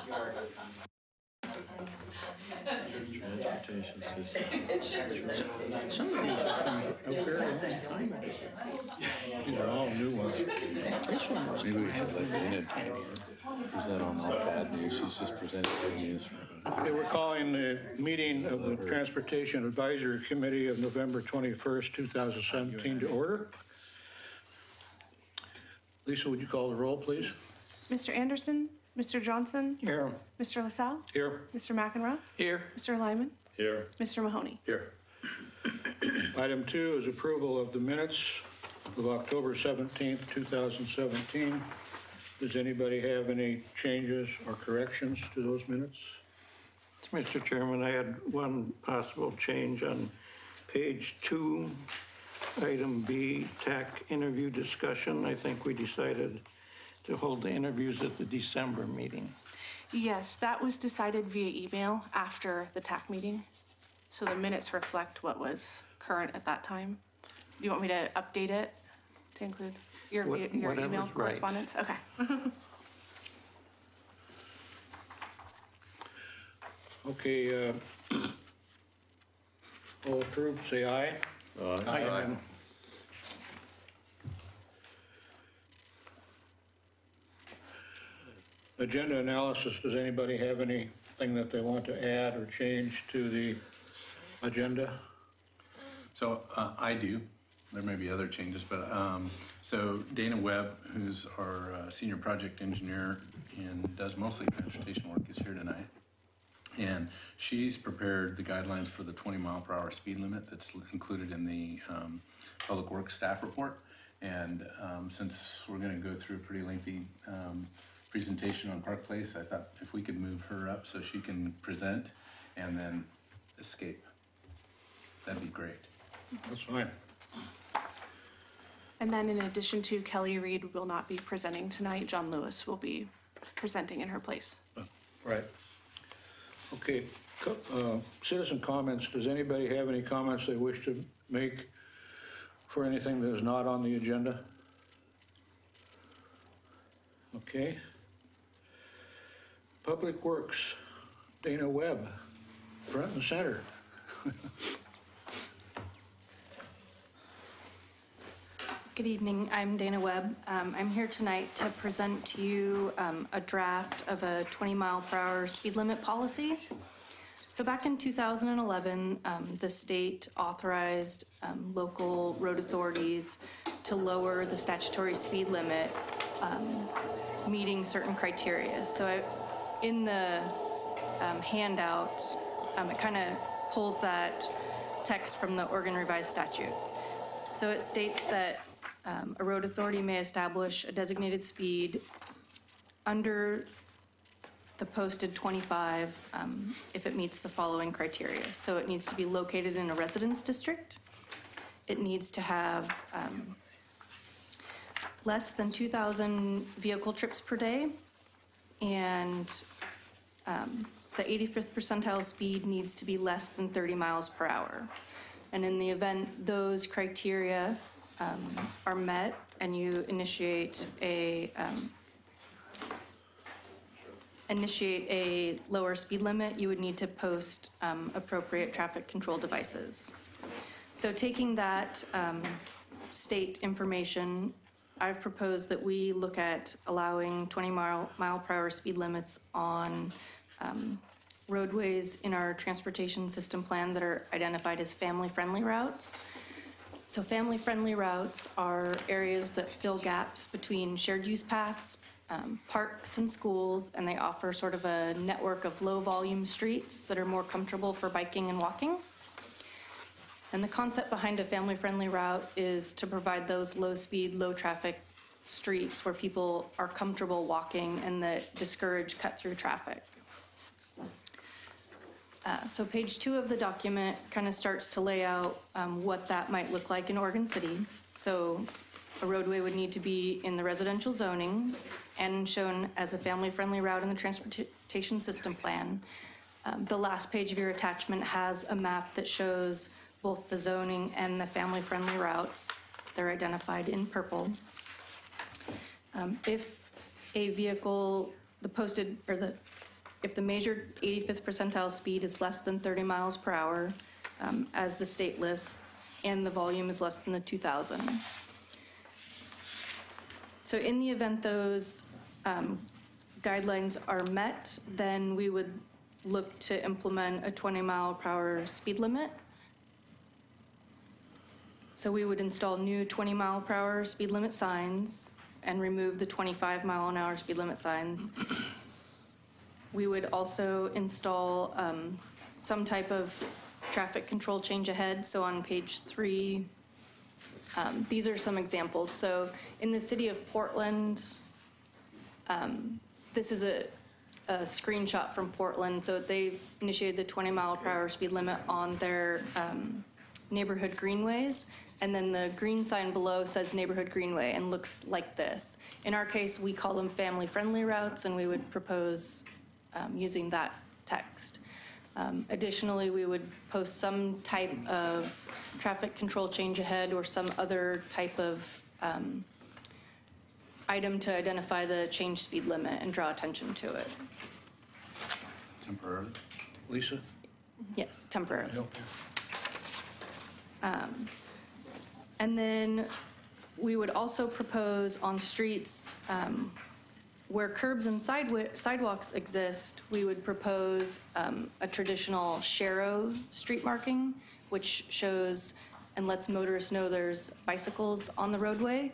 Transportation system. Some of these are from a very long time ago. These are all new ones. This one was. Maybe we should let Dana present on all bad news. She's just presenting good news. Okay, we're calling the meeting of the Transportation Advisory Committee of November 21st, 2017 to order. Lisa, would you call the roll, please? Mr. Anderson, Mr. Johnson. Here. Mr. LaSalle. Here. Mr. McEnroth. Here. Mr. Lyman. Here. Mr. Mahoney. Here. Item 2 is approval of the minutes of October 17th, 2017. Does anybody have any changes or corrections to those minutes? Mr. Chairman, I had one possible change on page 2, item B, TAC interview discussion. I think we decided to hold the interviews at the December meeting. Yes, that was decided via email after the TAC meeting. So the minutes reflect what was current at that time. Do you want me to update it to include your email correspondence? Right. Okay. Okay, all approved, say aye. Aye. Agenda analysis, does anybody have anything that they want to add or change to the agenda? So I do. There may be other changes, but so Dana Webb, who's our senior project engineer and does mostly transportation work, is here tonight. And she's prepared the guidelines for the 20-mile-per-hour speed limit that's included in the Public Works staff report. And since we're going to go through a pretty lengthy presentation on Park Place, I thought if we could move her up so she can present and then escape, that'd be great. That's fine. And then in addition to Kelly Reed will not be presenting tonight, John Lewis will be presenting in her place. Right. Okay, citizen comments. Does anybody have any comments they wish to make for anything that is not on the agenda? Okay. Public Works, Dana Webb, front and center. Good evening, I'm Dana Webb. I'm here tonight to present to you a draft of a 20-mile-per-hour speed limit policy. So back in 2011, the state authorized local road authorities to lower the statutory speed limit, meeting certain criteria. So in the handout, it kind of pulls that text from the Oregon Revised Statute. So it states that a road authority may establish a designated speed under the posted 25 if it meets the following criteria. So it needs to be located in a residence district. It needs to have less than 2,000 vehicle trips per day, and the 85th percentile speed needs to be less than 30 miles per hour. And in the event those criteria are met and you initiate a lower speed limit, you would need to post appropriate traffic control devices. So taking that state information, I've proposed that we look at allowing 20-mile-per-hour speed limits on roadways in our transportation system plan that are identified as family-friendly routes. So family-friendly routes are areas that fill gaps between shared use paths, parks and schools, and they offer sort of a network of low-volume streets that are more comfortable for biking and walking. And the concept behind a family-friendly route is to provide those low-speed, low-traffic streets where people are comfortable walking and that discourage cut-through traffic. So page 2 of the document kind of starts to lay out what that might look like in Oregon City. So a roadway would need to be in the residential zoning and shown as a family-friendly route in the transportation system plan. The last page of your attachment has a map that shows both the zoning and the family-friendly routes. They're identified in purple. If a vehicle, the if the measured 85th percentile speed is less than 30 miles per hour, as the state lists, and the volume is less than the 2,000. So in the event those guidelines are met, then we would look to implement a 20 mile per hour speed limit. So we would install new 20 mile per hour speed limit signs and remove the 25 mile an hour speed limit signs. We would also install some type of traffic control change ahead. So on page 3, these are some examples. So in the city of Portland, this is a screenshot from Portland. So they've initiated the 20 mile per hour speed limit on their neighborhood greenways. And then the green sign below says neighborhood greenway and looks like this. In our case, we call them family-friendly routes, and we would propose using that text. Additionally, we would post some type of traffic control change ahead or some other type of item to identify the change speed limit and draw attention to it. Temporarily? Lisa? Yes, temporarily. Help you? And then we would also propose on streets where curbs and sidewalks exist, we would propose a traditional Sharrow street marking, which shows and lets motorists know there's bicycles on the roadway.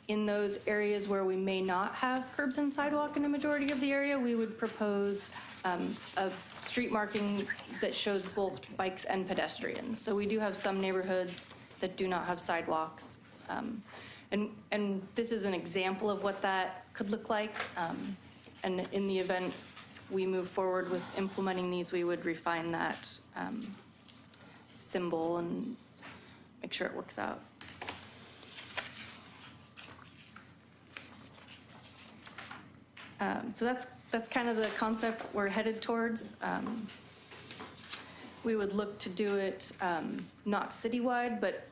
In those areas where we may not have curbs and sidewalk in a majority of the area, we would propose a street marking that shows both bikes and pedestrians. So we do have some neighborhoods that do not have sidewalks. And this is an example of what that could look like. And in the event we move forward with implementing these, we would refine that symbol and make sure it works out. So that's kind of the concept we're headed towards. We would look to do it not citywide, but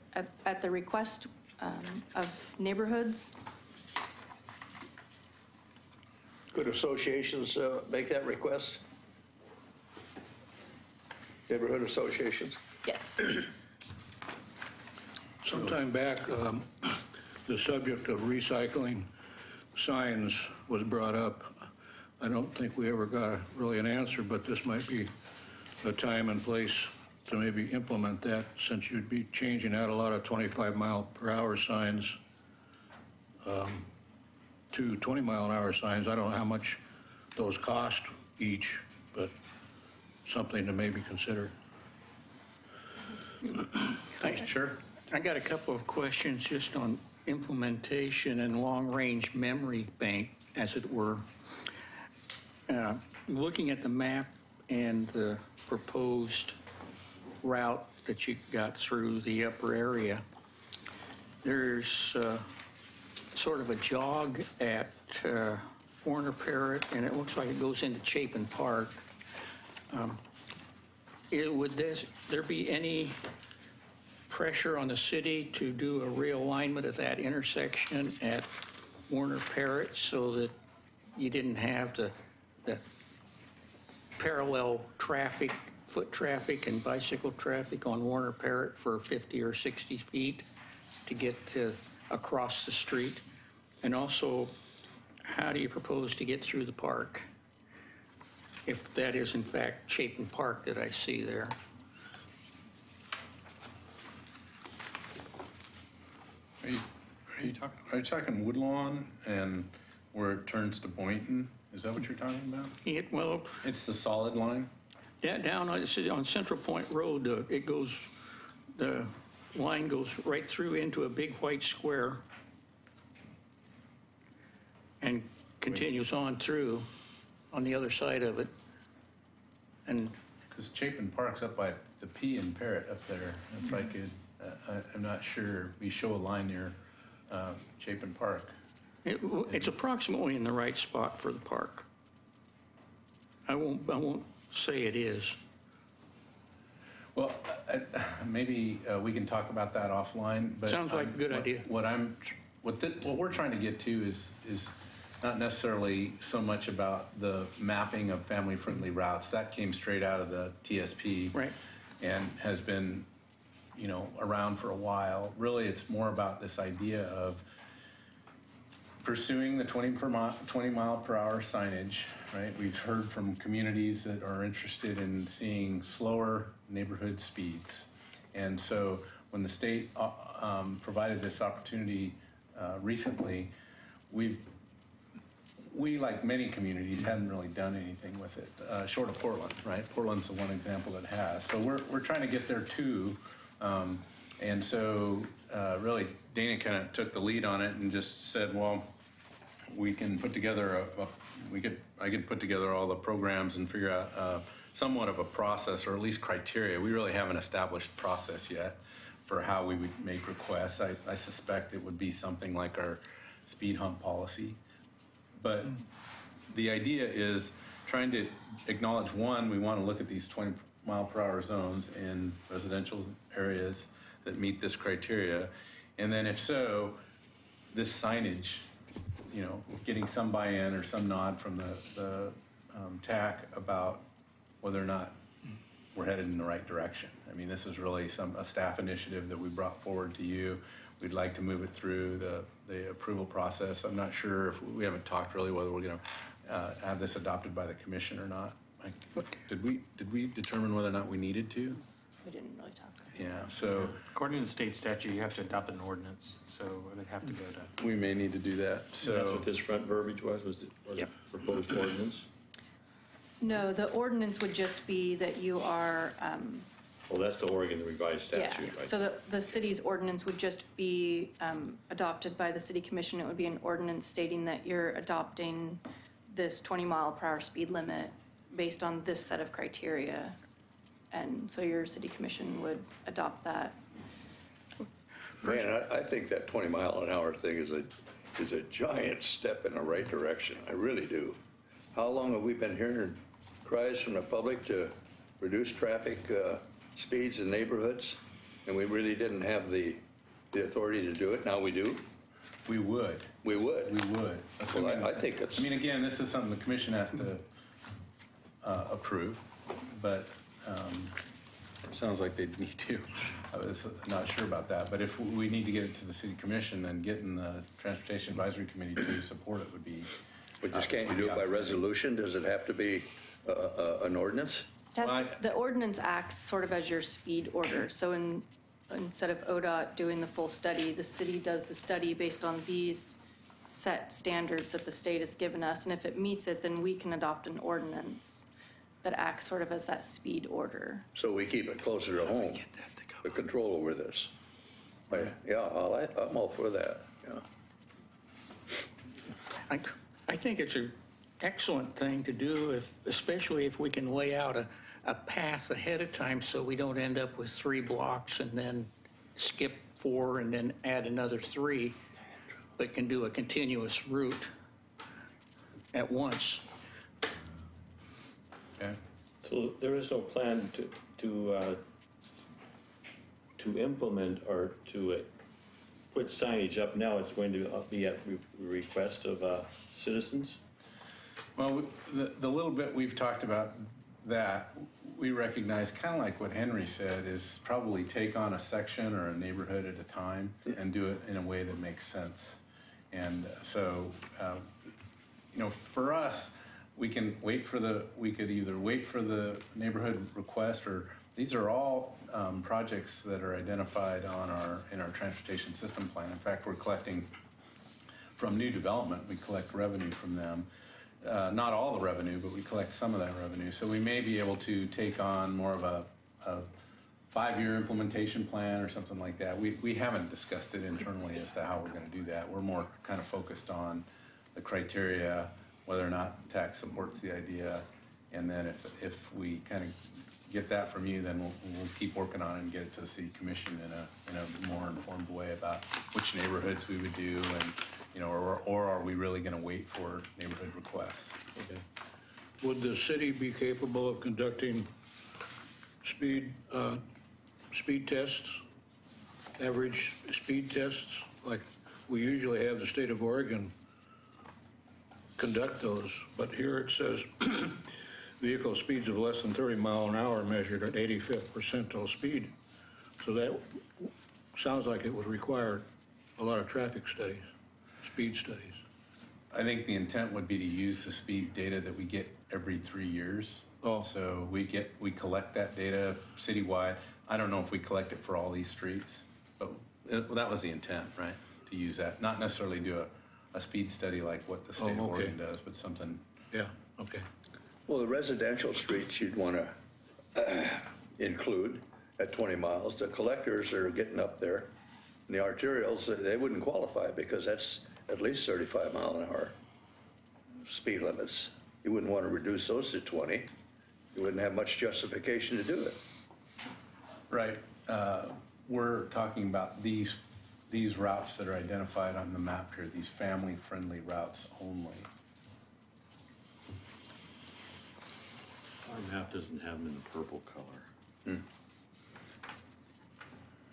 at the request of neighborhoods. Could associations make that request? Neighborhood associations? Yes. Sometime back, the subject of recycling signs was brought up. I don't think we ever got really an answer, but this might be a time and place to maybe implement that, since you'd be changing out a lot of 25 mile per hour signs to 20 mile an hour signs. I don't know how much those cost each, but something to maybe consider. Sure. I got a couple of questions just on implementation and long-range memory bank, as it were. Looking at the map and the proposed route that you got through the upper area, there's sort of a jog at Warner Parrott, and it looks like it goes into Chapin Park. Would there be any pressure on the city to do a realignment of that intersection at Warner Parrott so that you didn't have the parallel traffic, foot traffic and bicycle traffic on Warner Parrott for 50 or 60 feet to get across the street? And also, how do you propose to get through the park, if that is in fact Chapin Park that I see there? Are you talking Woodlawn and where it turns to Boynton? Is that what you're talking about? Well, It's the solid line? down on Central Point Road, the line goes right through into a big white square and continues on through on the other side of it. And Because Chapin Park's up by the P in Parrott up there. If I could, I'm not sure. We show a line near Chapin Park. it's approximately in the right spot for the park. I won't say it is. Well, maybe we can talk about that offline. But Sounds like a good idea. What we're trying to get to is not necessarily so much about the mapping of family-friendly routes. That came straight out of the TSP. Right. And has been, around for a while. Really, it's more about this idea of pursuing the 20 mile per hour signage, right? We've heard from communities that are interested in seeing slower neighborhood speeds. And so when the state provided this opportunity recently, we, like many communities, hadn't really done anything with it, short of Portland, right? Portland's the one example that has. So we're trying to get there too. And so really, Dana kind of took the lead on it and just said, well, we can put together I could put together all the programs and figure out somewhat of a process, or at least criteria. We really haven't established process yet for how we would make requests. I suspect it would be something like our speed hump policy. But the idea is trying to acknowledge, one, we want to look at these 20 mile per hour zones in residential areas that meet this criteria. And then if so, this signage, getting some buy-in or some nod from the TAC about whether or not we're headed in the right direction. I mean, this is really a staff initiative that we brought forward to you. We'd like to move it through the approval process. I'm not sure if we haven't talked really whether we're going to have this adopted by the commission or not. Did we determine whether or not we needed to? We didn't really talk. Yeah, so According to the state statute, you have to adopt an ordinance, so it would have to go to. we may need to do that. That's So what this front verbiage was it Yep. proposed ordinance? No, the ordinance would just be that you are, Well, that's the Oregon revised yeah. statute, right? So the city's ordinance would just be adopted by the city commission. It would be an ordinance stating that you're adopting this 20 mile per hour speed limit based on this set of criteria. And so your city commission would adopt that. Man, I think that 20 mile an hour thing is a giant step in the right direction. I really do. How long have we been hearing cries from the public to reduce traffic speeds in neighborhoods? And we really didn't have the authority to do it. Now we do. we would. We would. We would. Well, I think it's. I mean, again, this is something the commission has to approve, but it sounds like they need to. I was not sure about that, but if we need to get it to the city commission, then getting the Transportation Advisory Committee to support it would be. But just can't you do it by resolution? Does it have to be an ordinance? The ordinance acts sort of as your speed order. So instead of ODOT doing the full study, the city does the study based on these set standards that the state has given us. And if it meets it, then we can adopt an ordinance that acts sort of as that speed order. So we keep it closer to home, the control over this. Yeah, I'm all for that, yeah. I think it's an excellent thing to do, especially if we can lay out a path ahead of time so we don't end up with 3 blocks and then skip 4 and then add another 3, but can do a continuous route at once. Okay. So there is no plan to implement or to put signage up now. It's going to be at request of citizens? Well, the little bit we've talked about that, we recognize, kind of like what Henry said, is probably take on a section or a neighborhood at a time and do it in a way that makes sense. And so, for us, we could either wait for the neighborhood request, or these are all projects that are identified in our transportation system plan. In fact, we're collecting from new development, we collect revenue from them. Not all the revenue, but we collect some of that revenue. So we may be able to take on more of a 5-year implementation plan or something like that. We haven't discussed it internally as to how we're going to do that. We're more kind of focused on the criteria, whether or not TAC supports the idea, and then if we kind of get that from you, then we'll keep working on it and get it to the city commission in a more informed way about which neighborhoods we would do, and or are we really going to wait for neighborhood requests? Okay. Would the city be capable of conducting speed tests, average speed tests, like we usually have the state of Oregon conduct those, but here it says vehicle speeds of less than 30 mile an hour measured at 85th percentile speed. So that sounds like it would require a lot of traffic studies, speed studies. I think the intent would be to use the speed data that we get every 3 years. Oh. So we collect that data citywide. I don't know if we collect it for all these streets, but that was the intent, right? To use that, not necessarily do a speed study like what the state of okay. Oregon does, but something. Yeah, okay. Well, the residential streets you'd want to include at 20 miles. The collectors are getting up there. And the arterials, they wouldn't qualify because that's at least 35 mile an hour speed limits. You wouldn't want to reduce those to 20. You wouldn't have much justification to do it. Right. We're talking about these routes that are identified on the map here, these family-friendly routes only. Our map doesn't have them in the purple color.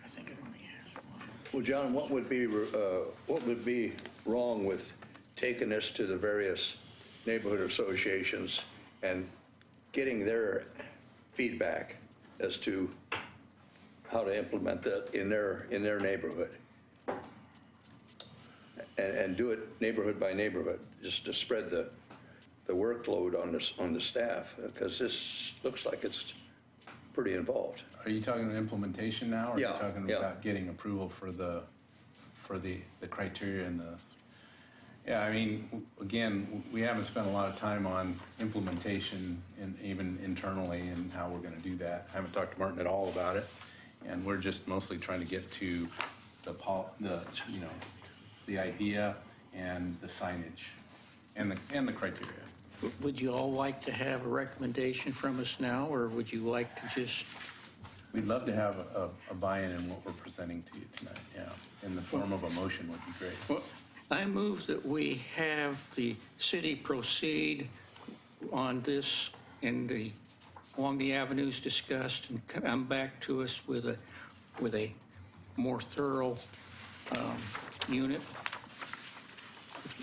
I think it only has one. Well, John, what would be wrong with taking this to the various neighborhood associations and getting their feedback as to how to implement that in their neighborhood? And do it neighborhood by neighborhood, just to spread the workload on the staff, because this looks like it's pretty involved. Are you talking implementation now, or Yeah, are you talking yeah. about getting approval for the criteria and the? Yeah, I mean, again, we haven't spent a lot of time on implementation and even internally and how we're going to do that. I haven't talked to Martin at all about it, and we're just mostly trying to get to the idea and the signage and the criteria. Would you all like to have a recommendation from us now, or would you like to just? We'd love to have a buy-in in what we're presenting to you tonight, yeah. In the form of a motion would be great. Well, I move that we have the city proceed on this along the avenues discussed and come back to us with a more thorough unit.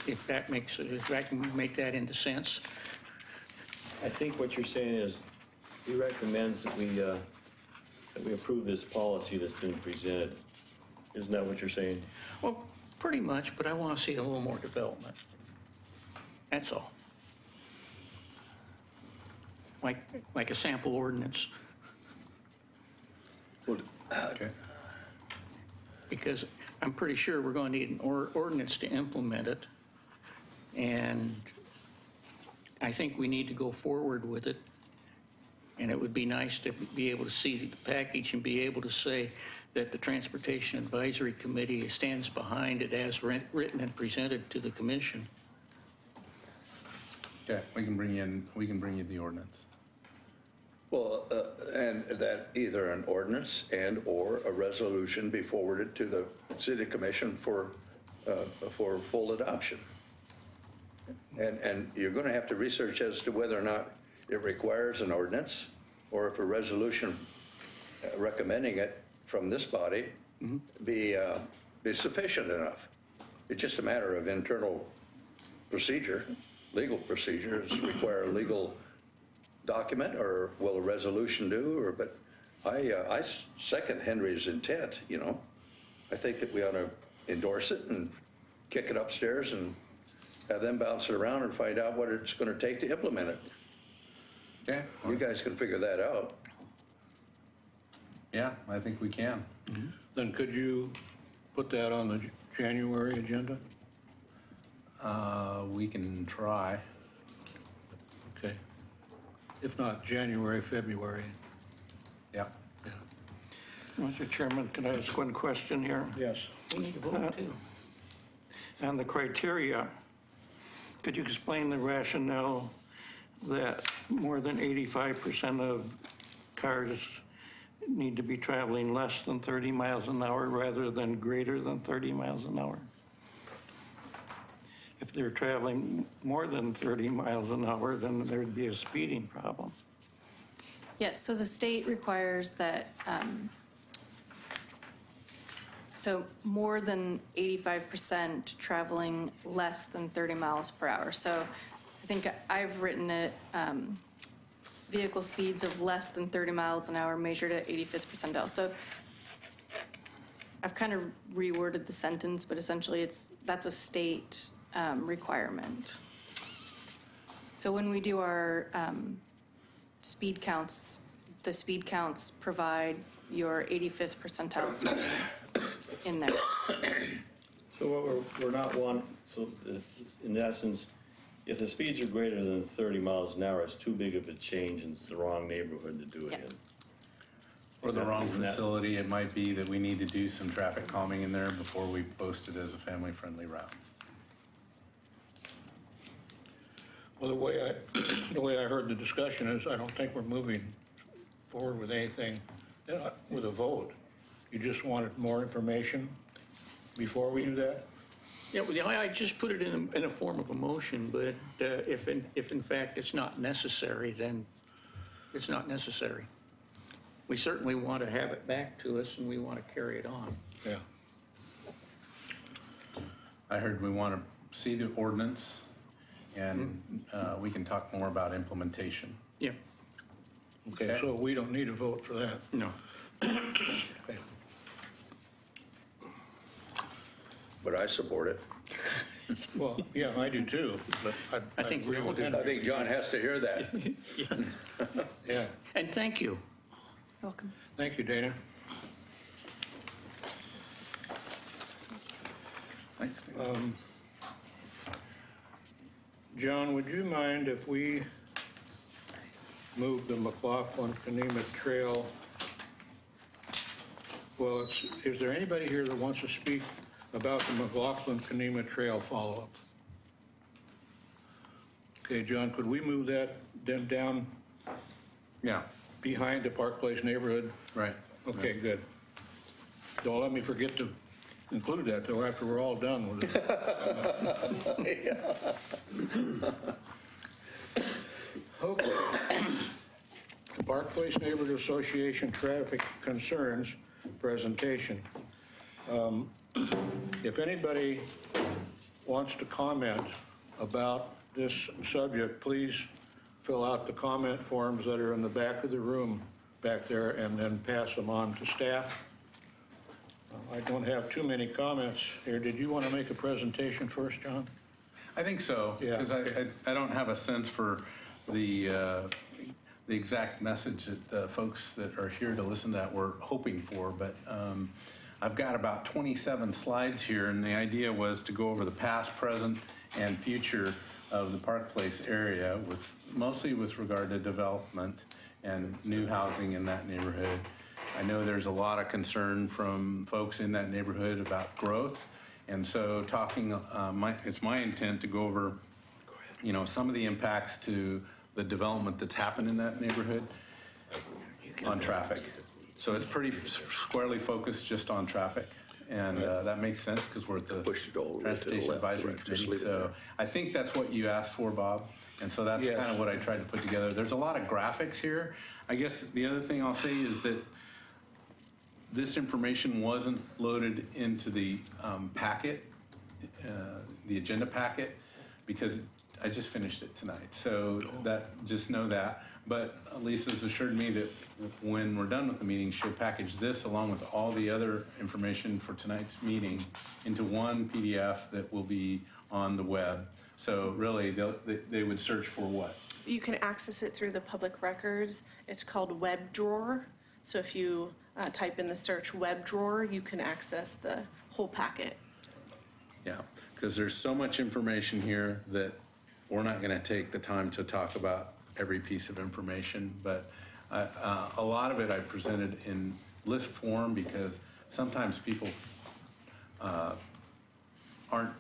If I can make that into sense. I think what you're saying is he recommends that we approve this policy that's been presented. Isn't that what you're saying? Well, pretty much, but I want to see a little more development. That's all. Like a sample ordinance. Okay. Because I'm pretty sure we're going to need an ordinance to implement it. And I think we need to go forward with it. And it would be nice to be able to see the package and be able to say that the Transportation Advisory Committee stands behind it as written and presented to the commission. Okay, we can bring you the ordinance. Well, and that either an ordinance and or a resolution be forwarded to the city commission for full adoption. And you're going to have to research as to whether or not it requires an ordinance, or if a resolution recommending it from this body be sufficient enough. It's just a matter of internal procedure. Legal procedures require a legal document, or will a resolution do? But I second Henry's intent. I think that we ought to endorse it and kick it upstairs and have them bounce it around and find out what it's going to take to implement it. Okay. You guys can figure that out. Yeah, I think we can. Then could you put that on the January agenda? We can try. Okay. If not January, February. Yeah. Yeah. Mr. Chairman, can I ask one question here? Yes. We need to vote too. On the criteria, could you explain the rationale that more than 85% of cars need to be traveling less than 30 miles an hour rather than greater than 30 miles an hour? If they're traveling more than 30 miles an hour, then there'd be a speeding problem. Yes, so the state requires that So more than 85% traveling less than 30 miles per hour. So I think I've written it, vehicle speeds of less than 30 miles an hour measured at 85th percentile. So I've kind of reworded the sentence, but essentially that's a state requirement. So when we do our speed counts, the speed counts provide your 85th percentile speeds in there. So what we're not in essence, if the speeds are greater than 30 miles an hour, it's too big of a change and it's the wrong neighborhood to do it Yeah. in. Or the wrong Isn't that- facility. It might be that we need to do some traffic calming in there before we post it as a family-friendly route. Well, the way I heard the discussion is I don't think we're moving forward with anything, with a vote. You just wanted more information before we do that? Yeah, well, I just put it in a form of a motion, but if in fact it's not necessary, then it's not necessary. We certainly want to have it back to us, and we want to carry it on. Yeah. I heard we want to see the ordinance, and we can talk more about implementation. Yeah, Okay, so we don't need a vote for that. no. Okay. But I support it. Well, yeah, I do too, but I think we all do. I think John has to hear that. Yeah, And thank you. Welcome. thank you, Dana. Thanks, Dave. John, would you mind if we move the McLaughlin-Kanema Trail? Well, is there anybody here that wants to speak about the McLaughlin-Kanema Trail follow-up? Okay, John, could we move that then down Yeah, behind the Park Place neighborhood? right. Okay, good. Don't let me forget to include that, though, after we're all done with it. Okay. The Park Place Neighborhood Association Traffic Concerns presentation. If anybody wants to comment about this subject, please fill out the comment forms that are in the back of the room back there and then pass them on to staff. I don't have too many comments here. Did you want to make a presentation first, John? I think so, Yeah, because okay. I don't have a sense for the exact message that the folks that are here to listen to that were hoping for, but I've got about 27 slides here, and the idea was to go over the past, present, and future of the Park Place area, mostly with regard to development and new housing in that neighborhood. I know there's a lot of concern from folks in that neighborhood about growth, and so it's my intent to go over, some of the impacts to the development that's happened in that neighborhood on traffic. So it's pretty squarely focused just on traffic, and that makes sense because we're at the Pushed it all the way to the Transportation left, Advisory right, just Committee. leave it So there. I think that's what you asked for, Bob, and so that's Yes. kind of what I tried to put together. There's a lot of graphics here. I guess the other thing I'll say is that this information wasn't loaded into the packet, the agenda packet, because I just finished it tonight. So just know that. But Lisa's assured me that when we're done with the meeting, she'll package this along with all the other information for tonight's meeting into one PDF that will be on the web. So really, they would search for what? You can access it through the public records. It's called Web Drawer. So if you type in the search Web Drawer, you can access the whole packet. Yeah, because there's so much information here that we're not going to take the time to talk about every piece of information, but a lot of it I presented in list form because sometimes people aren't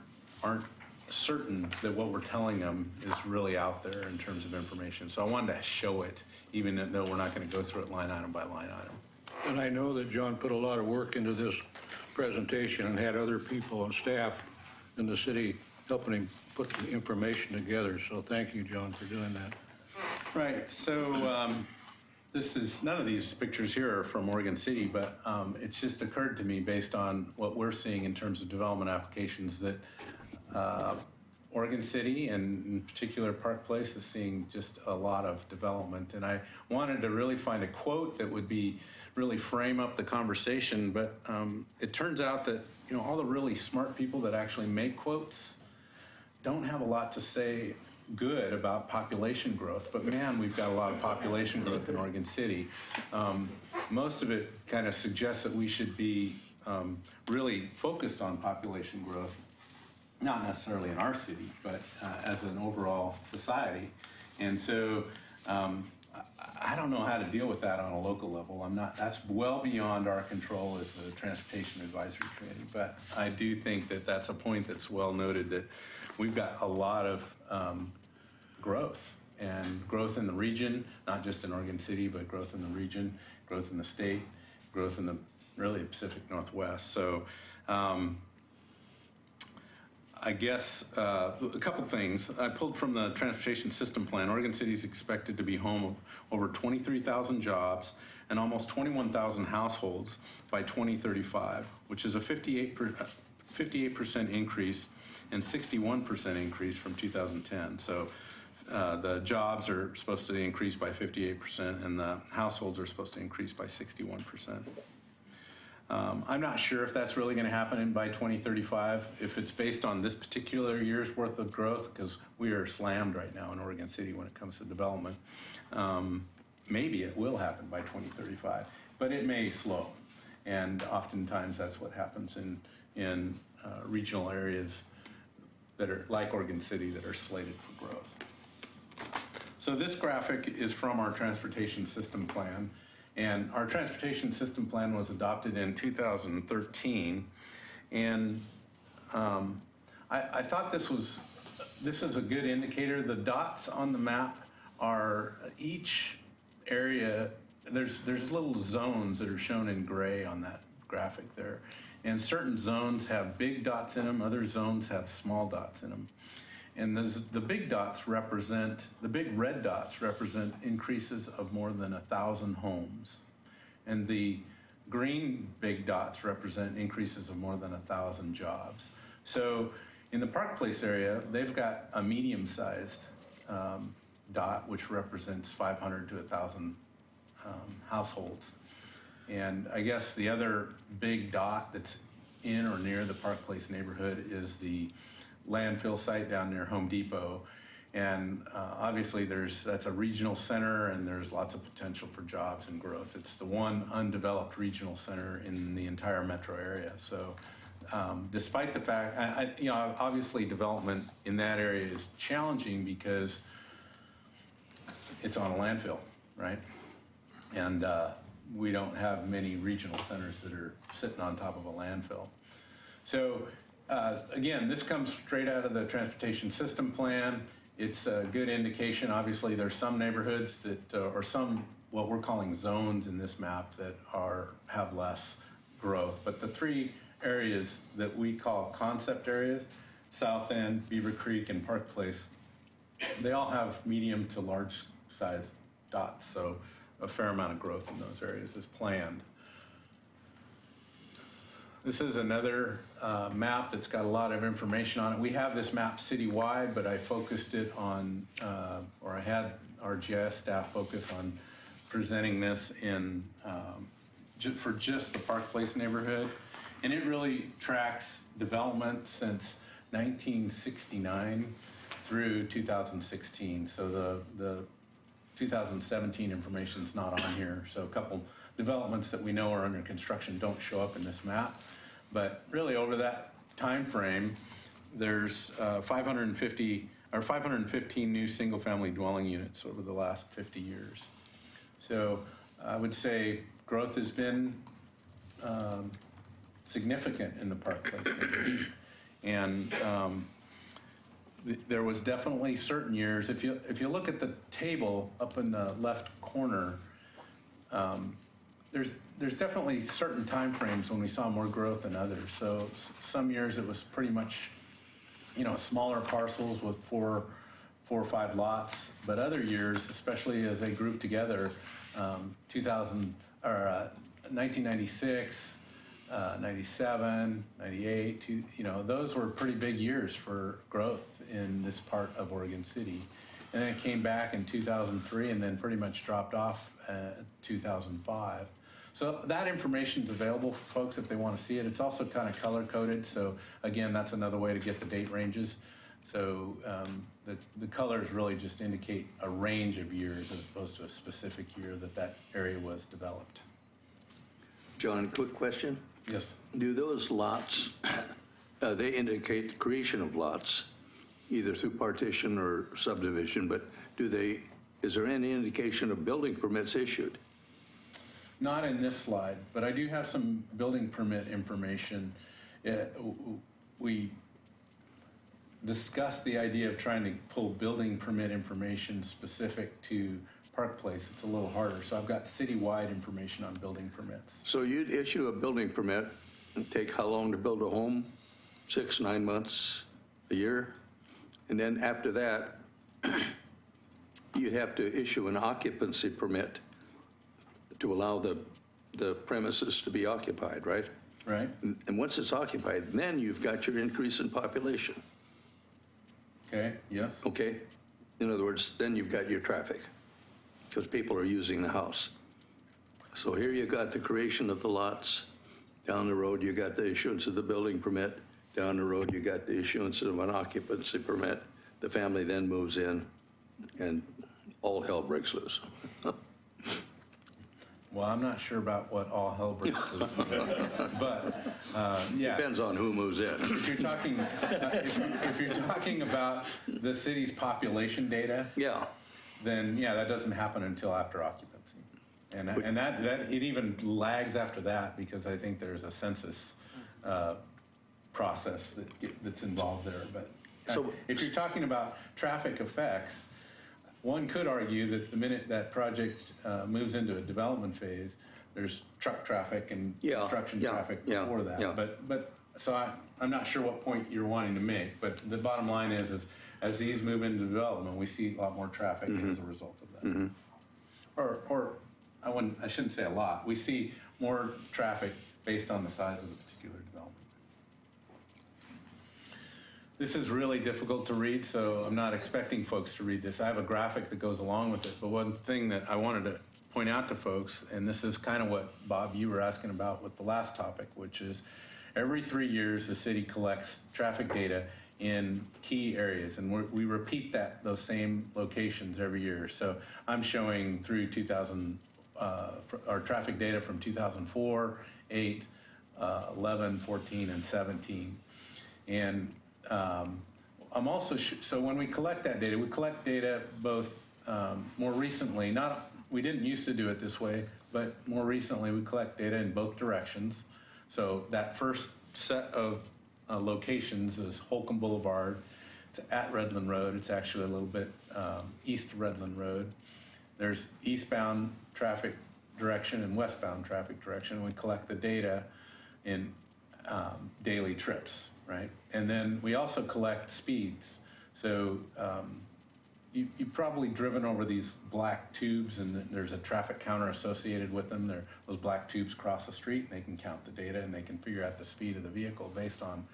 certain that what we're telling them is really out there in terms of information. So I wanted to show it, even though we're not going to go through it line item by line item. And I know that John put a lot of work into this presentation and had other people and staff in the city helping him put the information together. So thank you, John, for doing that. Right, so none of these pictures here are from Oregon City, but it's just occurred to me based on what we're seeing in terms of development applications that Oregon City, and in particular Park Place, is seeing just a lot of development. And I wanted to really find a quote that would really frame up the conversation, but it turns out that all the really smart people that actually make quotes don't have a lot to say good about population growth, but man, we've got a lot of population growth in Oregon City. Most of it kind of suggests that we should be really focused on population growth, not necessarily in our city, but as an overall society. And so I don't know how to deal with that on a local level. That's well beyond our control as the Transportation Advisory Committee, but I do think that that's a point that's well noted, that we've got a lot of growth, and growth in the region, not just in Oregon City, but growth in the region, growth in the state, growth in the really Pacific Northwest. So I guess a couple things. I pulled from the Transportation System Plan. Oregon City is expected to be home of over 23,000 jobs and almost 21,000 households by 2035, which is a 58% increase and 61% increase from 2010. So the jobs are supposed to increase by 58%, and the households are supposed to increase by 61%. I'm not sure if that's really going to happen by 2035, if it's based on this particular year's worth of growth, because we are slammed right now in Oregon City when it comes to development. Maybe it will happen by 2035, but it may slow. And oftentimes that's what happens in regional areas that are like Oregon City that are slated for growth. So this graphic is from our Transportation System Plan. And our Transportation System Plan was adopted in 2013. And I thought this is a good indicator. The dots on the map are each area, there's little zones that are shown in gray on that graphic there. And certain zones have big dots in them, other zones have small dots in them. And the big dots represent, the big red dots represent increases of more than 1,000 homes. And the green big dots represent increases of more than 1,000 jobs. So in the Park Place area, they've got a medium-sized dot, which represents 500 to 1,000 households. And I guess the other big dot that's in or near the Park Place neighborhood is the landfill site down near Home Depot. And obviously that's a regional center, and there's lots of potential for jobs and growth. It's the one undeveloped regional center in the entire metro area. So despite the fact, obviously development in that area is challenging because it's on a landfill, right? And we don't have many regional centers that are sitting on top of a landfill. So again, this comes straight out of the Transportation System Plan. It's a good indication. Obviously, there's some neighborhoods that, or some what we're calling zones in this map that have less growth. But the three areas that we call concept areas, South End, Beaver Creek, and Park Place, they all have medium to large size dots. So a fair amount of growth in those areas is planned. This is another map that's got a lot of information on it. We have this map citywide, but I focused it on, or I had our GIS staff focus on presenting this in for just the Park Place neighborhood. And it really tracks development since 1969 through 2016. So the 2017 information is not on here. So a couple developments that we know are under construction don't show up in this map. But really over that time frame, there's 515 new single-family dwelling units over the last 50 years. So I would say growth has been significant in the Park Place neighborhood. And there was definitely certain years, if you look at the table up in the left corner, there's definitely certain time frames when we saw more growth than others. So some years it was pretty much, smaller parcels with four 4 or 5 lots, but other years, especially as they grouped together, 1996, 97, 98, those were pretty big years for growth in this part of Oregon City. And then it came back in 2003 and then pretty much dropped off 2005. So that information is available for folks if they want to see it. It's also kind of color coded. So again, that's another way to get the date ranges. So the colors really just indicate a range of years as opposed to a specific year that area was developed. John, quick question. Yes. Do those lots, they indicate the creation of lots, either through partition or subdivision, but is there any indication of building permits issued? Not in this slide, but I do have some building permit information. We discussed the idea of trying to pull building permit information specific to Park Place. It's a little harder, so I've got citywide information on building permits. So you'd issue a building permit, and take how long to build a home? 6, 9 months, a year? And then after that, you'd have to issue an occupancy permit to allow the premises to be occupied, right? Right. And once it's occupied, then you've got your increase in population. Okay, yes. Okay? In other words, then you've got your traffic, because people are using the house. So here you got the creation of the lots. Down the road, you got the issuance of the building permit. Down the road, you got the issuance of an occupancy permit. The family then moves in, and all hell breaks loose. Well, I'm not sure about what all hell breaks loose means, but yeah. Depends on who moves in. If you're talking, if you're talking about the city's population data, Yeah. then yeah, that doesn't happen until after occupancy. And that it even lags after that because I think there's a census process that's involved there. But So- if you're talking about traffic effects, one could argue that the minute that project moves into a development phase, there's truck traffic and Yeah, construction yeah, traffic yeah, before that. yeah. But so I'm not sure what point you're wanting to make, but the bottom line is as these move into development, we see a lot more traffic as a result of that. Or I shouldn't say a lot. We see more traffic based on the size of the particular development. This is really difficult to read, so I'm not expecting folks to read this. I have a graphic that goes along with it, but one thing that I wanted to point out to folks, and this is kind of what, Bob, you were asking about with the last topic, which is every 3 years, the city collects traffic data in key areas, and we repeat those same locations every year. So I'm showing through 2000, our traffic data from 2004, 8, 11, 14, and 17. And I'm also, so when we collect that data, we collect data both more recently, we didn't used to do it this way, but more recently we collect data in both directions. So that first set of locations is Holcomb Boulevard. It's at Redland Road. It's actually a little bit east of Redland Road. There's eastbound traffic direction and westbound traffic direction. We collect the data in daily trips, right? And then we also collect speeds. So you've probably driven over these black tubes, and there's a traffic counter associated with them. Those black tubes cross the street, and they can count the data, and they can figure out the speed of the vehicle based on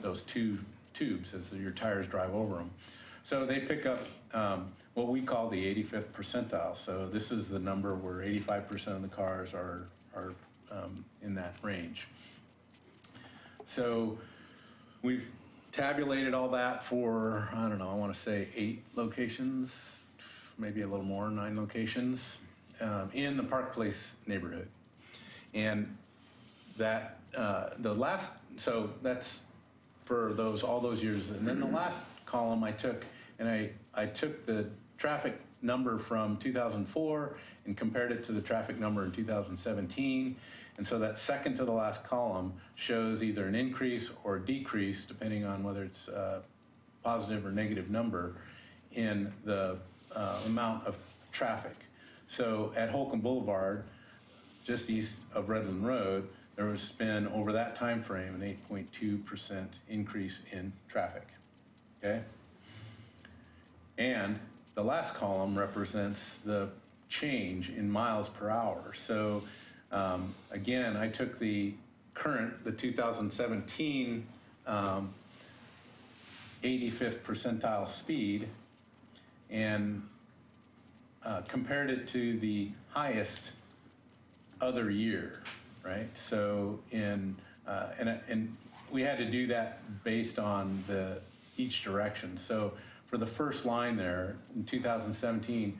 those two tubes as your tires drive over them. So they pick up what we call the 85th percentile. So this is the number where 85% of the cars are in that range. So we've tabulated all that for, I don't know, I want to say 8 locations, maybe a little more, 9 locations in the Park Place neighborhood. And that, so that's for all those years. And then the last column I took, and I took the traffic number from 2004 and compared it to the traffic number in 2017. And so that second to the last column shows either an increase or a decrease, depending on whether it's a positive or negative number, in the amount of traffic. So at Holcomb Boulevard, just east of Redland Road, there has been, over that time frame, an 8.2% increase in traffic, okay? And the last column represents the change in miles per hour. So again, I took the 2017 85th percentile speed and compared it to the highest other year, right? So and we had to do that based on each direction. So for the first line there, in 2017,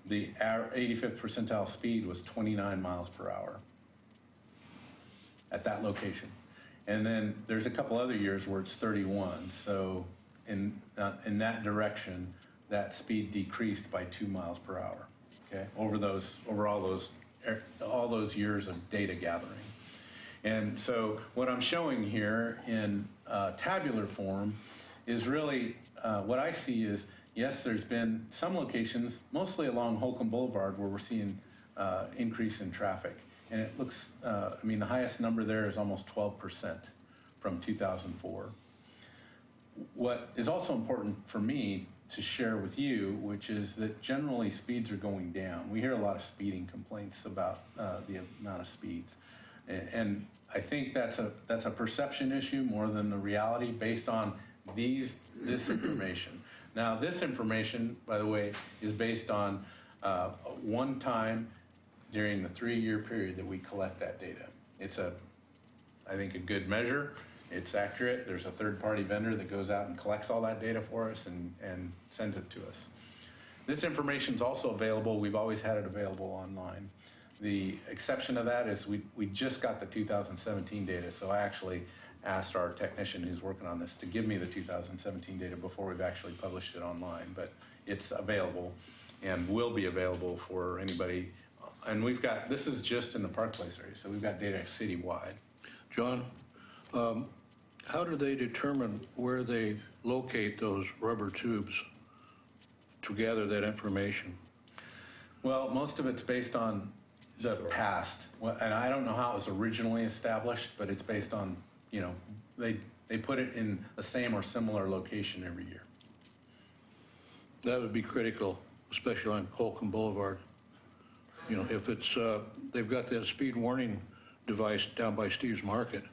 the 85th percentile speed was 29 miles per hour at that location. And then there's a couple other years where it's 31. So in that direction, that speed decreased by 2 miles per hour, okay, over all those years of data gathering. And so what I'm showing here in tabular form is really what I see is, yes, there's been some locations, mostly along Holcomb Boulevard, where we're seeing increase in traffic. And it looks, I mean, the highest number there is almost 12% from 2004. What is also important for me to share with you, which is that generally speeds are going down. We hear a lot of speeding complaints about the amount of speeds. And I think that's a perception issue more than the reality based on this information. Now, this information, by the way, is based on one time during the 3-year period that we collect that data. It's I think, a good measure. It's accurate. There's a third-party vendor that goes out and collects all that data for us and sends it to us. This information is also available. We've always had it available online. The exception to that is we just got the 2017 data, so I actually asked our technician who's working on this to give me the 2017 data before we've actually published it online, but it's available and will be available for anybody. And this is just in the Park Place area, so we've got data citywide. John, how do they determine where they locate those rubber tubes to gather that information? Well, most of it's based on the past, and I don't know how it was originally established, but it's based on, they put it in the same or similar location every year. That would be critical, especially on Holcomb Boulevard. If it's, they've got that speed warning device down by Steve's Market,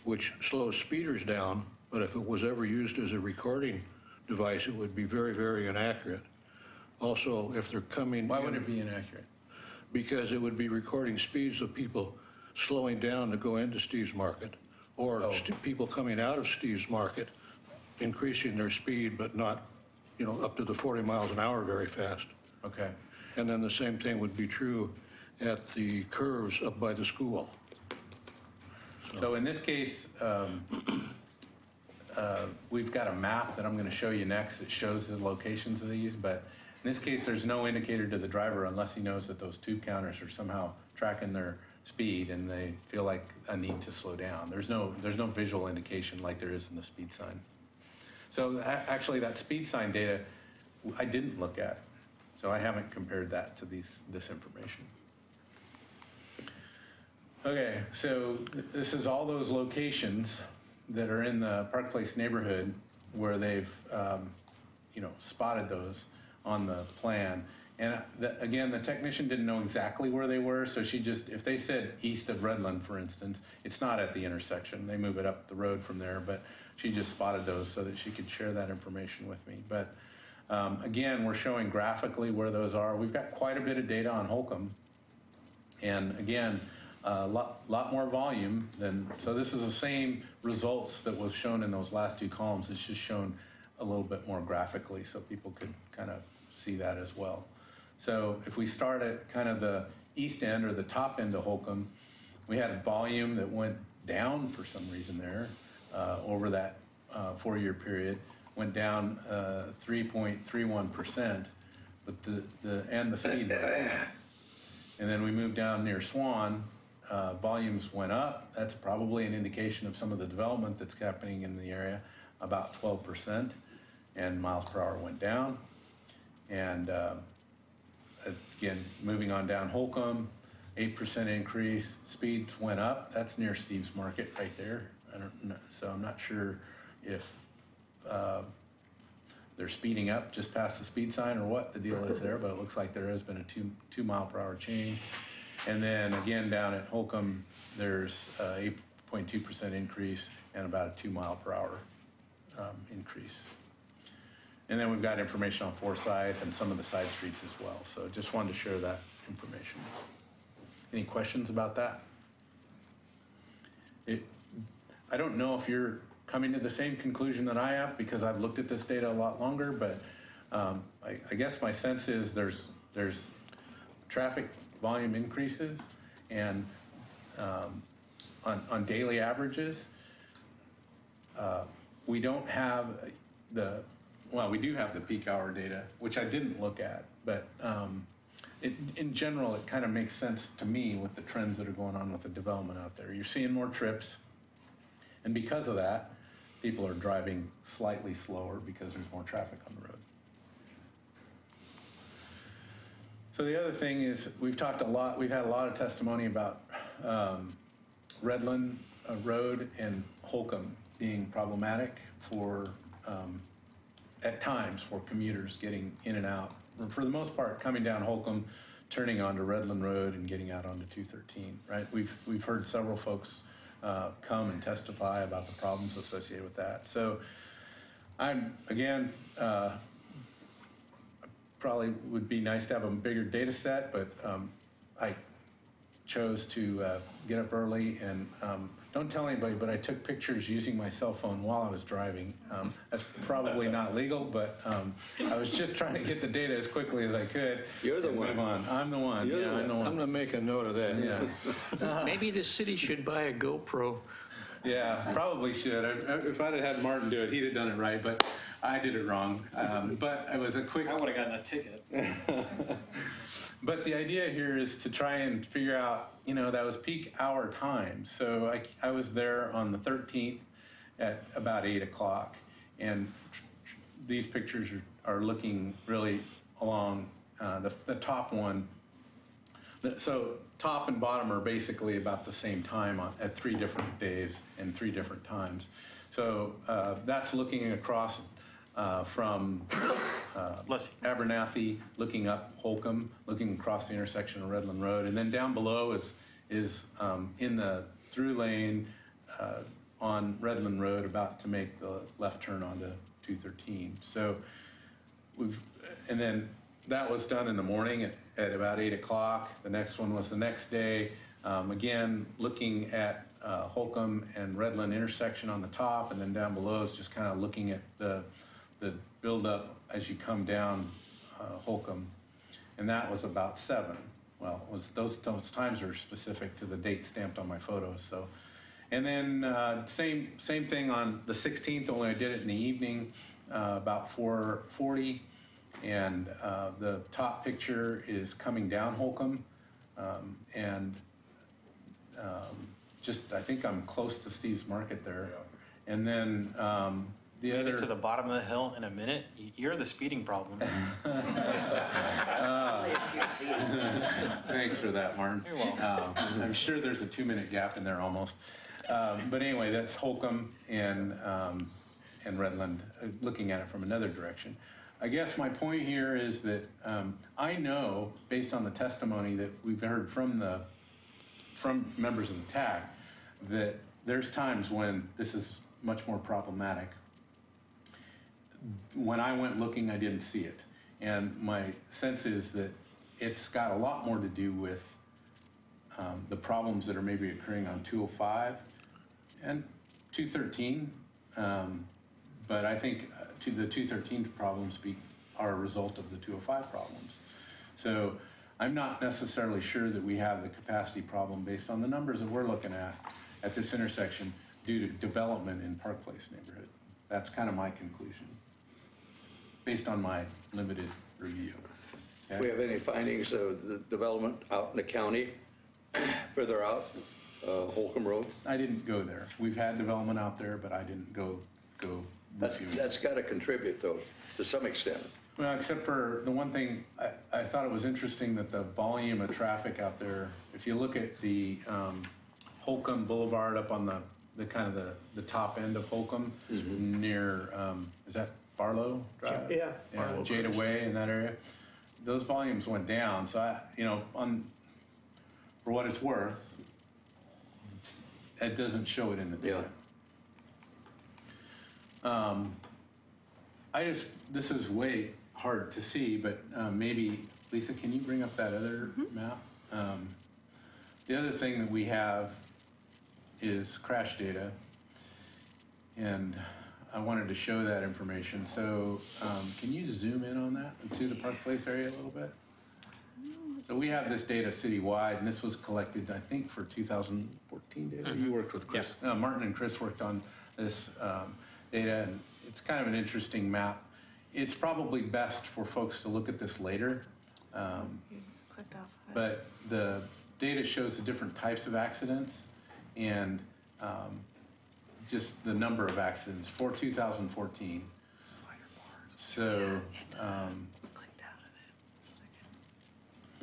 which slows speeders down, but if it was ever used as a recording device, it would be very, very inaccurate. Also, if they're coming Why would it be inaccurate? Because it would be recording speeds of people slowing down to go into Steve's Market, or people coming out of Steve's Market, increasing their speed, but not, up to the 40 miles an hour very fast. Okay. And then the same thing would be true at the curves up by the school. So in this case, we've got a map that I'm going to show you next that shows the locations of these, but in this case, there's no indicator to the driver unless he knows that those tube counters are somehow tracking their speed and they feel like a need to slow down. There's no visual indication like there is in the speed sign. So actually, that speed sign data I didn't look at, so I haven't compared that to this information. Okay, so this is all those locations that are in the Park Place neighborhood where they've, spotted those on the plan. And again, the technician didn't know exactly where they were, so if they said east of Redland, for instance, it's not at the intersection. They move it up the road from there, but she just spotted those so that she could share that information with me. But again, we're showing graphically where those are. We've got quite a bit of data on Holcomb. And again, a lot more volume so this is the same results that was shown in those last two columns. It's just shown a little bit more graphically so people could kind of see that as well. So if we start at kind of the east end or the top end of Holcomb, we had a volume that went down for some reason there over that 4-year period, went down 3.31%, but the speed went up. And then we moved down near Swan, volumes went up. That's probably an indication of some of the development that's happening in the area, about 12%, and miles per hour went down. And again, moving on down Holcomb, 8% increase, speeds went up. That's near Steve's Market right there. So I'm not sure if they're speeding up just past the speed sign or what the deal is there, but it looks like there has been a 2 mile per hour change. And then again, down at Holcomb, there's a 8.2% increase and about a 2 mile per hour increase. And then we've got information on Forsyth and some of the side streets as well. So just wanted to share that information. Any questions about that? I don't know if you're coming to the same conclusion that I have because I've looked at this data a lot longer, but I guess my sense is there's traffic volume increases and on daily averages, we don't have we do have the peak hour data, which I didn't look at, but in general, it kind of makes sense to me with the trends that are going on with the development out there. You're seeing more trips, and because of that, people are driving slightly slower because there's more traffic on the road. So the other thing is we've had a lot of testimony about Redland Road and Holcomb being problematic for, at times, for commuters getting in and out. For the most part, coming down Holcomb, turning onto Redland Road and getting out onto 213, right? We've heard several folks come and testify about the problems associated with that. So I'm, again, probably would be nice to have a bigger data set, but I chose to get up early and don't tell anybody, but I took pictures using my cell phone while I was driving. That's probably not legal, but I was just trying to get the data as quickly as I could. You're the one. I'm the one. You're the one. I'm the one. I'm going to make a note of that. Yeah. Maybe the city should buy a GoPro. Yeah, probably should. If I'd have had Martin do it, he'd have done it right, but I did it wrong. But it was a quick... I would have gotten a ticket. But the idea here is to try and figure out, that was peak hour time. So I was there on the 13th at about 8 o'clock. And these pictures are looking really along the top one. So top and bottom are basically about the same time at 3 different days and 3 different times. So that's looking across from Abernathy, looking up Holcomb, looking across the intersection of Redland Road, and then down below is in the through lane on Redland Road, about to make the left turn onto 213. So and then that was done in the morning at about 8 o'clock. The next one was the next day, again looking at Holcomb and Redland intersection on the top, and then down below is just kind of looking at the buildup as you come down Holcomb, and that was about 7. Well, those times are specific to the date stamped on my photos. So, and then same thing on the 16th. Only I did it in the evening, about 4:40, and the top picture is coming down Holcomb, and just I think I'm close to Steve's Market there, and then. The other Get to the bottom of the hill in a minute. You're the speeding problem. Thanks for that, Martin. You're welcome. I'm sure there's a 2-minute gap in there almost. But anyway, that's Holcomb and Redland, looking at it from another direction. I guess my point here is that I know, based on the testimony that we've heard from members of the TAC, that there's times when this is much more problematic. When I went looking, I didn't see it. And my sense is that it's got a lot more to do with the problems that are maybe occurring on 205 and 213. But I think the 213 problems are a result of the 205 problems. So I'm not necessarily sure that we have the capacity problem based on the numbers that we're looking at this intersection due to development in Park Place neighborhood. That's kind of my conclusion, based on my limited review. Okay? Do we have any findings of the development out in the county, further out, Holcomb Road? I didn't go there. We've had development out there, but I didn't go. That's got to contribute, though, to some extent. Well, except for the one thing, I thought it was interesting that the volume of traffic out there, if you look at the Holcomb Boulevard up on the kind of the top end of Holcomb, near, is that Barlow Drive. Yeah. Barlow Jada Crest. Way in that area. Those volumes went down, so for what it's worth, it doesn't show it in the data. This is way hard to see, but maybe, Lisa, can you bring up that other map? The other thing that we have is crash data, and I wanted to show that information. So can you zoom in on that and see the Park Place area a little bit? So we have this data citywide, and this was collected, I think, for 2014 data. You worked with Chris. Martin and Chris worked on this data, and it's kind of an interesting map. It's probably best for folks to look at this later. You clicked off of it. But the data shows the different types of accidents and just the number of accidents for 2014. So Clicked out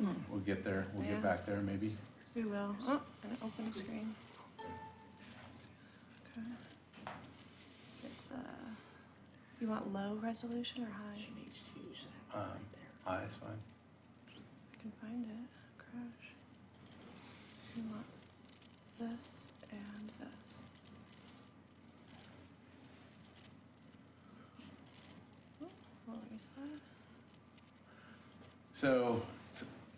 of it. we'll get there. We'll Yeah. get back there maybe. We will. Oh, and open the screen. Okay. It's you want low resolution or high? She needs to use that. High is fine. I can find it. Crash. You want this and this. Oh, Lower East Side. So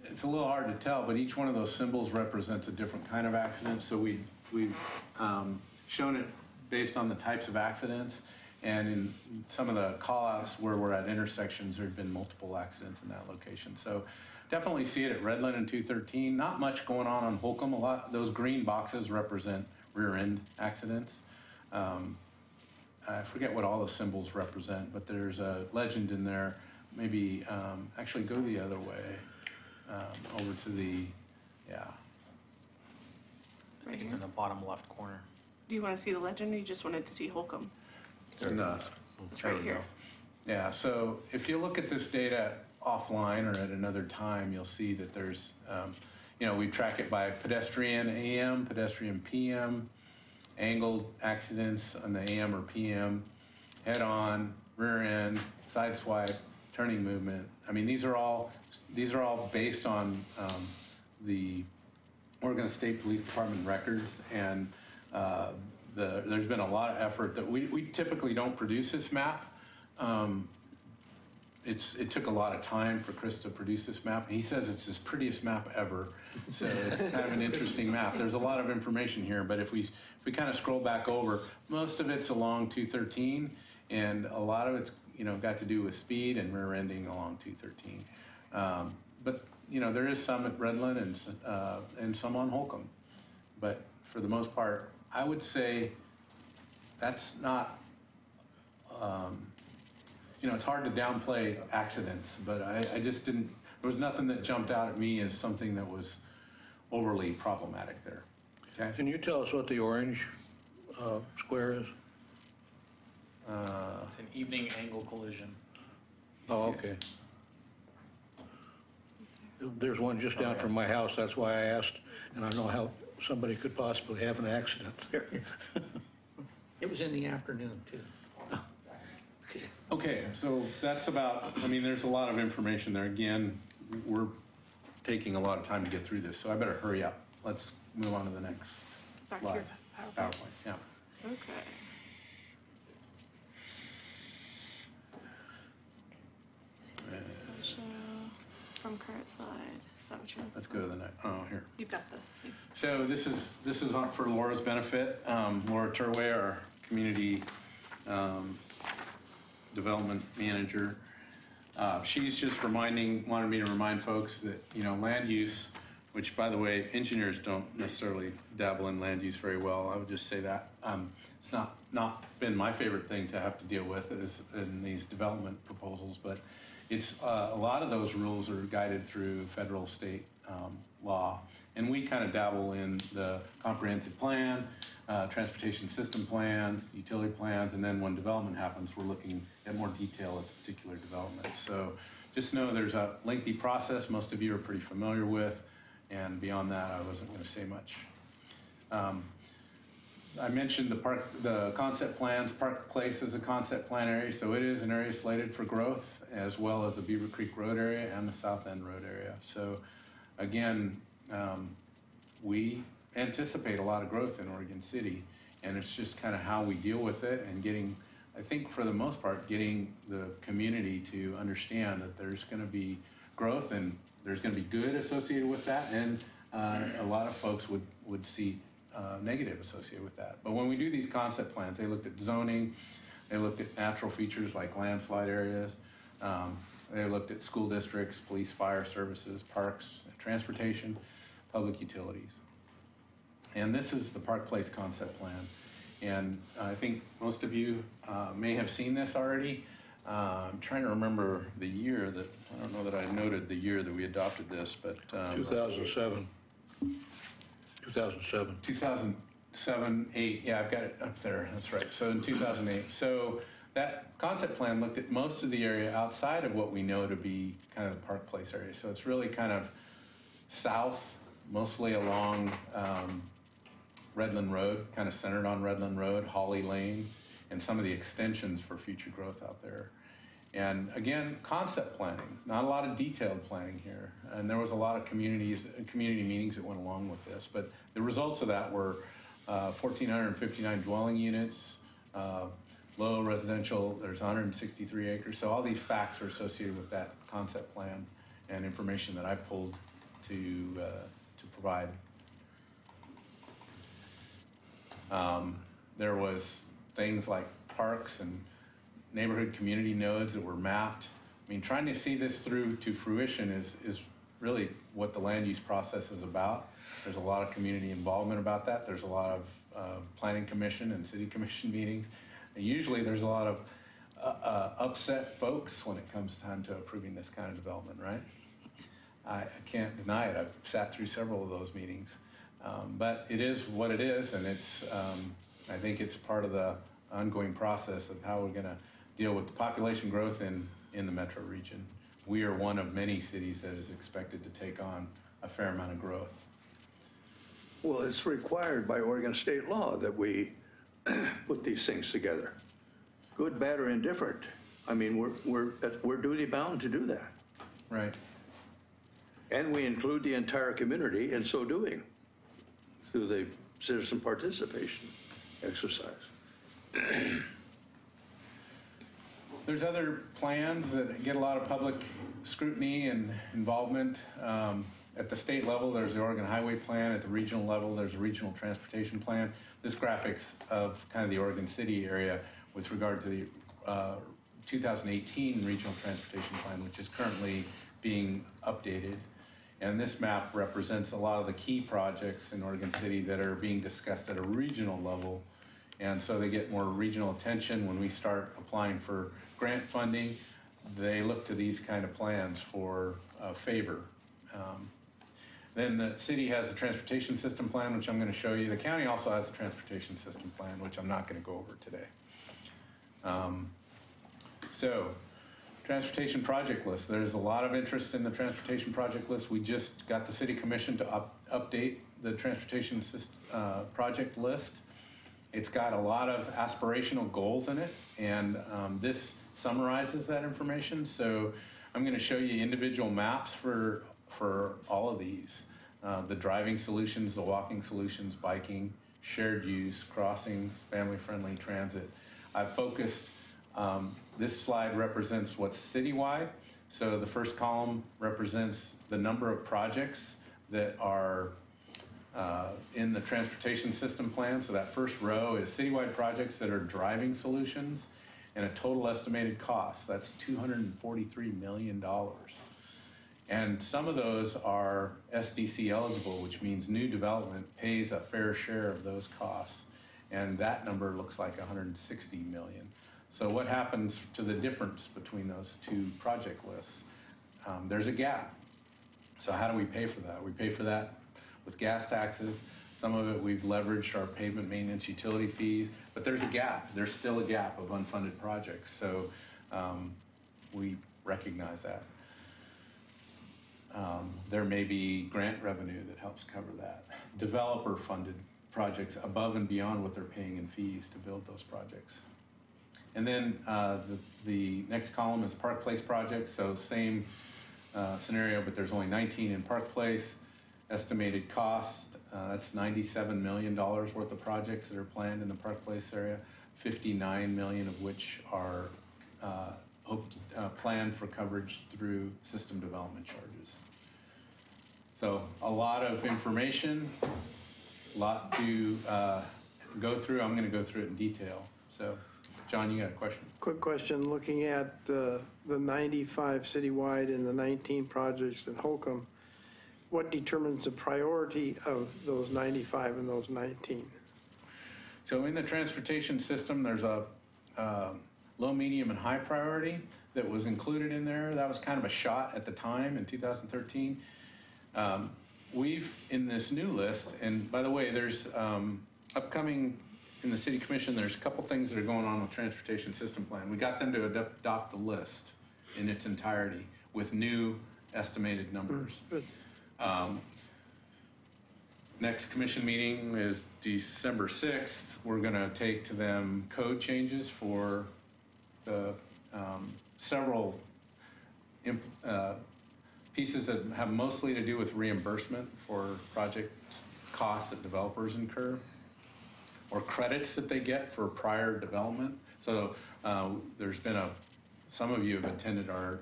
it's a little hard to tell, but each one of those symbols represents a different kind of accident. So we've shown it based on the types of accidents. And in some of the call-outs where we're at intersections, there have been multiple accidents in that location. So definitely see it at Redland and 213. Not much going on Holcomb. A lot, those green boxes represent rear-end accidents. I forget what all the symbols represent, but there's a legend in there. Maybe actually go the other way, over to the, I think it's in the bottom left corner. Do you want to see the legend or you just wanted to see Holcomb? No. It's right here. Yeah, so if you look at this data offline or at another time, you'll see that there's, we track it by pedestrian AM, pedestrian PM, angled accidents on the AM or PM, head-on, rear end, side swipe, turning movement. I mean, these are all based on the Oregon State Police Department records, and there's been a lot of effort that we typically don't produce this map. It took a lot of time for Chris to produce this map. He says it's his prettiest map ever, so it's kind of an interesting map. There's a lot of information here, but if we kind of scroll back over, most of it's along 213, and a lot of it's got to do with speed and rear ending along 213. But there is some at Redland and some on Holcomb, but for the most part, I would say that's not. It's hard to downplay accidents, but I just didn't. There was nothing that jumped out at me as something that was overly problematic there. Okay. Can you tell us what the orange square is? It's an evening angle collision. Oh, okay. There's one just down from my house, that's why I asked, and I know how somebody could possibly have an accident there. It was in the afternoon, too. Okay, so that's about, there's a lot of information there. Again, we're taking a lot of time to get through this, so I better hurry up. Let's move on to the next Back to slide. your PowerPoint. PowerPoint, yeah. Okay. So, from current slide, is that what you're? Let's go to the next, here. You've got the thing. So this is for Laura's benefit. Laura Turway, our community development manager. She's just wanted me to remind folks that, land use, which by the way, engineers don't necessarily dabble in land use very well. I would just say that. It's not been my favorite thing to have to deal with in these development proposals, but it's a lot of those rules are guided through federal, state law. And we kind of dabble in the comprehensive plan, transportation system plans, utility plans, and then when development happens, we're looking at more detail at the particular development. So just know there's a lengthy process most of you are pretty familiar with, and beyond that, I wasn't going to say much. I mentioned the concept plans. Park Place is a concept plan area, so it is an area slated for growth, as well as the Beaver Creek Road area and the South End Road area. So again, we anticipate a lot of growth in Oregon City, and it's just kind of how we deal with it and getting, I think for the most part, getting the community to understand that there's going to be growth and there's going to be good associated with that, and a lot of folks would see negative associated with that. But when we do these concept plans, they looked at zoning, they looked at natural features like landslide areas, they looked at school districts, police, fire services, parks, transportation, public utilities. And this is the Park Place concept plan. And I think most of you may have seen this already. I'm trying to remember the year that, I don't know that I noted the year that we adopted this, but 2007. 2007. 2007, 8, yeah, I've got it up there, that's right. So in 2008, so that concept plan looked at most of the area outside of what we know to be kind of the Park Place area. So it's really kind of south, mostly along Redland Road, kind of centered on Redland Road, Holly Lane, and some of the extensions for future growth out there. And again, concept planning, not a lot of detailed planning here. And there was a lot of community meetings that went along with this. But the results of that were 1,459 dwelling units, low residential, there's 163 acres. So all these facts are associated with that concept plan and information that I pulled to provide. There was things like parks and neighborhood community nodes that were mapped. I mean, trying to see this through to fruition is really what the land use process is about. There's a lot of community involvement about that. There's a lot of planning commission and city commission meetings. And usually there's a lot of upset folks when it comes time to approving this kind of development, right? I can't deny it. I've sat through several of those meetings. But it is what it is, and it's, I think it's part of the ongoing process of how we're going to deal with the population growth in the metro region. We are one of many cities that is expected to take on a fair amount of growth. Well, it's required by Oregon state law that we put these things together, good, bad, or indifferent. I mean, we're duty bound to do that. Right. And we include the entire community in so doing through the citizen participation exercise. There's other plans that get a lot of public scrutiny and involvement. At the state level, there's the Oregon Highway Plan. At the regional level, there's a regional transportation plan. This graphic's of kind of the Oregon City area with regard to the 2018 regional transportation plan, which is currently being updated. And this map represents a lot of the key projects in Oregon City that are being discussed at a regional level. And so they get more regional attention when we start applying for grant funding. They look to these kind of plans for favor. Then the city has the transportation system plan, which I'm going to show you. The county also has a transportation system plan, which I'm not going to go over today. So, transportation project list. There's a lot of interest in the transportation project list. We just got the city commission to update the transportation project list. It's got a lot of aspirational goals in it, and this summarizes that information. So I'm going to show you individual maps for all of these. The driving solutions, the walking solutions, biking, shared use, crossings, family-friendly transit. I've focused, this slide represents what's citywide. So the first column represents the number of projects that are in the transportation system plan. So that first row is citywide projects that are driving solutions and a total estimated cost. That's $243 million. And some of those are SDC eligible, which means new development pays a fair share of those costs. And that number looks like $160 million. So what happens to the difference between those two project lists? There's a gap. So how do we pay for that? We pay for that with gas taxes. Some of it we've leveraged our pavement maintenance utility fees, but there's a gap. There's still a gap of unfunded projects. So we recognize that. There may be grant revenue that helps cover that. Developer funded projects above and beyond what they're paying in fees to build those projects. And then the next column is Park Place projects, so same scenario, but there's only 19 in Park Place. Estimated cost, that's $97 million worth of projects that are planned in the Park Place area, 59 million of which are planned for coverage through system development charges. So a lot of information, a lot to go through. I'm going to go through it in detail. So, John, you got a question? Quick question, looking at the 95 citywide and the 19 projects in Holcomb, what determines the priority of those 95 and those 19? So in the transportation system, there's a low, medium, and high priority that was included in there. That was kind of a shot at the time in 2013. We've, in this new list, and by the way, there's upcoming in the City Commission, there's a couple things that are going on with Transportation System Plan. We got them to adopt the list in its entirety with new estimated numbers. Next commission meeting is December 6th. We're going to take to them code changes for the several pieces that have mostly to do with reimbursement for project costs that developers incur or credits that they get for prior development. So there's been some of you have attended our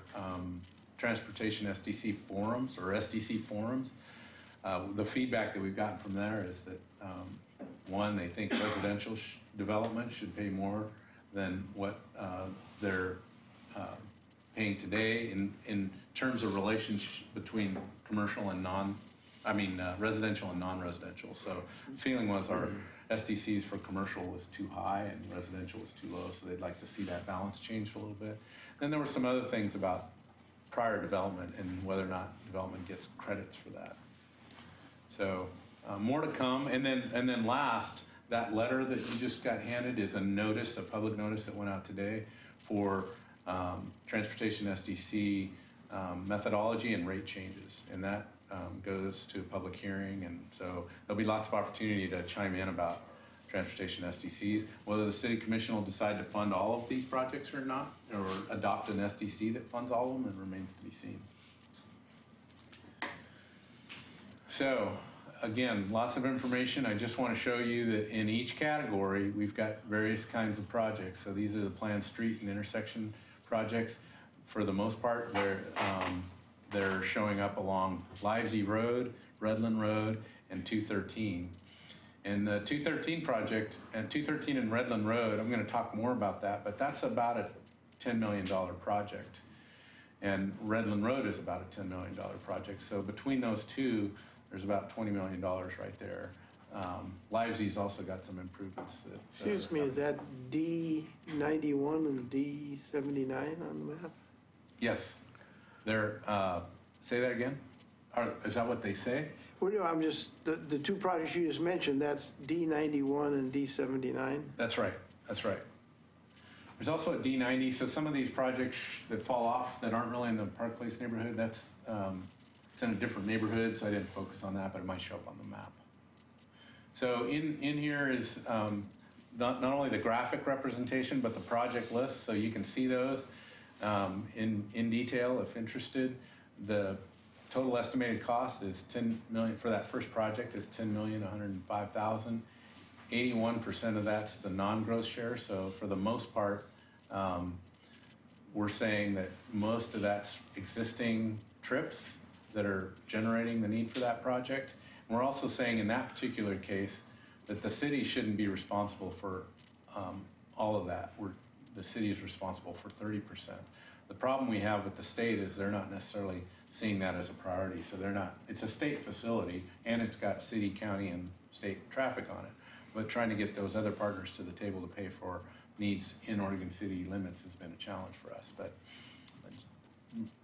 transportation SDC forums or SDC forums. The feedback that we've gotten from there is that one, they think residential development should pay more than what they're paying today in terms of relationship between commercial and residential and non-residential. So the feeling was our SDCs for commercial was too high and residential was too low, so they'd like to see that balance changed a little bit. Then there were some other things about prior development and whether or not development gets credits for that. So more to come. And then last, that letter that you just got handed is a notice, a public notice that went out today for transportation SDC methodology and rate changes. And that goes to a public hearing. And so there'll be lots of opportunity to chime in about transportation SDCs. Whether the City Commission will decide to fund all of these projects or not, or adopt an SDC that funds all of them, it remains to be seen. So, again, lots of information. I just want to show you that in each category, we've got various kinds of projects. So these are the planned street and intersection projects. For the most part, they're showing up along Livesey Road, Redland Road, and 213. And the 213 project, and 213 and Redland Road, I'm going to talk more about that, but that's about a $10 million project. And Redland Road is about a $10 million project. So between those two, there's about $20 million right there. Livesey's also got some improvements. Excuse me, is that D91 and D79 on the map? Yes. They're, say that again? Is that what they say? Well, no, I'm just, the two projects you just mentioned, that's D91 and D79? That's right. That's right. There's also a D90. So some of these projects that fall off that aren't really in the Park Place neighborhood, that's it's in a different neighborhood, so I didn't focus on that, but it might show up on the map. So in here is not only the graphic representation, but the project list, so you can see those in detail if interested. The total estimated cost is $10 million for that first project is $10,105,000. 81% of that's the non-gross share. So for the most part, we're saying that most of that's existing trips that are generating the need for that project. And we're also saying in that particular case that the city shouldn't be responsible for all of that. The city is responsible for 30%. The problem we have with the state is they're not necessarily seeing that as a priority. So they're not, it's a state facility and it's got city, county, and state traffic on it. But trying to get those other partners to the table to pay for needs in Oregon City limits has been a challenge for us. But,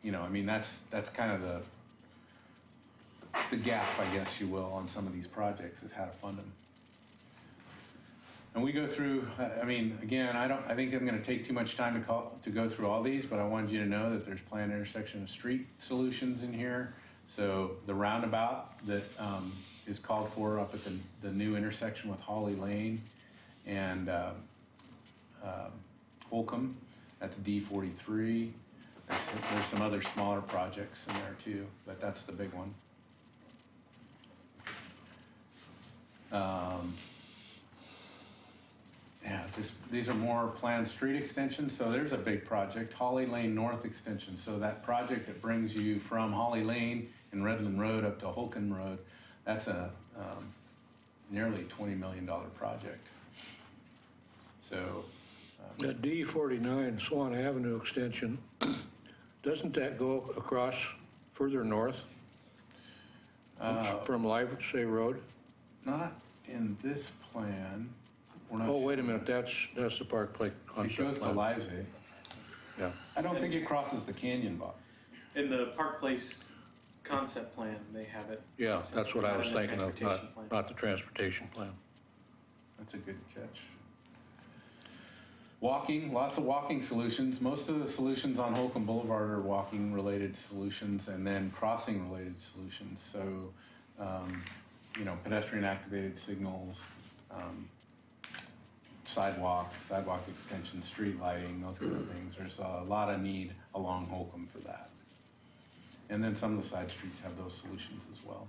you know, I mean, that's kind of the gap, I guess you will, on some of these projects is how to fund them. And we go through, I mean, again, I think I'm going to take too much time to go through all these, but I wanted you to know that there's planned intersection of street solutions in here. So the roundabout that is called for up at the new intersection with Holly Lane and Holcomb. That's D43. There's some other smaller projects in there too, but that's the big one. Yeah, these are more planned street extensions. So there's a big project, Holly Lane North Extension. So that project that brings you from Holly Lane and Redland Road up to Holcomb Road, that's a nearly $20 million project. So That D49 Swan Avenue extension, doesn't that go across further north from Livesay Road? not in this plan. We're not Oh, wait a sure. minute, that's the Park Place It concept goes to plan. Livesay. Yeah. I don't think it crosses the canyon, Bob. In the Park Place concept plan, they have it. Yeah, that's what I Not was in the thinking of, transportation plan. not the transportation plan. That's a good catch. Walking, lots of walking solutions. Most of the solutions on Holcomb Boulevard are walking related solutions and then crossing related solutions. So, you know, pedestrian activated signals, sidewalks, sidewalk extensions, street lighting, those kind of things. There's a lot of need along Holcomb for that. And then some of the side streets have those solutions as well.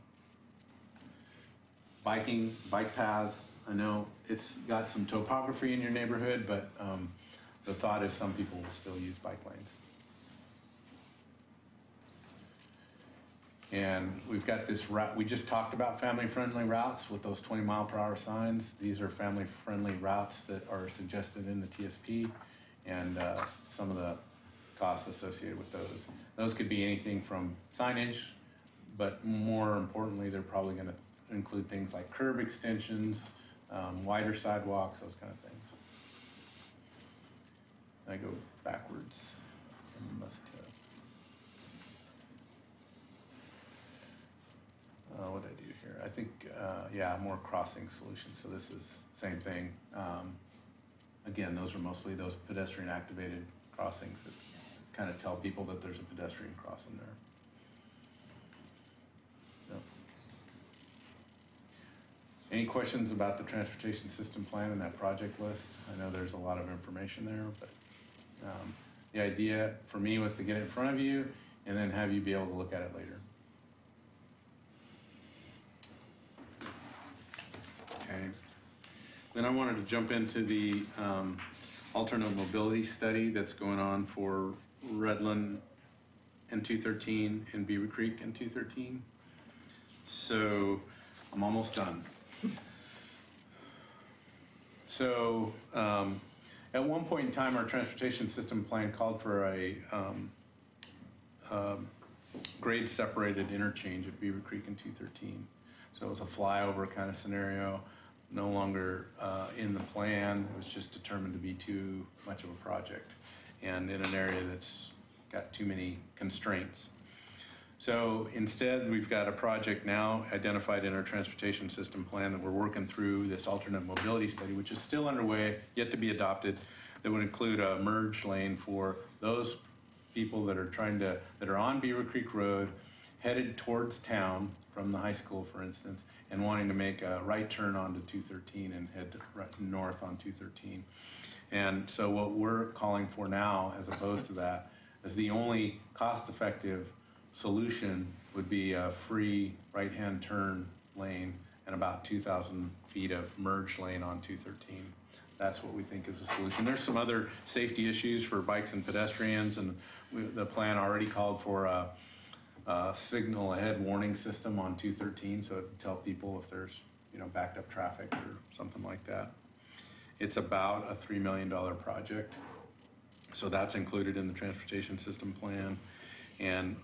Biking, bike paths. I know it's got some topography in your neighborhood, but the thought is some people will still use bike lanes. And we've got this route, we just talked about family-friendly routes with those 20-mile-per-hour signs. These are family-friendly routes that are suggested in the TSP and some of the costs associated with those. Those could be anything from signage, but more importantly, they're probably gonna include things like curb extensions, wider sidewalks, those kind of things. I go backwards. I must have. What did I do here? I think, yeah, more crossing solutions. So this is same thing. Again, those are mostly those pedestrian activated crossings that kind of tell people that there's a pedestrian crossing there. Yep. Any questions about the transportation system plan and that project list? I know there's a lot of information there, but the idea for me was to get it in front of you and then have you be able to look at it later. Okay. Then I wanted to jump into the alternate mobility study that's going on for Redland and 213 and Beaver Creek and 213. So I'm almost done. So at one point in time, our transportation system plan called for a grade separated interchange at Beaver Creek and 213. So it was a flyover kind of scenario. No longer in the plan. It was just determined to be too much of a project and in an area that's got too many constraints. So instead, we've got a project now identified in our transportation system plan that we're working through, this alternate mobility study, which is still underway, yet to be adopted, that would include a merge lane for those people that are on Beaver Creek Road, headed towards town from the high school, for instance, and wanting to make a right turn onto 213 and head right north on 213. And so what we're calling for now, as opposed to that, is the only cost-effective solution would be a free right-hand turn lane and about 2,000 feet of merge lane on 213. That's what we think is a solution. There's some other safety issues for bikes and pedestrians, and the plan already called for a signal ahead warning system on 213, so it tell people if there's backed up traffic or something like that. It's about a $3 million project, so that's included in the transportation system plan. And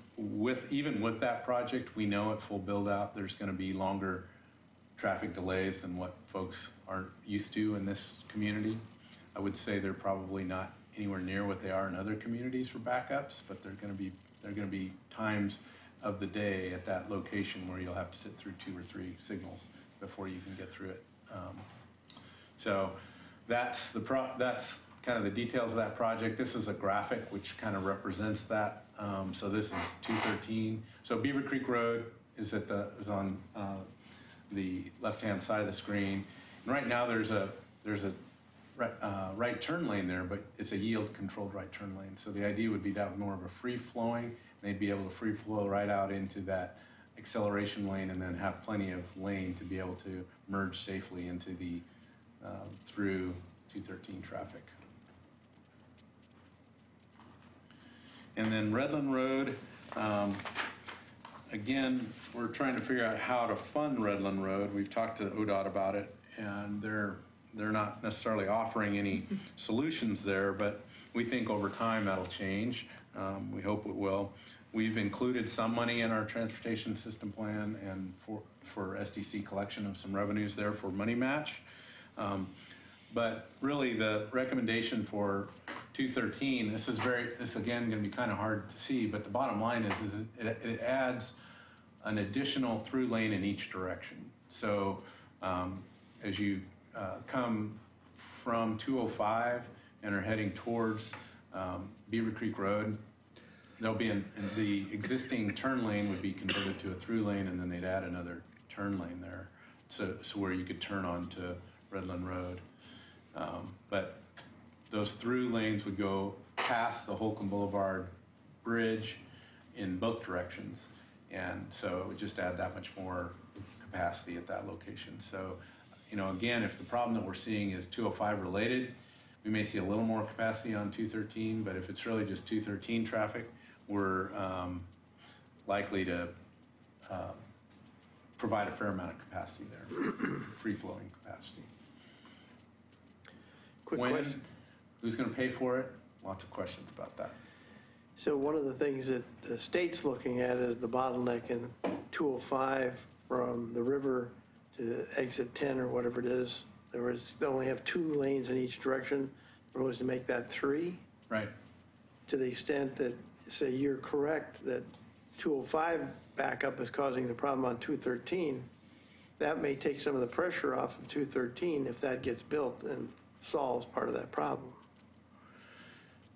even with that project, we know at full build out there's going to be longer traffic delays than what folks aren't used to in this community. I would say they're probably not anywhere near what they are in other communities for backups, but they're going to be times of the day at that location where you'll have to sit through 2 or 3 signals before you can get through it. So that's kind of the details of that project. This is a graphic which kind of represents that. So this is 213. So Beaver Creek Road is on the left-hand side of the screen. And right now there's a right turn lane there, but it's a yield-controlled right turn lane. So the idea would be to have more of a free-flowing, and they'd be able to free-flow right out into that acceleration lane and then have plenty of lane to be able to merge safely into the through 213 traffic. And then Redland Road, again, we're trying to figure out how to fund Redland Road. We've talked to ODOT about it, and they're not necessarily offering any solutions there, but we think over time that'll change. We hope it will. We've included some money in our transportation system plan and for SDC collection of some revenues there for money match. But really the recommendation for 213, this is again going to be kind of hard to see, but the bottom line is it adds an additional through lane in each direction. So as you come from 205 and are heading towards Beaver Creek Road, there'll be the existing turn lane would be converted to a through lane, and then they'd add another turn lane there, so where you could turn onto Redland Road. But those through lanes would go past the Holcomb Boulevard Bridge in both directions, and so it would just add that much more capacity at that location. So, again, if the problem that we're seeing is 205 related, we may see a little more capacity on 213, but if it's really just 213 traffic, we're likely to provide a fair amount of capacity there, free-flowing capacity. Quick question. Who's going to pay for it? Lots of questions about that. So one of the things that the state's looking at is the bottleneck in 205 from the river to exit 10 or whatever it is. They only have 2 lanes in each direction. We're supposed to make that 3. Right. To the extent that, say, you're correct that 205 backup is causing the problem on 213, that may take some of the pressure off of 213 if that gets built and solves part of that problem.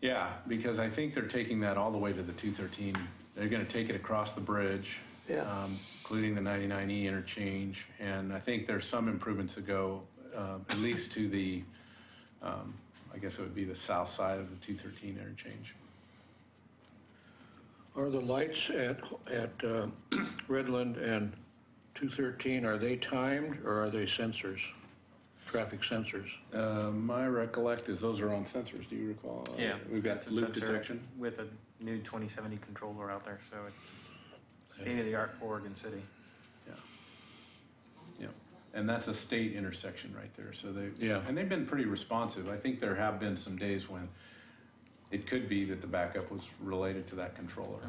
Yeah, because I think they're taking that all the way to the 213. They're going to take it across the bridge, including the 99E interchange, and I think there's some improvements to go, at least to the, I guess it would be the south side of the 213 interchange. Are the lights at Redland and 213, are they timed or are they sensors, traffic sensors? My recollect is those are on sensors. Do you recall? Yeah. We've got loop detection. With a new 2070 controller out there, so it's state-of-the-art for Oregon City. Yeah. And that's a state intersection right there. So and they've been pretty responsive. I think there have been some days when it could be that the backup was related to that controller.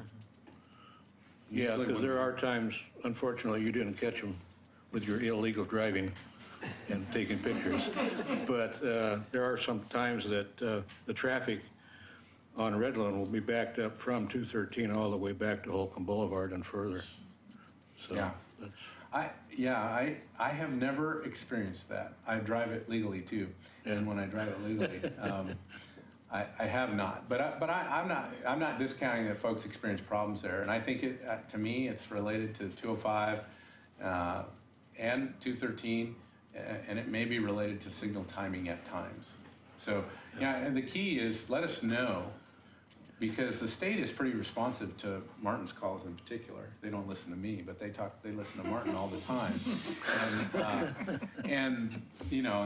Yeah, because there are times, unfortunately, you didn't catch them with your illegal driving and taking pictures. But there are some times that the traffic on Redland will be backed up from 213 all the way back to Holcomb Boulevard and further. So I have never experienced that. I drive it legally too, and when I drive it legally, I have not. But I'm not discounting that folks experience problems there, and I think to me it's related to 205 and 213, and it may be related to signal timing at times. So and the key is let us know, because the state is pretty responsive to Martin's calls in particular. They don't listen to me, but they listen to Martin all the time. And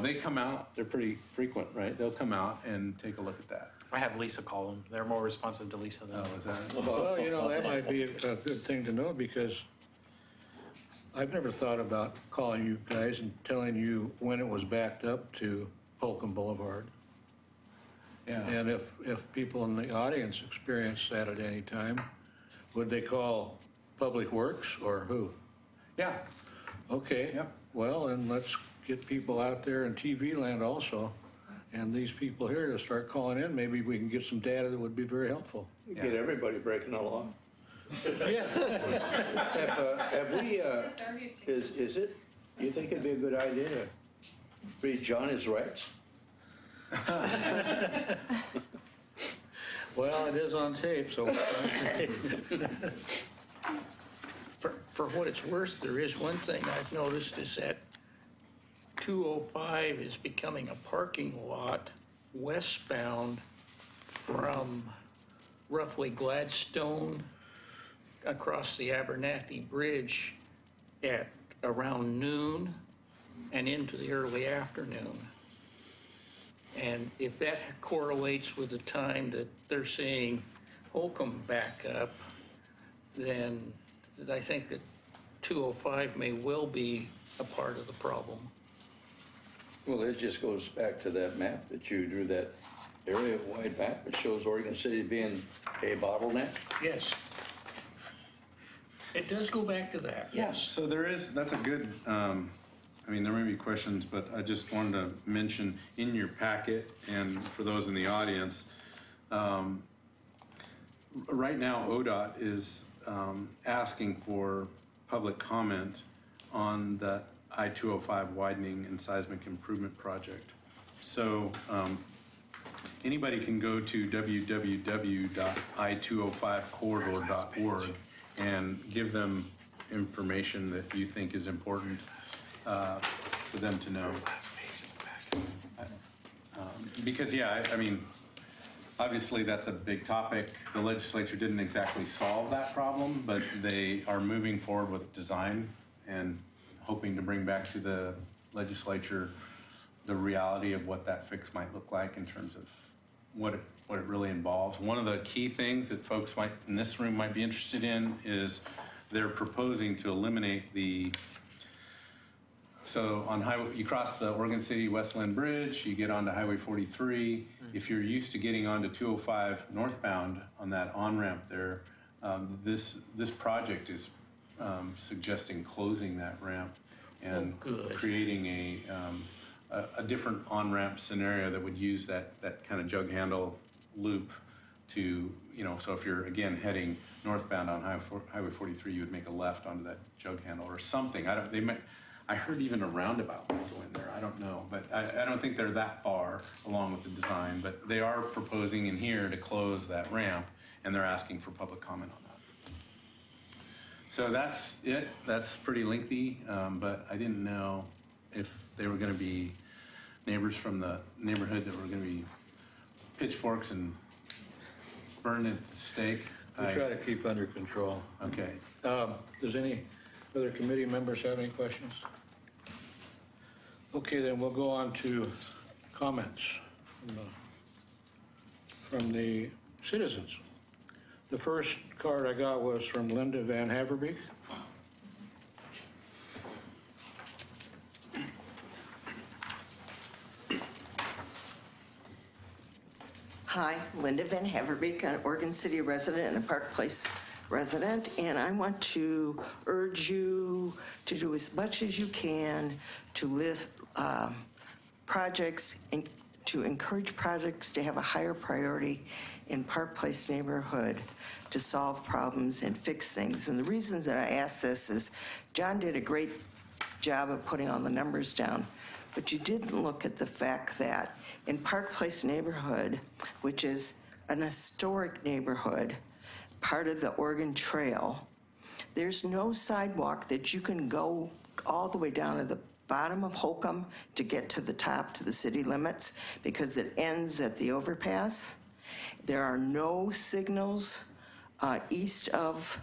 they come out, they're pretty frequent, right? They'll come out and take a look at that. I have Lisa call them. They're more responsive to Lisa than is that? Well, that might be a good thing to know, because I've never thought about calling you guys and telling you when it was backed up to Holcomb Boulevard. Yeah. And if people in the audience experience that at any time, would they call Public Works or who? Yeah. Okay. Yep. Well, then let's get people out there in TV land also, and these people here to start calling in. Maybe we can get some data that would be very helpful. Get everybody breaking the law. Yeah. Have we, is it, do you think it'd be a good idea to read Johnny's rights? Well, it is on tape, so. for what it's worth, there is one thing I've noticed is that 205 is becoming a parking lot westbound from roughly Gladstone across the Abernathy Bridge at around noon and into the early afternoon. And if that correlates with the time that they're seeing Holcomb back up, then I think that 205 may well be a part of the problem. Well, it just goes back to that map that you drew, that area-wide map, which shows Oregon City being a bottleneck. Yes. It does go back to that, yes. So that's a good, I mean, there may be questions, but I just wanted to mention in your packet and for those in the audience, right now ODOT is asking for public comment on the I-205 widening and seismic improvement project. So anybody can go to www.i205corridor.org and give them information that you think is important for them to know. Because, yeah, I mean, obviously that's a big topic. The legislature didn't exactly solve that problem, but they are moving forward with design and hoping to bring back to the legislature the reality of what that fix might look like in terms of what it really involves. One of the key things that folks in this room might be interested in is they're proposing to eliminate so on highway, you cross the Oregon City Westland Bridge, you get onto Highway 43. If you're used to getting onto 205 northbound on that on-ramp there, this project is suggesting closing that ramp and creating a different on-ramp scenario that would use that kind of jug handle loop to, so if you're again heading northbound on Highway 43, you would make a left onto that jug handle or something. I heard even a roundabout might go in there. I don't know, but I don't think they're that far along with the design. But they are proposing in here to close that ramp, and they're asking for public comment on that. So that's it. That's pretty lengthy, but I didn't know if they were going to be neighbors from the neighborhood that were going to be pitchforks and burned at the stake. We try to keep under control. Okay. Does any other committee members have any questions? Okay, then we'll go on to comments from the citizens. The first card I got was from Linda Van Haverbeek. Hi, Linda Van Haverbeek, an Oregon City resident and a Park Place resident, and I want to urge you to do as much as you can to lift projects and to encourage projects to have a higher priority in Park Place neighborhood to solve problems and fix things. And the reasons that I ask this is John did a great job of putting all the numbers down, but you didn't look at the fact that in Park Place neighborhood, which is an historic neighborhood, part of the Oregon Trail, there's no sidewalk that you can go all the way down to the bottom of Holcomb to get to the top, to the city limits, because it ends at the overpass. There are no signals east of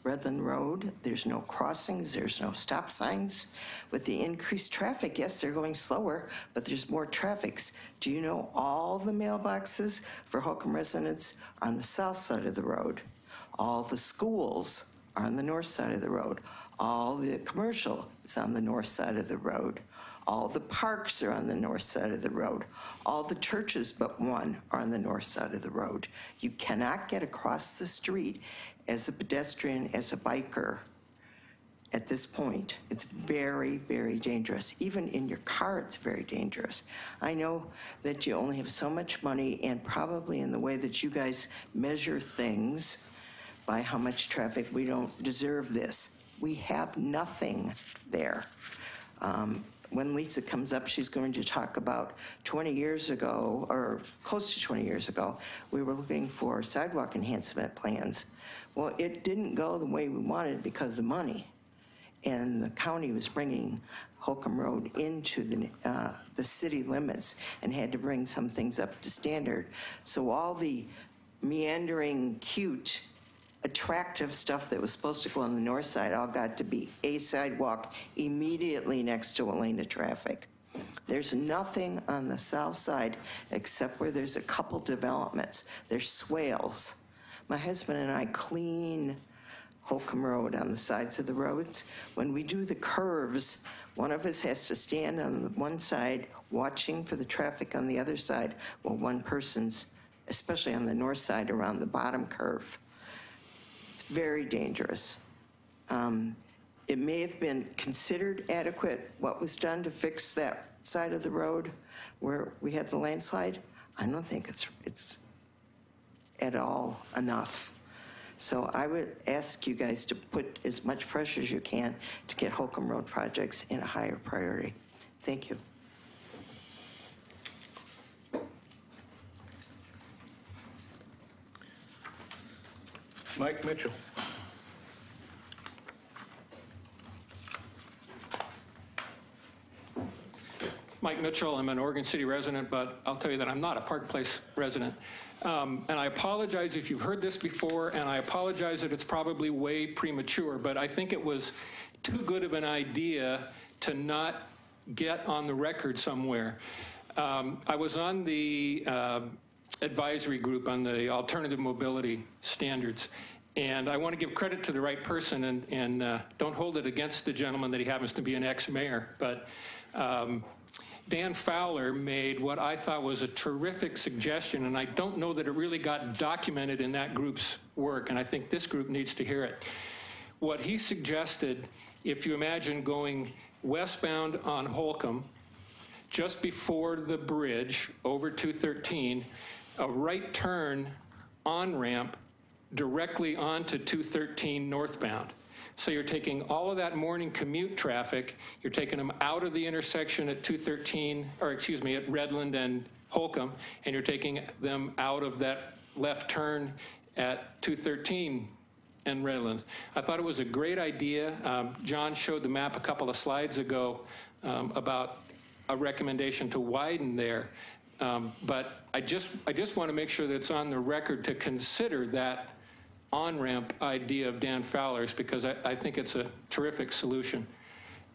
Redland Road. There's no crossings, there's no stop signs. With the increased traffic, yes, they're going slower, but there's more traffic. Do you know all the mailboxes for Holcomb residents are on the south side of the road? All the schools are on the north side of the road. All the commercial is on the north side of the road. All the parks are on the north side of the road. All the churches but one are on the north side of the road. You cannot get across the street as a pedestrian, as a biker at this point. It's very, very dangerous. Even in your car, it's very dangerous. I know that you only have so much money, and probably in the way that you guys measure things by how much traffic, we don't deserve this. We have nothing there. when Lisa comes up, she's going to talk about 20 years ago, or close to 20 years ago, we were looking for sidewalk enhancement plans. Well, it didn't go the way we wanted because of money. And the county was bringing Holcomb Road into the city limits and had to bring some things up to standard. So all the meandering, cute, attractive stuff that was supposed to go on the north side all got to be a sidewalk immediately next to a lane of traffic. There's nothing on the south side except where there's a couple developments. There's swales. My husband and I clean Holcomb Road on the sides of the roads. When we do the curves, one of us has to stand on the one side watching for the traffic on the other side while one person's, especially on the north side around the bottom curve. It's very dangerous. It may have been considered adequate what was done to fix that side of the road where we had the landslide. I don't think it's at all enough. So I would ask you guys to put as much pressure as you can to get Holcomb Road projects in a higher priority. Thank you. Mike Mitchell. Mike Mitchell, I'm an Oregon City resident, but I'll tell you that I'm not a Park Place resident. And I apologize if you've heard this before, and I apologize that it's probably way premature, but I think it was too good of an idea to not get on the record somewhere. I was on the advisory group on the alternative mobility standards, and I want to give credit to the right person and don't hold it against the gentleman that he happens to be an ex-mayor, but Dan Fowler made what I thought was a terrific suggestion, and I don't know that it really got documented in that group's work, and I think this group needs to hear it. What he suggested, if you imagine going westbound on Holcomb, just before the bridge over 213, a right turn on-ramp directly onto 213 northbound. So you're taking all of that morning commute traffic, you're taking them out of the intersection at 213, or excuse me, at Redland and Holcomb, and you're taking them out of that left turn at 213 and Redland. I thought it was a great idea. John showed the map a couple of slides ago about a recommendation to widen there. But I just want to make sure that it's on the record to consider that on-ramp idea of Dan Fowler's, because I think it's a terrific solution.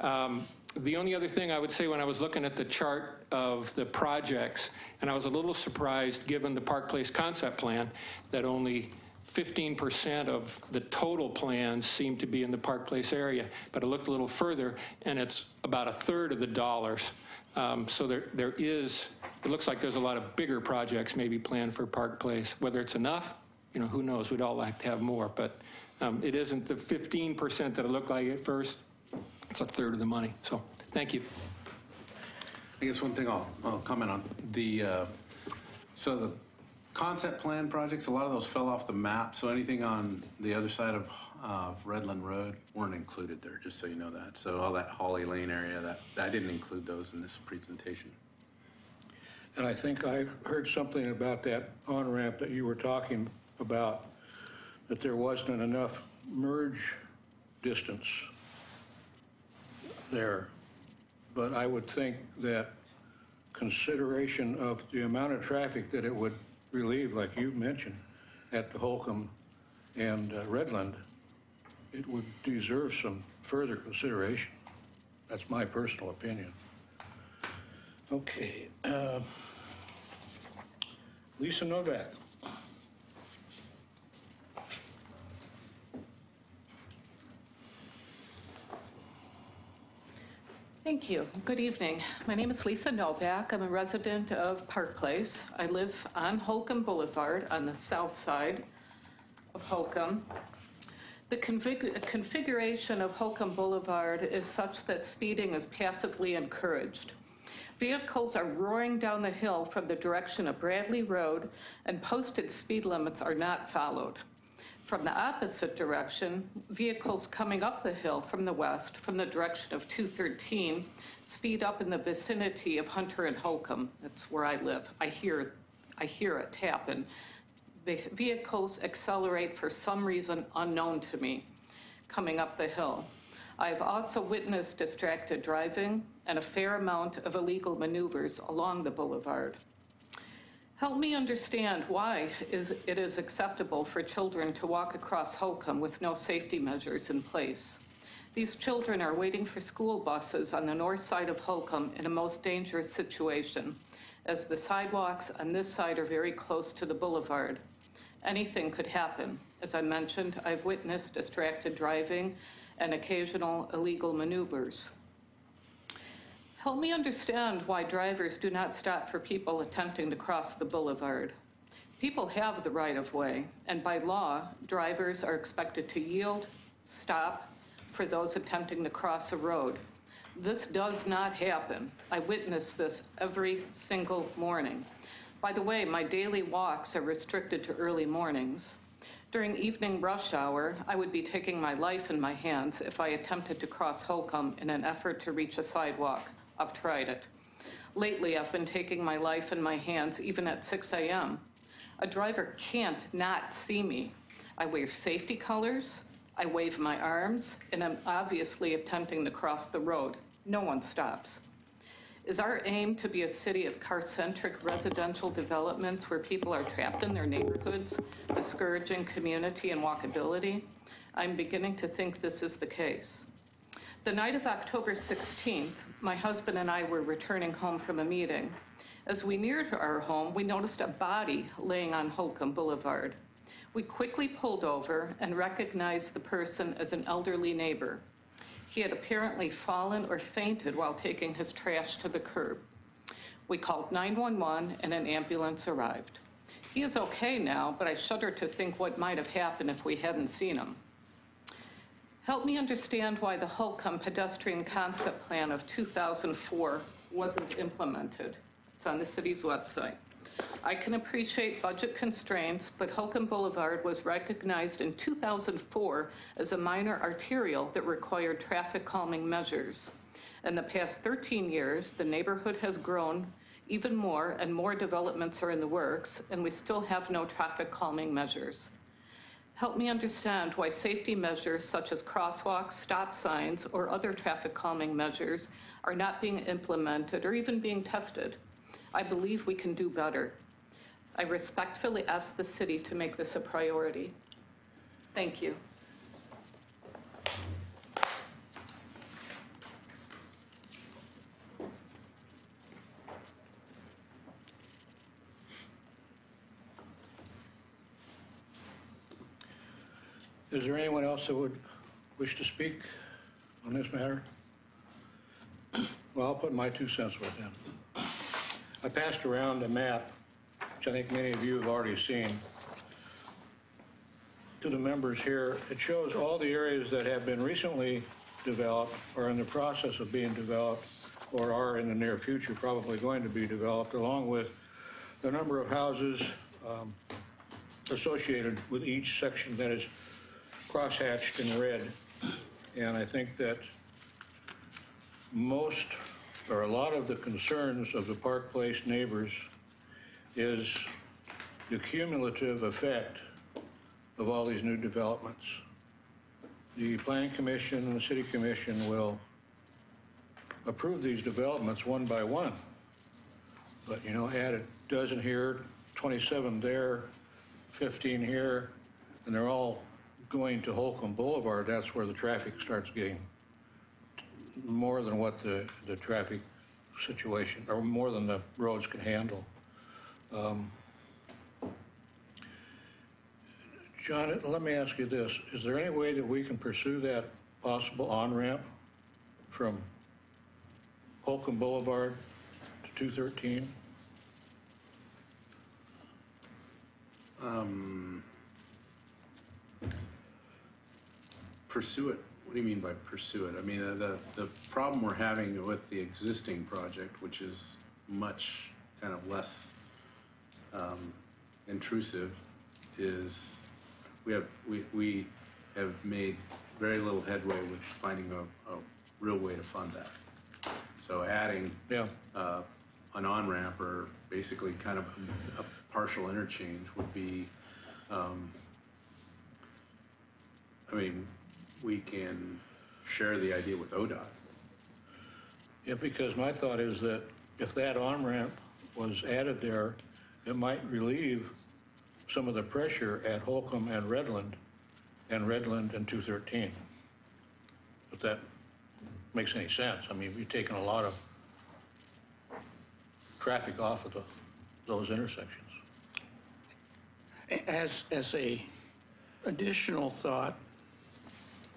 The only other thing I would say when I was looking at the chart of the projects, and I was a little surprised given the Park Place concept plan that only 15% of the total plans seem to be in the Park Place area, but I looked a little further and it's about a third of the dollars. So there is, it looks like there's a lot of bigger projects maybe planned for Park Place. Whether it's enough, you know, who knows? We'd all like to have more, but it isn't the 15% that it looked like at first. It's a third of the money. So thank you. I guess one thing I'll comment on so the concept plan projects, a lot of those fell off the map. So anything on the other side of Redland Road weren't included there, just so you know that. So all that Holly Lane area, that I didn't include those in this presentation. And I think I heard something about that on-ramp that you were talking about, that there wasn't enough merge distance there. But I would think that consideration of the amount of traffic that it would relieve, like you mentioned, at the Holcomb and Redland, it would deserve some further consideration. That's my personal opinion. Okay. Lisa Novak. Thank you. Good evening. My name is Lisa Novak. I'm a resident of Park Place. I live on Holcomb Boulevard on the south side of Holcomb. The configuration of Holcomb Boulevard is such that speeding is passively encouraged. Vehicles are roaring down the hill from the direction of Bradley Road, and posted speed limits are not followed. From the opposite direction, vehicles coming up the hill from the west, from the direction of 213, speed up in the vicinity of Hunter and Holcomb. That's where I live. I hear it happen. The vehicles accelerate for some reason unknown to me coming up the hill. I've also witnessed distracted driving and a fair amount of illegal maneuvers along the boulevard. Help me understand why it is acceptable for children to walk across Holcomb with no safety measures in place. These children are waiting for school buses on the north side of Holcomb in a most dangerous situation, as the sidewalks on this side are very close to the boulevard. Anything could happen. As I mentioned, I've witnessed distracted driving and occasional illegal maneuvers. Help me understand why drivers do not stop for people attempting to cross the boulevard. People have the right of way, and by law, drivers are expected to yield, stop for those attempting to cross a road. This does not happen. I witness this every single morning. By the way, my daily walks are restricted to early mornings. During evening rush hour, I would be taking my life in my hands if I attempted to cross Holcomb in an effort to reach a sidewalk. I've tried it. Lately, I've been taking my life in my hands even at 6 a.m. A driver can't not see me. I wear safety colors, I wave my arms, and I'm obviously attempting to cross the road. No one stops. Is our aim to be a city of car-centric residential developments where people are trapped in their neighborhoods, discouraging community and walkability? I'm beginning to think this is the case. The night of October 16th, my husband and I were returning home from a meeting. As we neared our home, we noticed a body laying on Holcomb Boulevard. We quickly pulled over and recognized the person as an elderly neighbor. He had apparently fallen or fainted while taking his trash to the curb. We called 911 and an ambulance arrived. He is okay now, but I shudder to think what might have happened if we hadn't seen him. Help me understand why the Holcomb Pedestrian Concept Plan of 2004 wasn't implemented. It's on the city's website. I can appreciate budget constraints, but Holcomb Boulevard was recognized in 2004 as a minor arterial that required traffic calming measures. In the past 13 years, the neighborhood has grown even more and more developments are in the works, and we still have no traffic calming measures. Help me understand why safety measures such as crosswalks, stop signs, or other traffic calming measures are not being implemented or even being tested. I believe we can do better. I respectfully ask the city to make this a priority. Thank you. Is there anyone else that would wish to speak on this matter? Well, I'll put my 2 cents worth in. I passed around a map, which I think many of you have already seen, to the members here. It shows all the areas that have been recently developed or in the process of being developed or are in the near future probably going to be developed, along with the number of houses associated with each section that is crosshatched in red. And I think that most or a lot of the concerns of the Park Place neighbors is the cumulative effect of all these new developments. The Planning Commission and the City Commission will approve these developments one by one. But, you know, add a dozen here, 27 there, 15 here, and they're all going to Holcomb Boulevard. That's where the traffic starts getting more than what the traffic situation, or more than the roads can handle. John, let me ask you this. Is there any way that we can pursue that possible on-ramp from Holcomb Boulevard to 213? Pursue it? What do you mean by pursue it? I mean, the problem we're having with the existing project, which is much kind of less intrusive, is we have made very little headway with finding a real way to fund that. So adding Yeah. An on-ramp or basically kind of a partial interchange would be, I mean, we can share the idea with ODOT. Yeah, because my thought is that if that on-ramp was added there, it might relieve some of the pressure at Holcomb and Redland and 213. If that makes any sense. I mean, we've taken a lot of traffic off of those intersections. As a additional thought,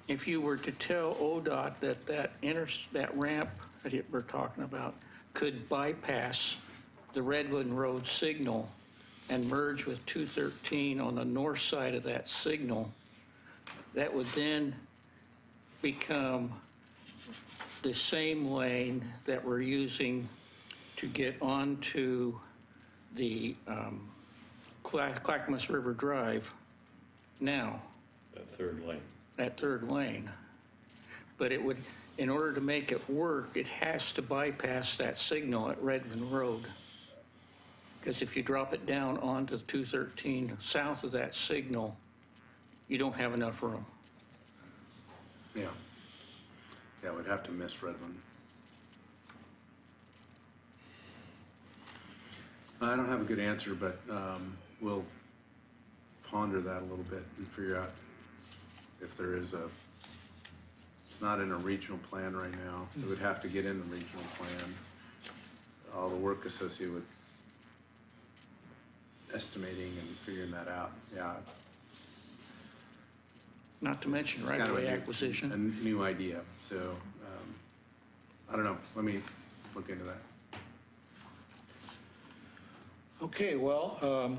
if you were to tell ODOT that that ramp that we're talking about could bypass the Redland Road signal and merge with 213 on the north side of that signal, that would then become the same lane that we're using to get onto the Clackamas River Drive now, That third lane. that third lane. But it would, in order to make it work, it has to bypass that signal at Redmond Road. Because if you drop it down onto 213 south of that signal, you don't have enough room. Yeah. Yeah, we'd have to miss Redland. I don't have a good answer, but we'll ponder that a little bit and figure out if there is it's not in a regional plan right now. It would have to get in the regional plan. All the work associated with estimating and figuring that out, yeah. Not to mention It's kind of right-of-way a new- acquisition. A new idea, so, I don't know, let me look into that. Okay, well,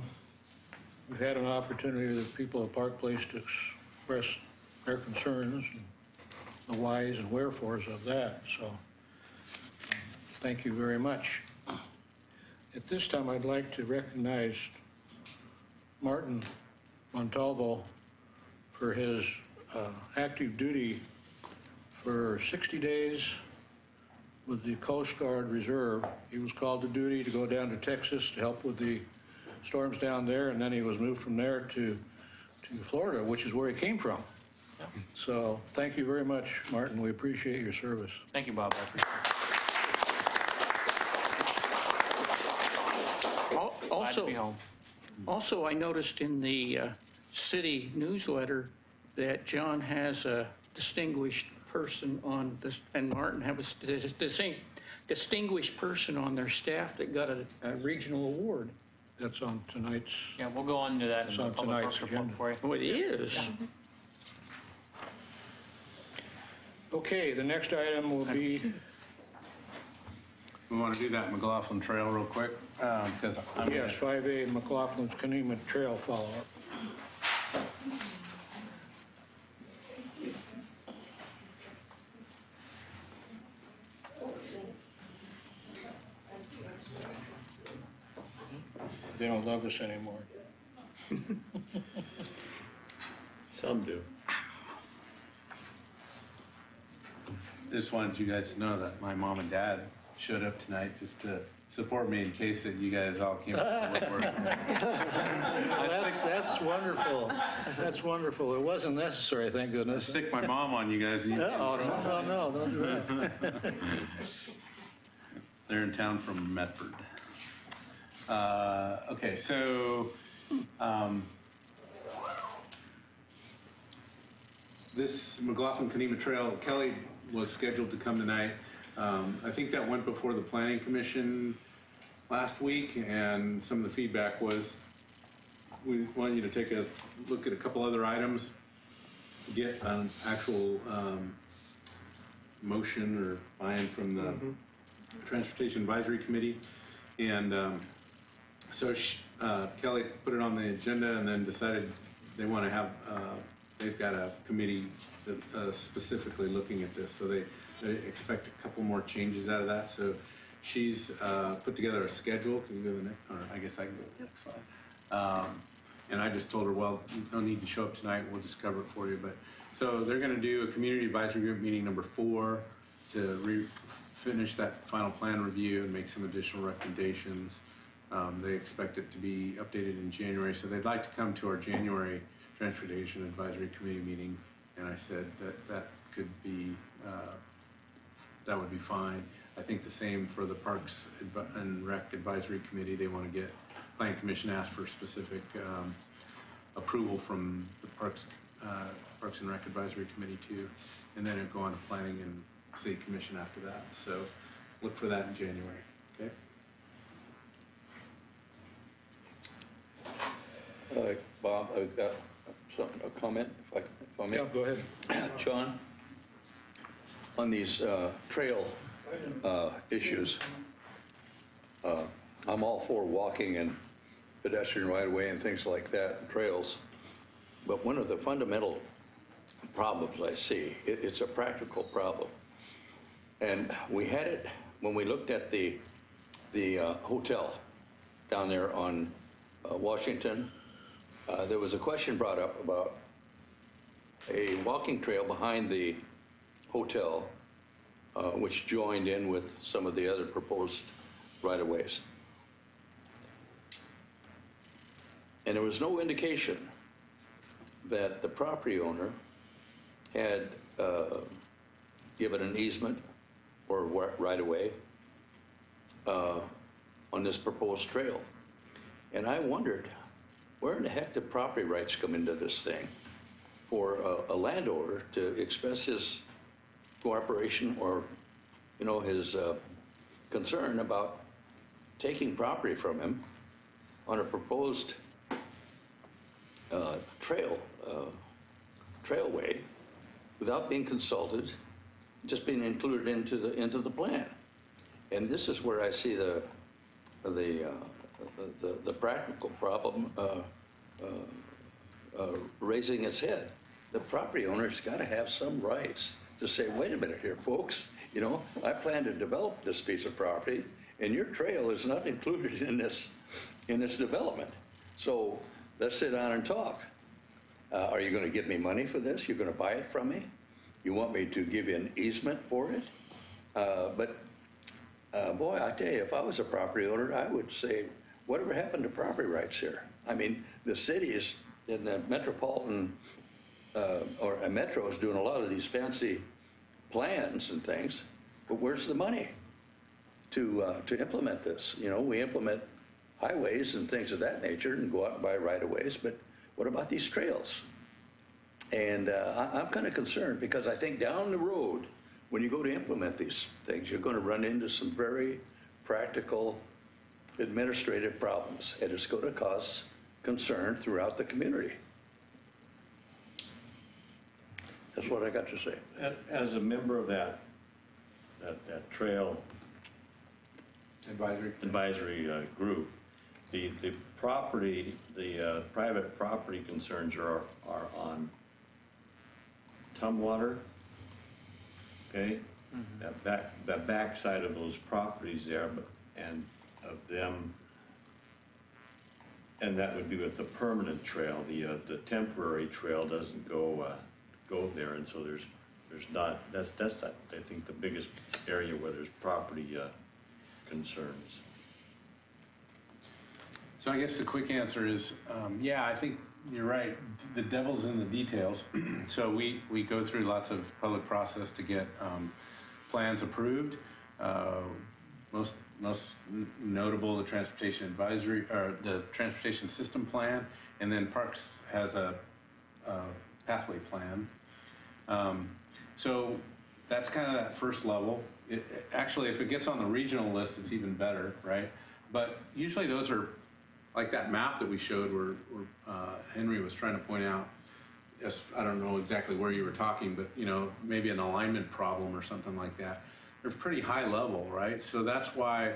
we've had an opportunity with people at Park Place to express their concerns and the whys and wherefores of that, so thank you very much. At this time, I'd like to recognize Martin Montalvo for his active duty for 60 days with the Coast Guard Reserve. He was called to duty to go down to Texas to help with the storms down there, and then he was moved from there to Florida, which is where he came from. Yeah. So thank you very much, Martin. We appreciate your service. Thank you, Bob. I appreciate it. Glad to be home. Also, I noticed in the city newsletter that John has a distinguished person on this, and Martin have a distinguished person on their staff that got a regional award. That's on tonight's. Yeah, we'll go on to that It's in the on public tonight's works report agenda. for you. Oh, it is? Okay, the next item will be, We want to do that McLaughlin Trail real quick, because I'm gonna- yes, 5A McLaughlin's Kanema Trail follow-up. They don't love us anymore. Some do. Just wanted you guys to know that my mom and dad showed up tonight just to support me in case that you guys all came up to work. That's wonderful. That's wonderful. It wasn't necessary, thank goodness. Stick my mom on you guys. And you Oh, no, don't do that. They're in town from Medford. Okay, so this McLaughlin Kanema Trail, Kelly was scheduled to come tonight. I think that went before the Planning Commission last week, and some of the feedback was we want you to take a look at a couple other items, get an actual motion or buy-in from the Transportation Advisory Committee. And so Kelly put it on the agenda and then decided they want to have, they've got a committee that, specifically looking at this. So they expect a couple more changes out of that. So she's put together a schedule. Can you go to the next, or I guess I can go to the next slide. And I just told her, well, no need to show up tonight, we'll just cover it for you. But, so they're gonna do a community advisory group meeting number 4 to finish that final plan review and make some additional recommendations. They expect it to be updated in January, so they'd like to come to our January Transportation Advisory Committee meeting. And I said that could be, that would be fine. I think the same for the Parks and Rec Advisory Committee. They want to get, Plan Commission asked for specific approval from the Parks and Rec Advisory Committee too. And then it'll go on to Planning and City Commission after that. So look for that in January, okay? Bob, I've got a comment, if I may. Yeah, go ahead. John, on these trail issues, I'm all for walking and pedestrian right-of-way and things like that, trails. But one of the fundamental problems I see, it's a practical problem. And we had it when we looked at the hotel down there on Washington. There was a question brought up about a walking trail behind the hotel, which joined in with some of the other proposed right-of-ways. And there was no indication that the property owner had given an easement or right-of-way on this proposed trail. And I wondered, where in the heck did property rights come into this thing for a landowner to express his cooperation or, you know, his concern about taking property from him on a proposed trailway without being consulted, just being included into the plan. And this is where I see the practical problem raising its head. The property owner's got to have some rights to say, wait a minute here, folks, you know, I plan to develop this piece of property, and your trail is not included in this development. So let's sit down and talk. Are you going to give me money for this? You're going to buy it from me? You want me to give you an easement for it? Boy, I tell you, if I was a property owner, I would say, whatever happened to property rights here? I mean, the cities in the metropolitan, or a metro is doing a lot of these fancy plans and things, but where's the money to implement this? You know, we implement highways and things of that nature and go out and buy right-of-ways, but what about these trails? And I'm kind of concerned because I think down the road, when you go to implement these things, you're going to run into some very practical administrative problems, and it's going to cause concern throughout the community. That's what I got to say. As a member of that trail advisory group, the private property concerns are on Tumwater, okay? That back side of those properties there, and of them, and that would be with the permanent trail. The temporary trail doesn't go there, and so there's not. That's I think the biggest area where there's property concerns. So I guess the quick answer is, yeah, I think you're right. The devil's in the details. So we go through lots of public process to get plans approved. Most notable, the transportation advisory, or the transportation system plan, and then Parks has a pathway plan. So that's kind of that first level. Actually, if it gets on the regional list, it's even better, right? But usually those are like that map that we showed where Henry was trying to point out. Yes, I don't know exactly where you were talking, but you know, maybe an alignment problem or something like that. They're pretty high level, right? So that's why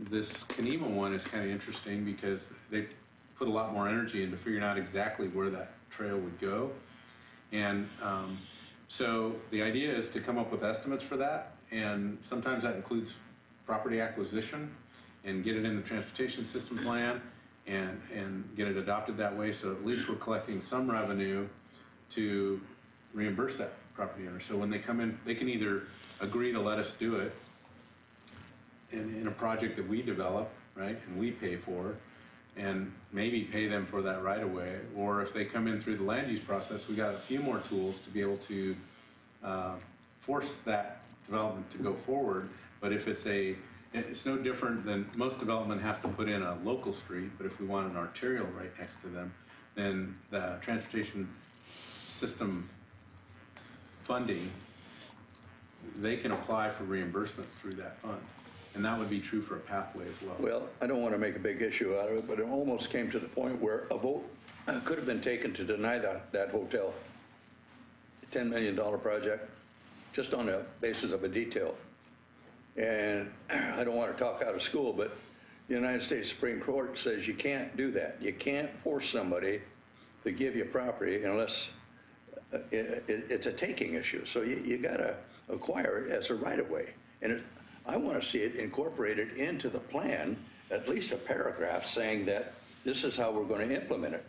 this Kenema one is kind of interesting, because they put a lot more energy into figuring out exactly where that trail would go. And so the idea is to come up with estimates for that, and sometimes that includes property acquisition and get it in the transportation system plan. and get it adopted that way, so at least we're collecting some revenue to reimburse that property owner. So when they come in, they can either agree to let us do it in a project that we develop, right, and we pay for, and maybe pay them for that right of way, or if they come in through the land use process, we got a few more tools to be able to force that development to go forward. But if it's no different than most development has to put in a local street, but if we want an arterial right next to them, then the transportation system funding, they can apply for reimbursement through that fund. And that would be true for a pathway as well. Well, I don't want to make a big issue out of it, but it almost came to the point where a vote could have been taken to deny that hotel, a $10 million project, just on the basis of a detail. And I don't want to talk out of school, but the United States Supreme Court says you can't do that. You can't force somebody to give you property unless it's a taking issue. So you got to acquire it as a right-of-way. And I want to see it incorporated into the plan, at least a paragraph saying that this is how we're going to implement it,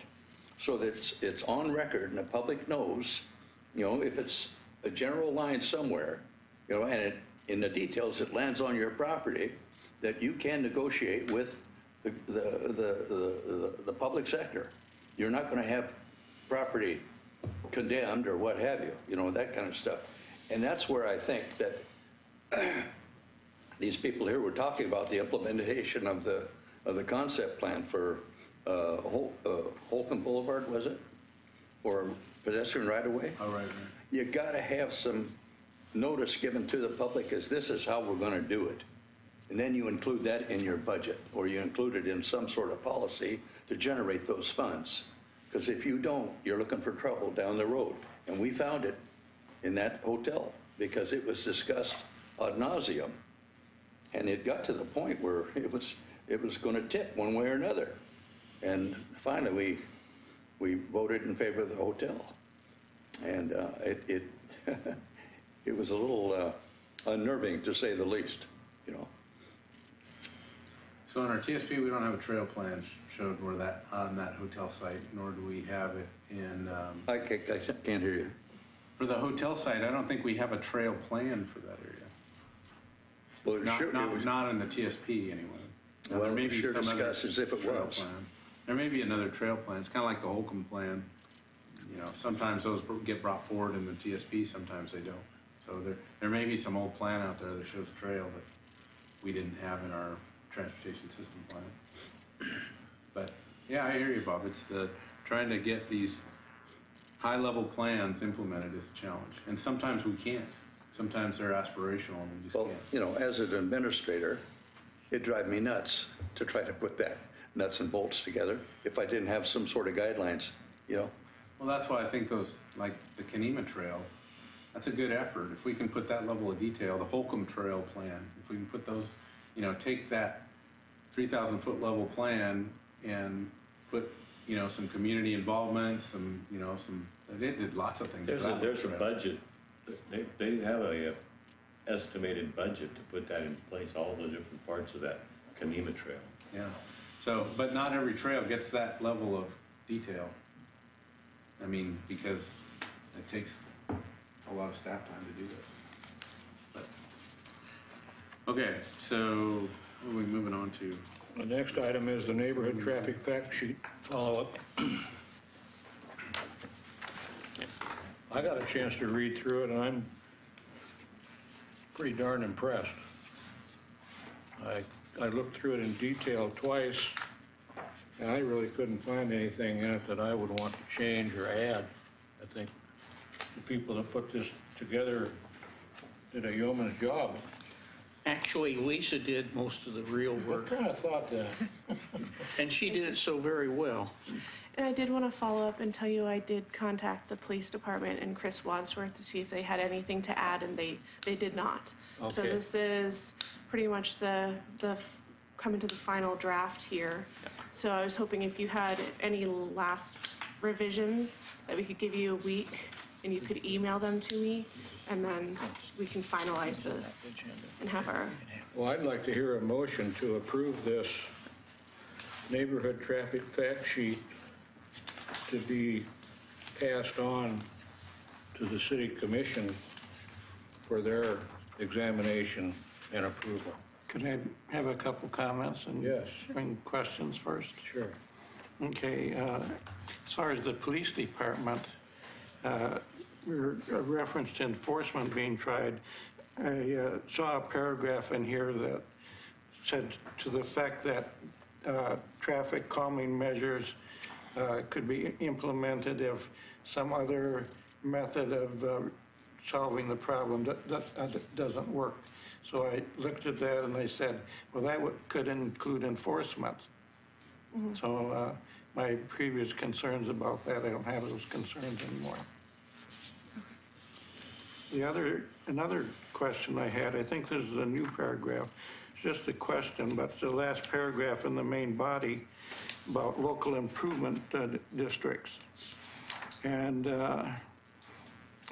so that it's on record and the public knows, if it's a general line somewhere, and in the details it lands on your property, that you can negotiate with the public sector. You're not going to have property condemned or what have you, that kind of stuff. And that's where I think that these people here were talking about the implementation of the concept plan for Holcomb Boulevard, was it? Or pedestrian right-of-way? Oh, right. You got to have some notice given to the public as this is how we're going to do it. And then you include that in your budget, or you include it in some sort of policy to generate those funds. Because if you don't, you're looking for trouble down the road. And we found it in that hotel because it was discussed ad nauseum. And it got to the point where it was going to tip one way or another. And finally, we voted in favor of the hotel. And it was a little unnerving, to say the least, So on our TSP, we don't have a trail plan showed where that on that hotel site, nor do we have it in. I can't hear you. For the hotel site, I don't think we have a trail plan for that area. Well, Not in the TSP anyway. Well, there may be sure some other discussed as if it trail was. plan. There may be another trail plan. It's kind of like the Holcomb plan. Sometimes those get brought forward in the TSP, sometimes they don't. So there may be some old plan out there that shows a trail that we didn't have in our transportation system plan. But yeah, I hear you, Bob. It's trying to get these high-level plans implemented is a challenge. And sometimes we can't. Sometimes they're aspirational and we just can't. As an administrator, it'd drive me nuts to try to put that nuts and bolts together if I didn't have some sort of guidelines, Well, that's why I think those, like the Kenema Trail, that's a good effort. If we can put that level of detail, the Holcomb Trail plan, if we can put those, take that 3,000-foot level plan and put, some community involvement, they did lots of things. There's a budget. They have a estimated budget to put that in place, all the different parts of that Kenema Trail. Yeah. So, but not every trail gets that level of detail. I mean, because it takes a lot of staff time to do this. But, okay, so what are we moving on to? The next item is the neighborhood traffic fact sheet follow-up. I got a chance to read through it, and I'm pretty darn impressed. I looked through it in detail twice, and I really couldn't find anything in it that I would want to change or add. I think the people that put this together did a yeoman's job. Actually, Lisa did most of the real work, I kind of thought that. and she did it so very well. And I did want to follow up and tell you I did contact the police department and Chris Wadsworth to see if they had anything to add, and they did not. So Okay. this is pretty much the coming to the final draft here. So I was hoping if you had any last revisions that we could give you a week and you could email them to me, and then we can finalize this and have our. Well, I'd like to hear a motion to approve this neighborhood traffic fact sheet to be passed on to the city commission for their examination and approval. Could I have a couple comments and Yes. bring questions first? Sure. Okay, as far as the police department, a reference to enforcement being tried, I saw a paragraph in here that said to the effect that traffic calming measures could be implemented if some other method of solving the problem doesn't work. So I looked at that and I said, well, that could include enforcement. So my previous concerns about that, I don't have those concerns anymore. Another question I had, I think this is a new paragraph, it's just a question, but it's the last paragraph in the main body about local improvement districts. And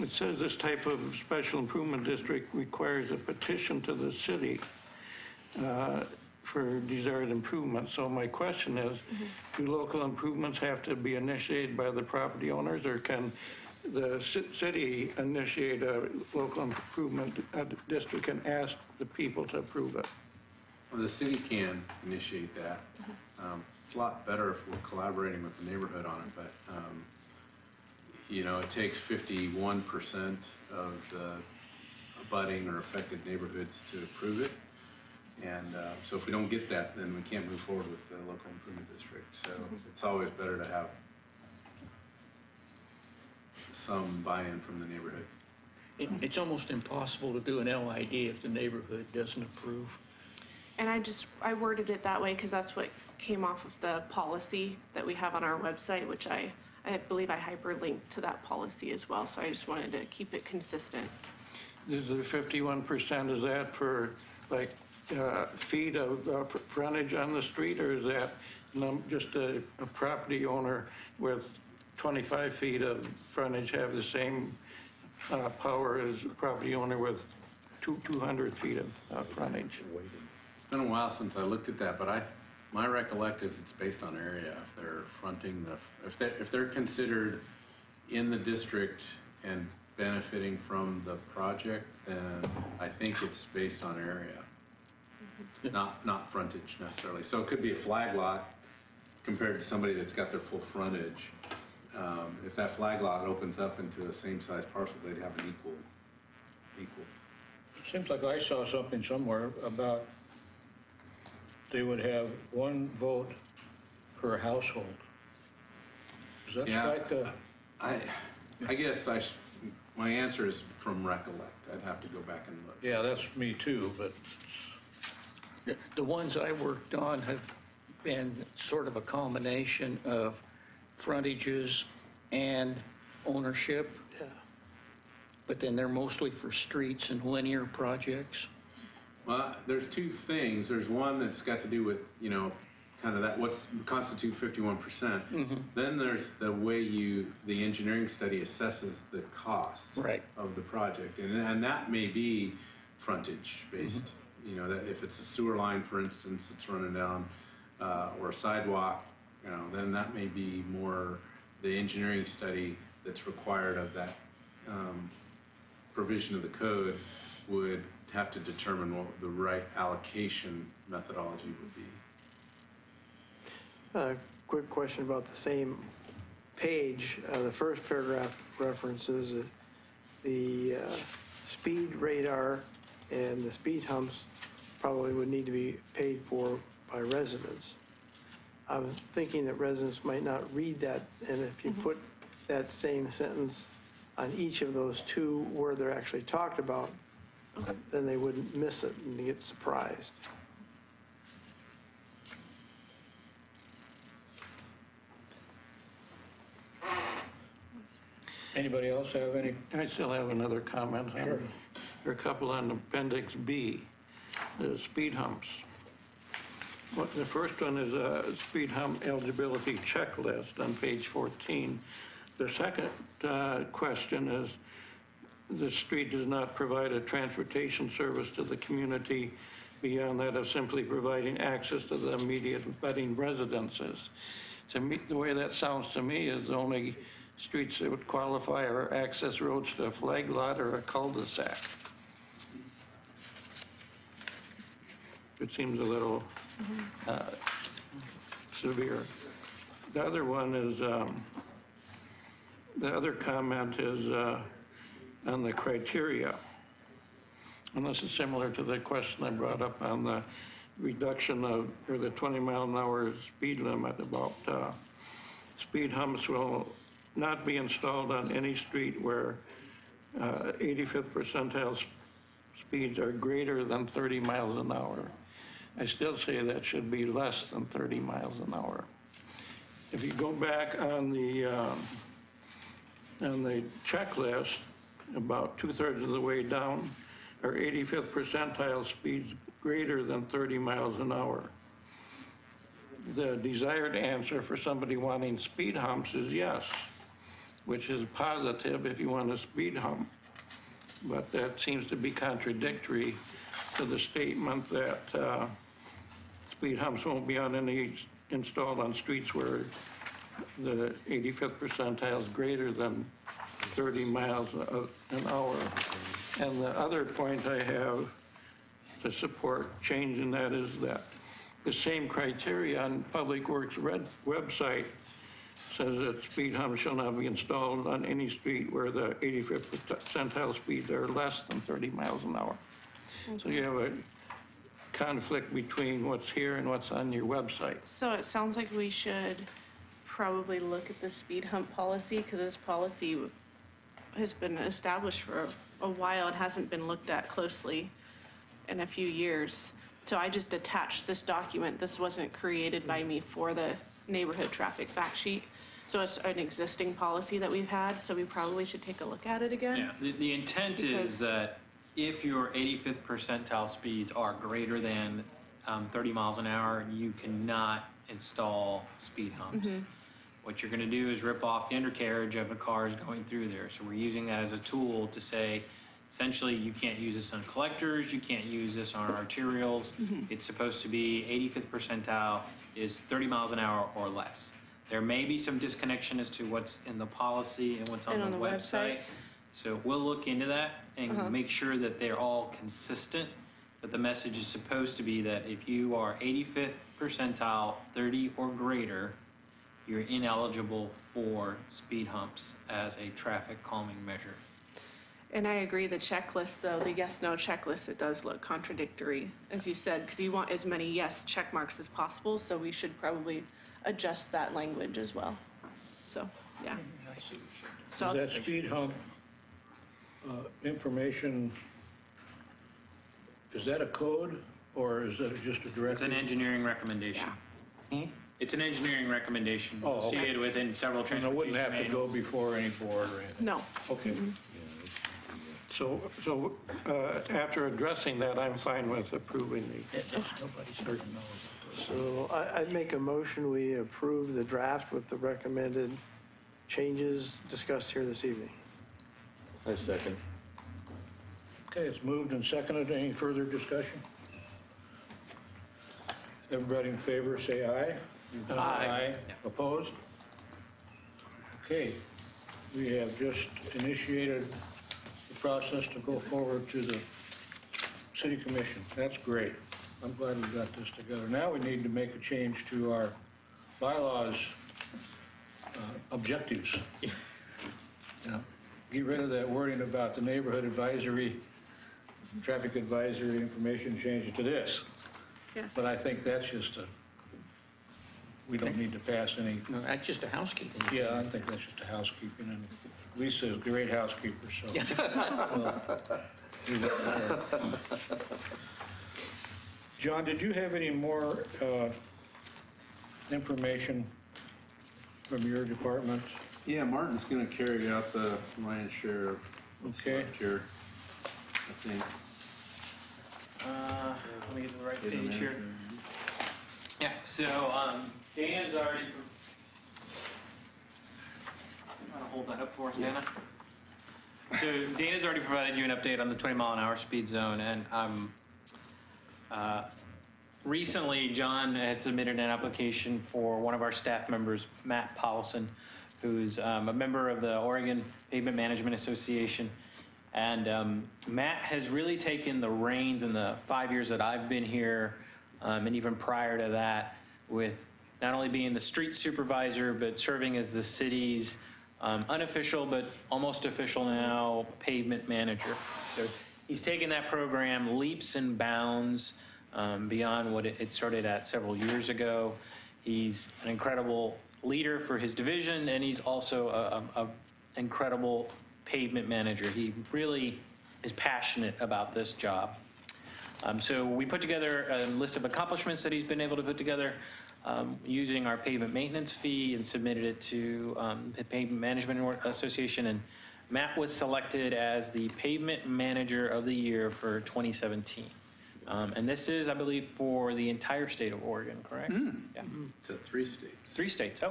it says this type of special improvement district requires a petition to the city for desired improvements. So my question is, do local improvements have to be initiated by the property owners, or can the city initiate a local improvement district and ask the people to approve it? Well, the city can initiate that. It's a lot better if we're collaborating with the neighborhood on it, but you know, it takes 51% of the abutting or affected neighborhoods to approve it. And so if we don't get that, then we can't move forward with the local improvement district. So it's always better to have some buy-in from the neighborhood. It's almost impossible to do an LID if the neighborhood doesn't approve. And I worded it that way because that's what came off of the policy that we have on our website, which I believe I hyperlinked to that policy as well. So I just wanted to keep it consistent. Is the 51%, is that for like feet of frontage on the street, or is that just a property owner with 25 feet of frontage have the same power as a property owner with 200 feet of frontage? It's been a while since I looked at that, but my recollect is it's based on area. If they're fronting if they're considered in the district and benefiting from the project, then I think it's based on area, not frontage necessarily. So it could be a flag lot compared to somebody that's got their full frontage. If that flag lot opens up into the same size parcel, they'd have an equal. Seems like I saw something somewhere about they would have one vote per household. Does that strike a... I guess my answer is from recollect. I'd have to go back and look. Yeah, that's me too, but... The ones I worked on have been sort of a combination of frontages and ownership. Yeah. But then they're mostly for streets and linear projects. Well, there's two things. There's one that's got to do with, you know, kind of that, what's constitute 51%. Then there's the way the engineering study assesses the cost of the project. And that may be frontage based. You know, that if it's a sewer line, for instance, it's running down, or a sidewalk, you know, then that may be more the engineering study that's required of that provision of the code would have to determine what the right allocation methodology would be. Quick question about the same page. The first paragraph references the speed radar and the speed humps probably would need to be paid for by residents. I'm thinking that residents might not read that, and if you put that same sentence on each of those two where they're actually talked about, then they wouldn't miss it and get surprised. Anybody else have any? I still have another comment. Sure. There are a couple on Appendix B, the speed humps. Well, the first one is a speed hump eligibility checklist on page 14. The second question is, the street does not provide a transportation service to the community beyond that of simply providing access to the immediate abutting residences. To me, the way that sounds to me is the only streets that would qualify are access roads to a flag lot or a cul-de-sac. It seems a little severe. The other one is, the other comment is on the criteria. And this is similar to the question I brought up on the reduction of, or the 20-mile-an-hour speed limit, about speed humps will not be installed on any street where 85th percentile speeds are greater than 30 miles an hour. I still say that should be less than 30 miles an hour. If you go back on the checklist, about 2/3 of the way down, are 85th percentile speeds greater than 30 miles an hour. The desired answer for somebody wanting speed humps is yes, which is positive if you want a speed hump. But that seems to be contradictory to the statement that speed humps won't be installed on streets where the 85th percentile is greater than 30 miles an hour. And the other point I have to support changing that is that the same criteria on Public Works website says that speed humps shall not be installed on any street where the 85th percentile speeds are less than 30 miles an hour. So you have a conflict between what's here and what's on your website. So it sounds like we should probably look at the speed hump policy, because this policy has been established for a while. It hasn't been looked at closely in a few years. So I just attached this document. This wasn't created by me for the neighborhood traffic fact sheet. So it's an existing policy that we've had, so we probably should take a look at it again. Yeah, the intent is that if your 85th percentile speeds are greater than 30 miles an hour, you cannot install speed humps. What you're going to do is rip off the undercarriage of the cars going through there. So we're using that as a tool to say, essentially, you can't use this on collectors, you can't use this on arterials. It's supposed to be 85th percentile is 30 miles an hour or less. There may be some disconnection as to what's in the policy and what's on the website. So we'll look into that and make sure that they're all consistent. But the message is supposed to be that if you are 85th percentile, 30 or greater, you're ineligible for speed humps as a traffic calming measure. And I agree, the checklist though, the yes/no checklist, it does look contradictory, as you said, because you want as many yes check marks as possible, so we should probably adjust that language as well. So, yeah. So Is that speed hump information, is that a code or is that just a direct? It's an engineering recommendation. It's an engineering recommendation. Oh, You'll see okay. it within several And it transportation wouldn't have to go manuals. before any board or anything? no. Okay. So after addressing that, I'm fine with approving the. So I'd make a motion, we approve the draft with the recommended changes discussed here this evening. I second. Okay, it's moved and seconded. Any further discussion? Everybody in favor, say aye. Aye. Opposed? Okay, we have just initiated the process to go forward to the city commission. That's great. I'm glad we got this together. Now we need to make a change to our bylaws objectives. Yeah. Get rid of that wording about the neighborhood advisory, traffic advisory information, change it to this. Yes. But I think that's just we don't need to pass any. No, that's just a housekeeping. Yeah, I think that's just a housekeeping, and Lisa is a great housekeeper, so. we'll leave it there. John, did you have any more information from your department? Yeah, Martin's gonna carry out the lion's share of what's Okay. left here, I think. Let me get to the right page here. Yeah, so Dana's already. I'm gonna hold that up for us, Dana. So Dana's already provided you an update on the 20-mile-an-hour speed zone, and Recently, John had submitted an application for one of our staff members, Matt Paulson, who's a member of the Oregon Pavement Management Association. And Matt has really taken the reins in the 5 years that I've been here, and even prior to that, with not only being the street supervisor, but serving as the city's unofficial, but almost official now, pavement manager. So he's taken that program leaps and bounds beyond what it started at several years ago. He's an incredible leader for his division, and he's also an incredible pavement manager. He really is passionate about this job. So we put together a list of accomplishments that he's been able to put together using our pavement maintenance fee and submitted it to the Pavement Management Association. And Matt was selected as the Pavement Manager of the Year for 2017. And this is, I believe, for the entire state of Oregon, correct? Yeah. So 3 states. 3 states,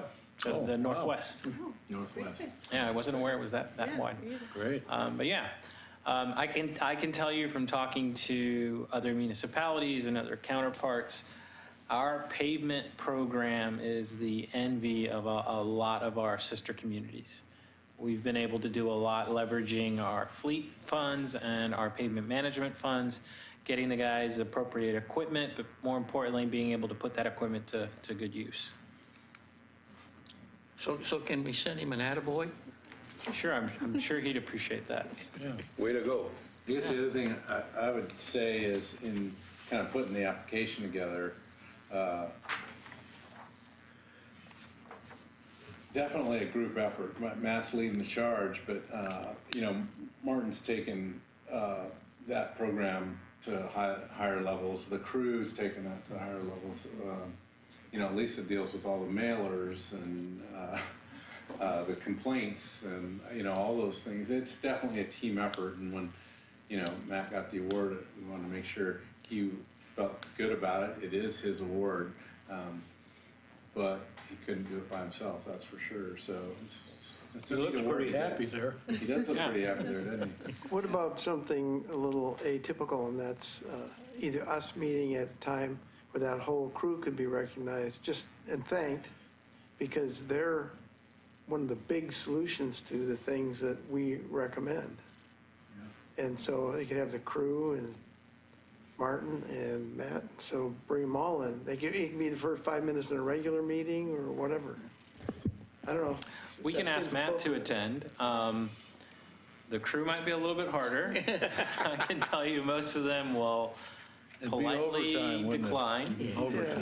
the Northwest. Northwest. Yeah, I wasn't aware it was that wide. Great. But yeah, I can tell you from talking to other municipalities and other counterparts, our pavement program is the envy of a lot of our sister communities. We've been able to do a lot leveraging our fleet funds and our pavement management funds, getting the guys appropriate equipment, but more importantly, being able to put that equipment to good use. So can we send him an attaboy? Sure, I'm sure he'd appreciate that. Yeah. Way to go. I guess the other thing I would say is in kind of putting the application together, definitely a group effort. Matt's leading the charge, but Martin's taken that program to higher levels. The crew's taken that to higher levels. Lisa deals with all the mailers and the complaints and all those things. It's definitely a team effort. And when Matt got the award, we wanted to make sure he felt good about it. It is his award, but he couldn't do it by himself. That's for sure. So He looks pretty happy there. He does look pretty happy there, doesn't he? What about something a little atypical, and that's either us meeting at a time where that whole crew could be recognized and thanked, because they're one of the big solutions to the things that we recommend. Yeah. And so they could have the crew and Martin and Matt, so bring them all in. It can be the first 5 minutes in a regular meeting or whatever. I don't know. We can ask Matt to attend. The crew might be a little bit harder. I can tell you most of them will politely decline.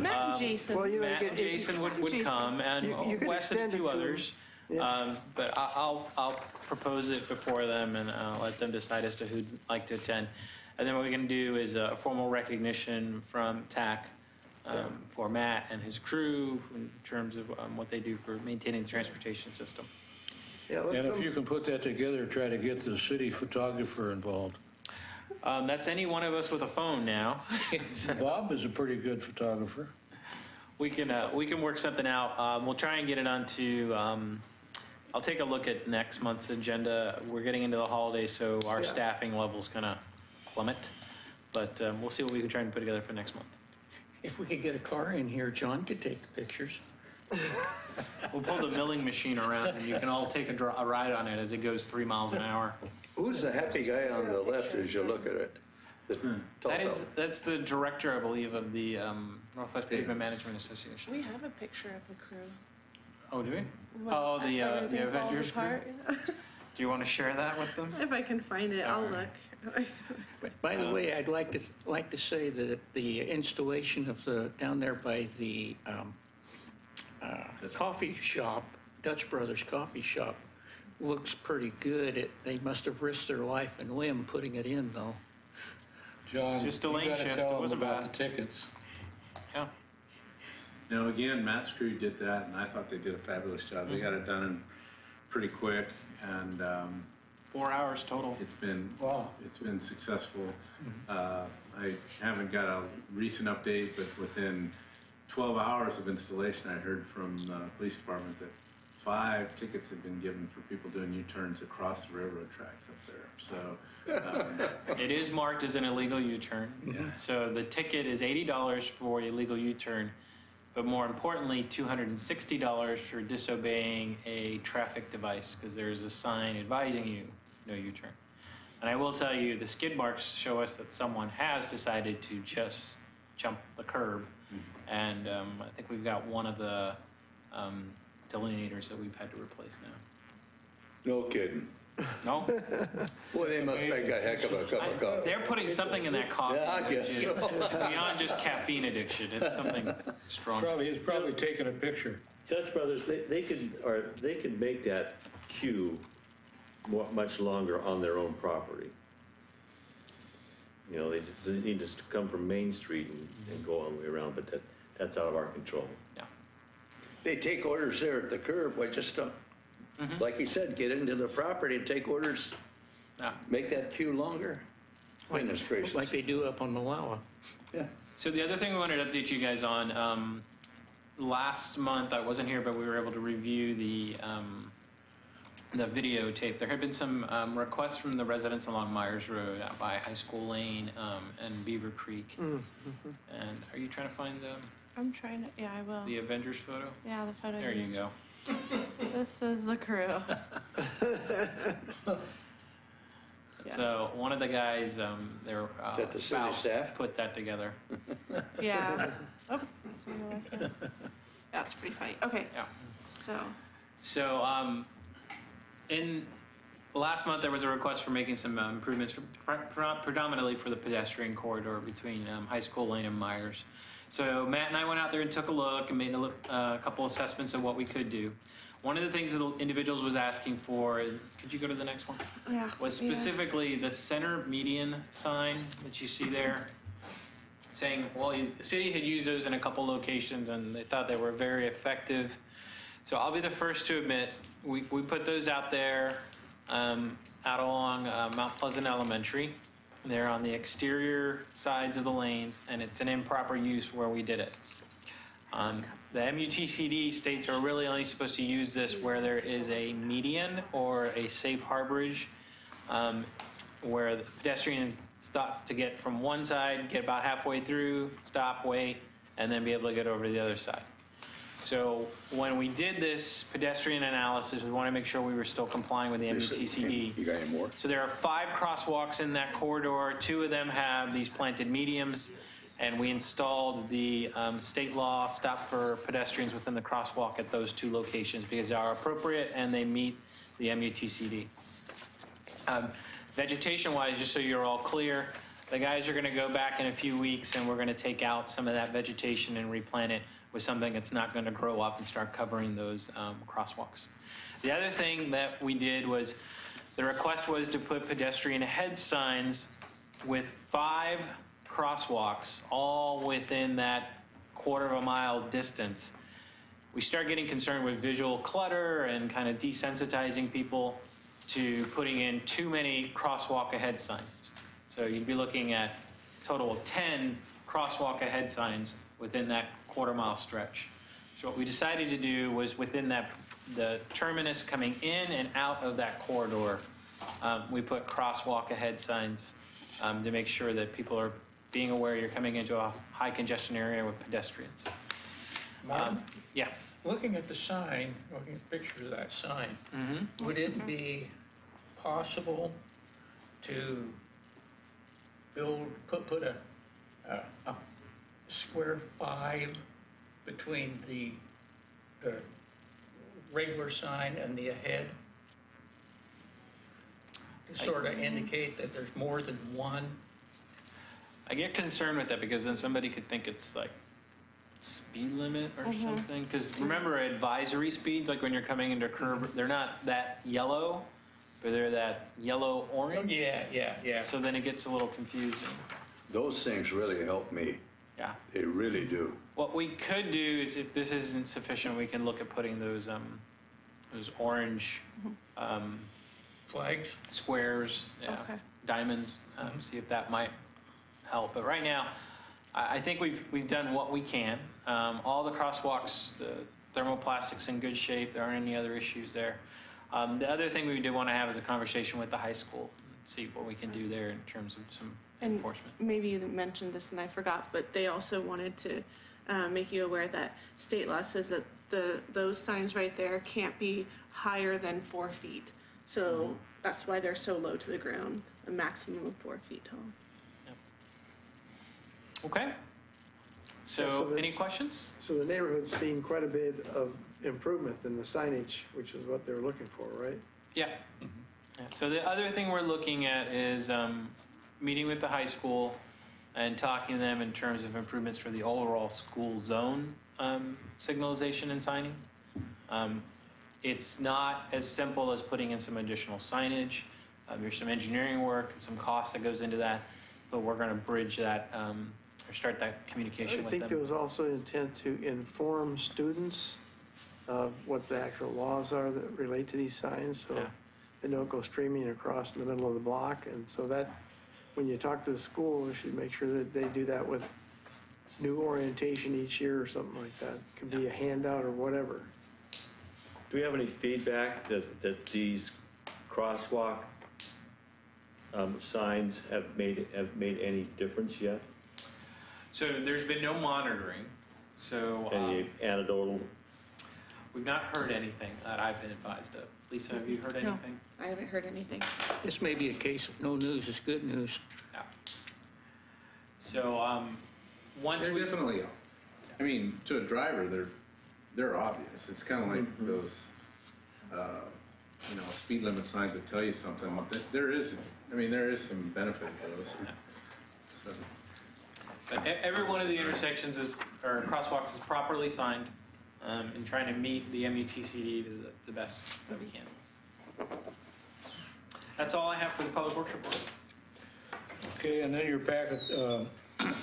Matt and Jason. Well, Matt and Jason would come, and Wes and a few others. Yeah. But I'll propose it before them and let them decide as to who'd like to attend. And then what we're going to do is a formal recognition from TAC for Matt and his crew in terms of what they do for maintaining the transportation system. Yeah, And if you can put that together, try to get the city photographer involved. That's any one of us with a phone now. Bob is a pretty good photographer. We can work something out. We'll try and get it onto. I'll take a look at next month's agenda. We're getting into the holidays, so our staffing levels kind of plummet. But we'll see what we can try and put together for next month. If we could get a car in here, John could take the pictures. We'll pull the milling machine around, and you can all take a ride on it as it goes 3 miles an hour. Who's the happy guy on the left as you look at it? The tall fellow. That's the director, I believe, of the Northwest Pavement Management Association. We have a picture of the crew. Oh, do we? Well, The everything falls Avengers crew? apart. Do you want to share that with them? If I can find it, I'll look. By the way, I'd like to say that the installation of down there by the coffee shop, Dutch Brothers Coffee Shop, looks pretty good. They must have risked their life and limb putting it in, though. John, Just a you lane gotta shift. tell It them wasn't about bad. the tickets. Yeah. Now, again, Matt's crew did that, and I thought they did a fabulous job. They got it done in pretty quick, and 4 hours total. it's been successful. I haven't got a recent update, but within 12 hours of installation, I heard from the police department that 5 tickets have been given for people doing U-turns across the railroad tracks up there. So It is marked as an illegal U-turn. Yeah. So the ticket is $80 for illegal U-turn, but more importantly, $260 for disobeying a traffic device, because there's a sign advising you, no U-turn. And I will tell you, the skid marks show us that someone has decided to just jump the curb. And I think we've got one of the delineators that we've had to replace now. No kidding. No? Boy, they must make a heck of a cup of coffee. They're putting something in that coffee. Yeah, I guess which is so. beyond just caffeine addiction. It's something strong. He's probably taking a picture. Dutch Brothers, they could make that queue much longer on their own property. You know, they need to come from Main Street and go all the way around, but that's out of our control. Yeah. They take orders there at the curb, why just don't, like he said, get into the property and take orders, Yeah. make that queue longer. Goodness gracious. Like they do up on Malawa. Yeah. So the other thing we wanted to update you guys on, last month, I wasn't here, but we were able to review the videotape. There had been some requests from the residents along Myers Road out by High School Lane and Beaver Creek. And are you trying to find I'm trying to, yeah, I will. the Avengers photo? Yeah, the photo. There you go. This is the crew. Yes. So one of the guys, their Is that the city spouse staff? put that together. Yeah. Oh, so you like it? Yeah, it's pretty funny. Okay. Yeah. So, In last month, there was a request for making some improvements, predominantly for the pedestrian corridor between High School Lane and Myers. So Matt and I went out there and took a look and made a couple assessments of what we could do. One of the things that the individuals was asking for, could you go to the next one? yeah. Was specifically the center median sign that you see there, saying, well, the city had used those in a couple locations and they thought they were very effective. So I'll be the first to admit, we put those out there out along Mount Pleasant Elementary. They're on the exterior sides of the lanes, and it's an improper use where we did it. The MUTCD states are really only supposed to use this where there is a median or a safe harborage, where the pedestrian stop to get from one side, get about halfway through, stop, wait, and then be able to get over to the other side. So when we did this pedestrian analysis, we want to make sure we were still complying with the MUTCD. You got any more? So there are 5 crosswalks in that corridor. 2 of them have these planted mediums, and we installed the state law stop for pedestrians within the crosswalk at those 2 locations because they are appropriate and they meet the MUTCD. Vegetation-wise, just so you're all clear, the guys are going to go back in a few weeks and we're going to take out some of that vegetation and replant it with something that's not going to grow up and start covering those crosswalks. The other thing that we did was the request was to put pedestrian ahead signs with 5 crosswalks all within that quarter-of-a-mile distance. We start getting concerned with visual clutter and kind of desensitizing people to putting in too many crosswalk ahead signs. So you'd be looking at a total of 10 crosswalk ahead signs within that quarter-mile stretch. So what we decided to do was within the terminus coming in and out of that corridor, we put crosswalk ahead signs to make sure that people are being aware you're coming into a high congestion area with pedestrians. Yeah. Looking at the sign, looking at pictures of that sign, would it be possible to put a square 5 between the regular sign and the ahead to sort of indicate that there's more than one? I get concerned with that because then somebody could think it's like speed limit or something. Because remember, advisory speeds, like when you're coming into a curb, they're not that yellow, but they're that yellow-orange. Yeah. So then it gets a little confusing. Those things really help me. Yeah. They really do. What we could do is, if this isn't sufficient, we can look at putting those orange Flags? squares, Okay. diamonds, see if that might help. But right now, I think we've done what we can. All the crosswalks, Thermoplastic's in good shape. There aren't any other issues there. The other thing we did want to have is a conversation with the high school, see what we can do there in terms of some And enforcement. maybe you mentioned this and I forgot, but they also wanted to make you aware that state law says that those signs right there can't be higher than 4 feet. So that's why they're so low to the ground, a maximum of 4 feet tall. Okay. So, so any that's- questions? So the neighborhood's seen quite a bit of improvement in the signage, which is what they're looking for, right? Yeah. Yeah. So the other thing we're looking at is meeting with the high school and talking to them in terms of improvements for the overall school zone signalization and signing. It's not as simple as putting in some additional signage. There's some engineering work and some cost that goes into that, but we're going to bridge that or start that communication I with think them. there was also intent to inform students of what the actual laws are that relate to these signs, so Yeah. they don't go streaming across in the middle of the block. And so that, when you talk to the school, you should make sure that they do that with new orientation each year or something like that. It could be a handout or whatever. Do we have any feedback that these crosswalk signs have made any difference yet? So there's been no monitoring. So Any anecdotal? we've not heard anything that I've been advised of. Lisa, have you heard No. anything? I haven't heard anything. This may be a case of no news is good news. Yeah. So once They're we definitely, I mean, to a driver, they're obvious. It's kind of like those, speed limit signs that tell you something. There is some benefit to those. So, But every one of the intersections or crosswalks is properly signed and trying to meet the MUTCD to the best that we can. That's all I have for the Public Works report. Okay, and then your packet, the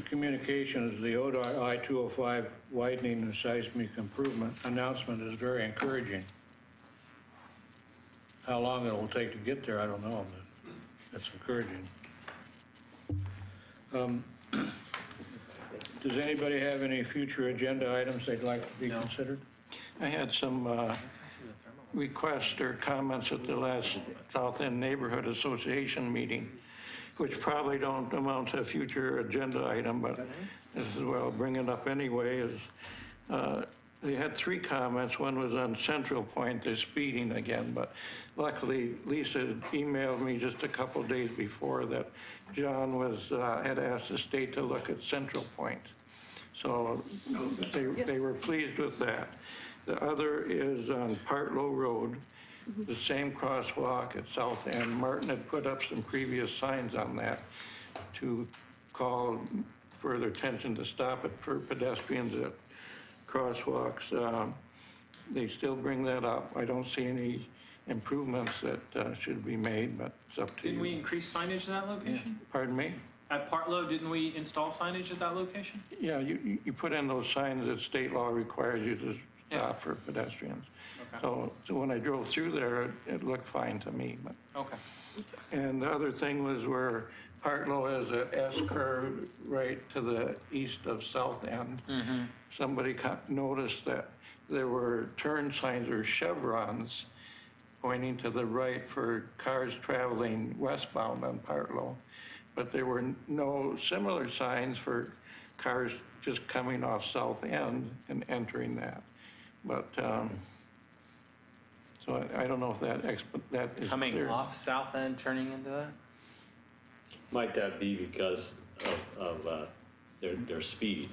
communications, the ODOT I-205 widening and seismic improvement announcement is very encouraging. How long it will take to get there, I don't know, but it's encouraging. Does anybody have any future agenda items they'd like to be considered? I had some requests or comments at the last South End Neighborhood Association meeting, which probably don't amount to a future agenda item, but this is, well, I'll bring it up anyway, is they had 3 comments. One was on Central Point, they're speeding again, but luckily Lisa had emailed me just a couple days before that John had asked the state to look at Central Point. So they were pleased with that. The other is on Partlow Road, the same crosswalk at South End. Martin had put up some previous signs on that to call further attention to stop it for pedestrians at crosswalks. They still bring that up. I don't see any improvements that should be made, but it's up to you. Didn't we increase signage at that location? Pardon me? At Partlow, didn't we install signage at that location? Yeah, you put in those signs that state law requires you to stop for pedestrians. Okay. So when I drove through there, it looked fine to me. But Okay. And the other thing was where Partlow has an S curve right to the east of South End. Somebody noticed that there were turn signs or chevrons pointing to the right for cars traveling westbound on Partlow, but there were no similar signs for cars just coming off South End and entering that. But, so I don't know if that is Coming clear. off South End, turning into that? Might that be because of their speed?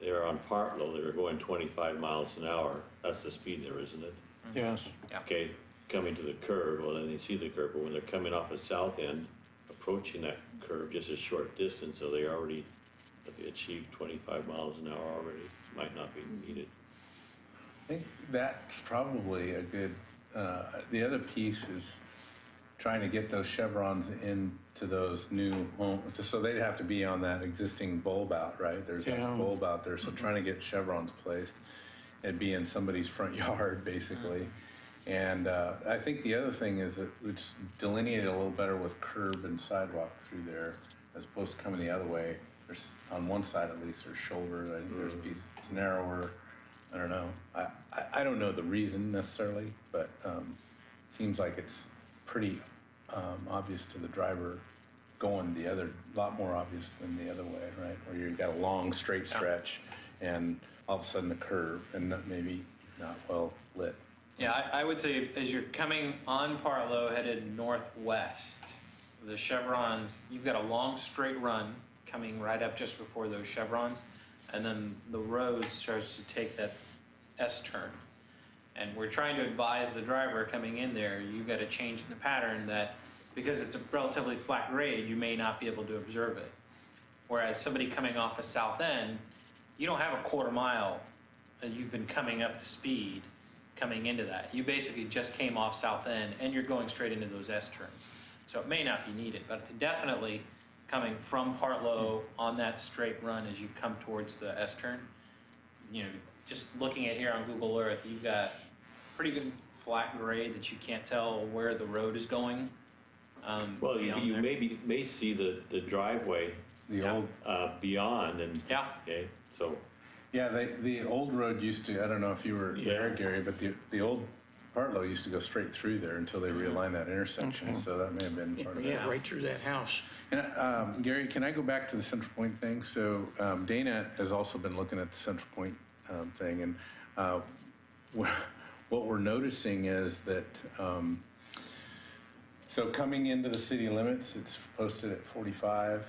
They're on Partlow, they were going 25 miles an hour. That's the speed there, isn't it? Yes. Okay, coming to the curve, well, then they see the curve, but when they're coming off of South End, approaching that curve just a short distance, so they already achieved 25 miles an hour already. Might not be needed. I think that's probably a good, the other piece is trying to get those chevrons into those new homes. So they'd have to be on that existing bulb out, right? There's that bulb out there. So trying to get chevrons placed, it'd be in somebody's front yard, basically. And I think the other thing is that it's delineated a little better with curb and sidewalk through there, as opposed to coming the other way. there's, on one side at least, there's shoulder, I think there's a piece, it's narrower, I don't know. I don't know the reason necessarily, but seems like it's pretty obvious to the driver going the other, a lot more obvious than the other way, right? Where you've got a long straight stretch and all of a sudden a curve and maybe not well lit. Yeah, I would say as you're coming on Partlow headed northwest, the chevrons, you've got a long straight run coming right up just before those chevrons, and then the road starts to take that S-turn. And we're trying to advise the driver coming in there, you've got to change in the pattern that, because it's a relatively flat grade, you may not be able to observe it. Whereas somebody coming off a south end, you don't have a quarter mile, and you've been coming up to speed coming into that. You basically just came off south end, and you're going straight into those S-turns. So it may not be needed, but definitely coming from Partlow on that straight run as you come towards the S-turn, you know, just looking at here on Google Earth, you've got pretty good flat grade that you can't tell where the road is going. Well, you may see the driveway beyond, and yeah. Okay, so Yeah, the old road used to, I don't know if you were there, Gary, but the old Partlow used to go straight through there until they realigned that intersection, so that may have been part of it. Yeah, right through that house. And Gary, can I go back to the Central Point thing? So Dana has also been looking at the Central Point thing, and what we're noticing is that, so coming into the city limits, it's posted at 45.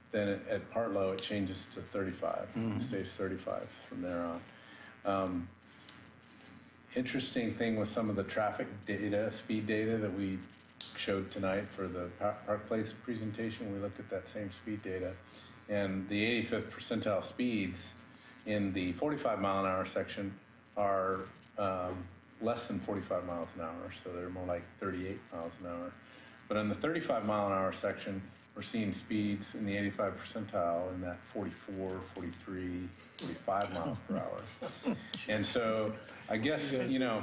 Then at Partlow, it changes to 35. It stays 35 from there on. Interesting thing with some of the traffic data, speed data that we showed tonight for the Park Place presentation, we looked at that same speed data. And the 85th percentile speeds in the 45 mile an hour section are less than 45 miles an hour, so they're more like 38 miles an hour. But in the 35 mile an hour section, we're seeing speeds in the 85 percentile in that 44, 43, 45 miles per hour. And so I guess, you know,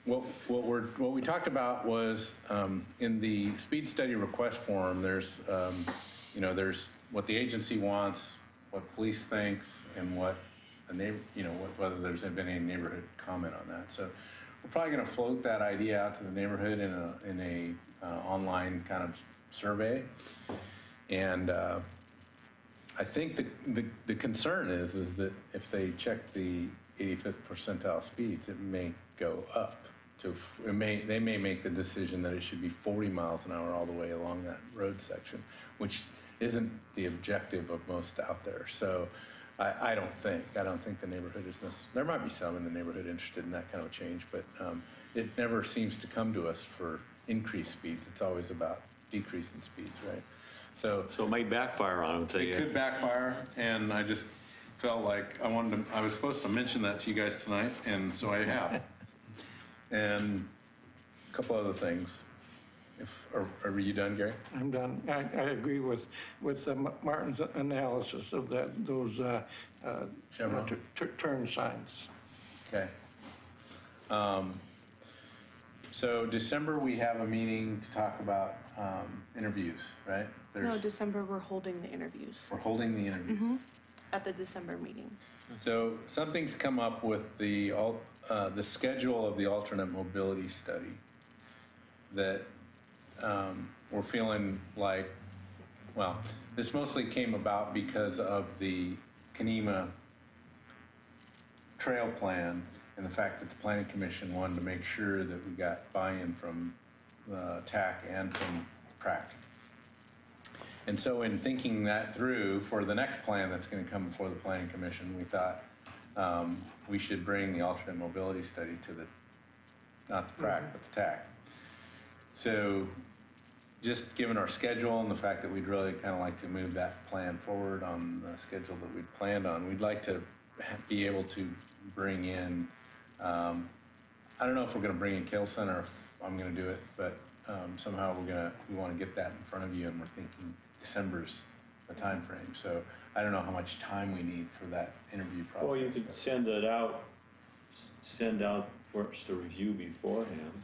what we talked about was in the speed study request form, there's, you know, there's what the agency wants, what police thinks, and what a neighbor, you know, whether there's been any neighborhood comment on that. So we're probably going to float that idea out to the neighborhood in a online kind of survey. And I think the concern is that if they check the 85th percentile speeds, it may go up to, they may make the decision that it should be 40 miles an hour all the way along that road section, which isn't the objective of most out there. So I don't think the neighborhood is necessary. There might be some in the neighborhood interested in that kind of change, but it never seems to come to us for increased speeds. It's always about decreasing speeds, right? So it might backfire on them. It could backfire, and I just felt like I was supposed to mention that to you guys tonight, and so I have. And a couple other things. Are you done, Gary? I'm done. I agree with Martin's analysis of those turn signs. Okay. So December, we have a meeting to talk about interviews, right? No, December, we're holding the interviews. We're holding the interviews. At the December meeting. So something's come up with the schedule of the alternate mobility study that we're feeling like, well, this mostly came about because of the Kenema trail plan and the fact that the Planning Commission wanted to make sure that we got buy-in from TAC and from PRAC. And so in thinking that through for the next plan that's going to come before the Planning Commission, we thought we should bring the alternate mobility study to the, not the PRAC, but the TAC. So just given our schedule and the fact that we'd really kind of like to move that plan forward on the schedule that we'd planned on, we'd like to be able to bring in, I don't know if we're going to bring in Kelson or if I'm going to do it, but somehow we want to get that in front of you, and we're thinking December's the time frame. So I don't know how much time we need for that interview process. Well, you could send out for us to review beforehand.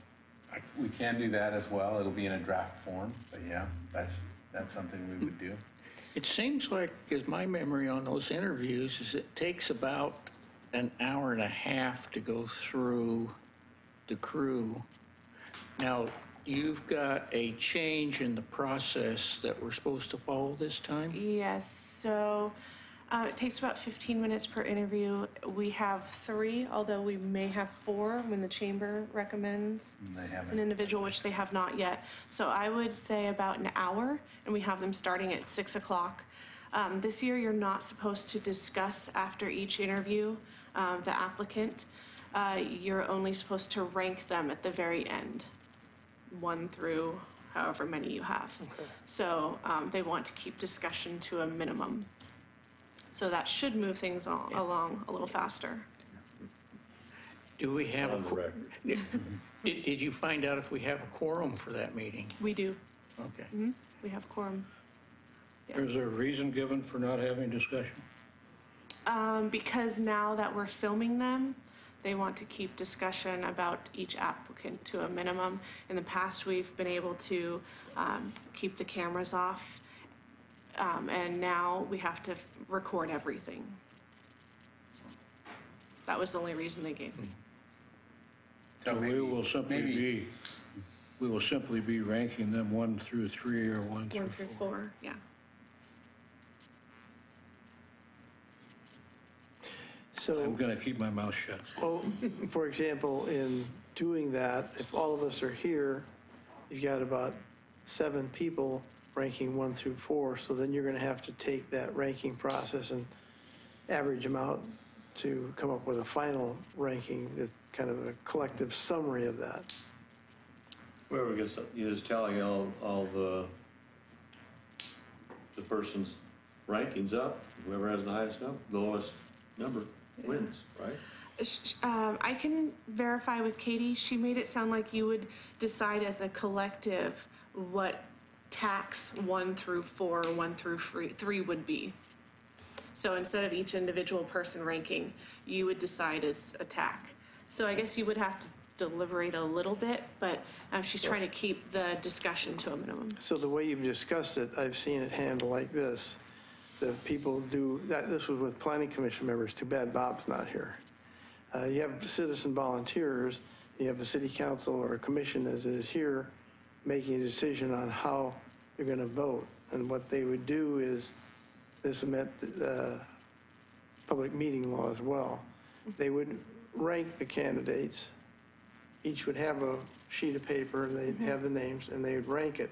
We can do that as well. It'll be in a draft form, but yeah, that's something we would do. It seems like, as my memory on those interviews, is it takes about an hour and a half to go through the crew. Now, you've got a change in the process that we're supposed to follow this time? Yes, so it takes about 15 minutes per interview. We have 3, although we may have 4 when the chamber recommends They haven't. an individual, which they have not yet. So I would say about an hour, and we have them starting at 6 o'clock. This year, you're not supposed to discuss after each interview the applicant. You're only supposed to rank them at the very end, 1 through however many you have. Okay. So they want to keep discussion to a minimum. So that should move things along a little faster. Do we have On the record. Did you find out if we have a quorum for that meeting? We do. Okay. We have quorum. Is there a reason given for not having discussion? Because now that we're filming them, they want to keep discussion about each applicant to a minimum. In the past, we've been able to keep the cameras off, and now we have to record everything. So that was the only reason they gave me. So we will simply maybe- be ranking them 1 through 3 or 1 through 1 4. through 4, yeah. So. I'm going to keep my mouth shut. Well, for example, in doing that, if all of us are here, you've got about 7 people ranking 1 through 4, so then you're going to have to take that ranking process and average them out to come up with a final ranking, that's kind of a collective summary of that. Whoever gets, you just tallying all the person's rankings up, whoever has the highest number, the lowest number wins, right? I can verify with Katie. She made it sound like you would decide as a collective what tax 1 through 4, 1 through 3 would be. So instead of each individual person ranking, you would decide as a TAC. So I guess you would have to deliberate a little bit, but she's trying to keep the discussion to a minimum. So the way you've discussed it, I've seen it handled like this. The people do, this was with planning commission members, too bad Bob's not here. You have citizen volunteers, you have a city council or a commission as it is here, making a decision on how they're going to vote. And what they would do is, this met public meeting law as well. They would rank the candidates. Each would have a sheet of paper, and they'd have the names, and they would rank it.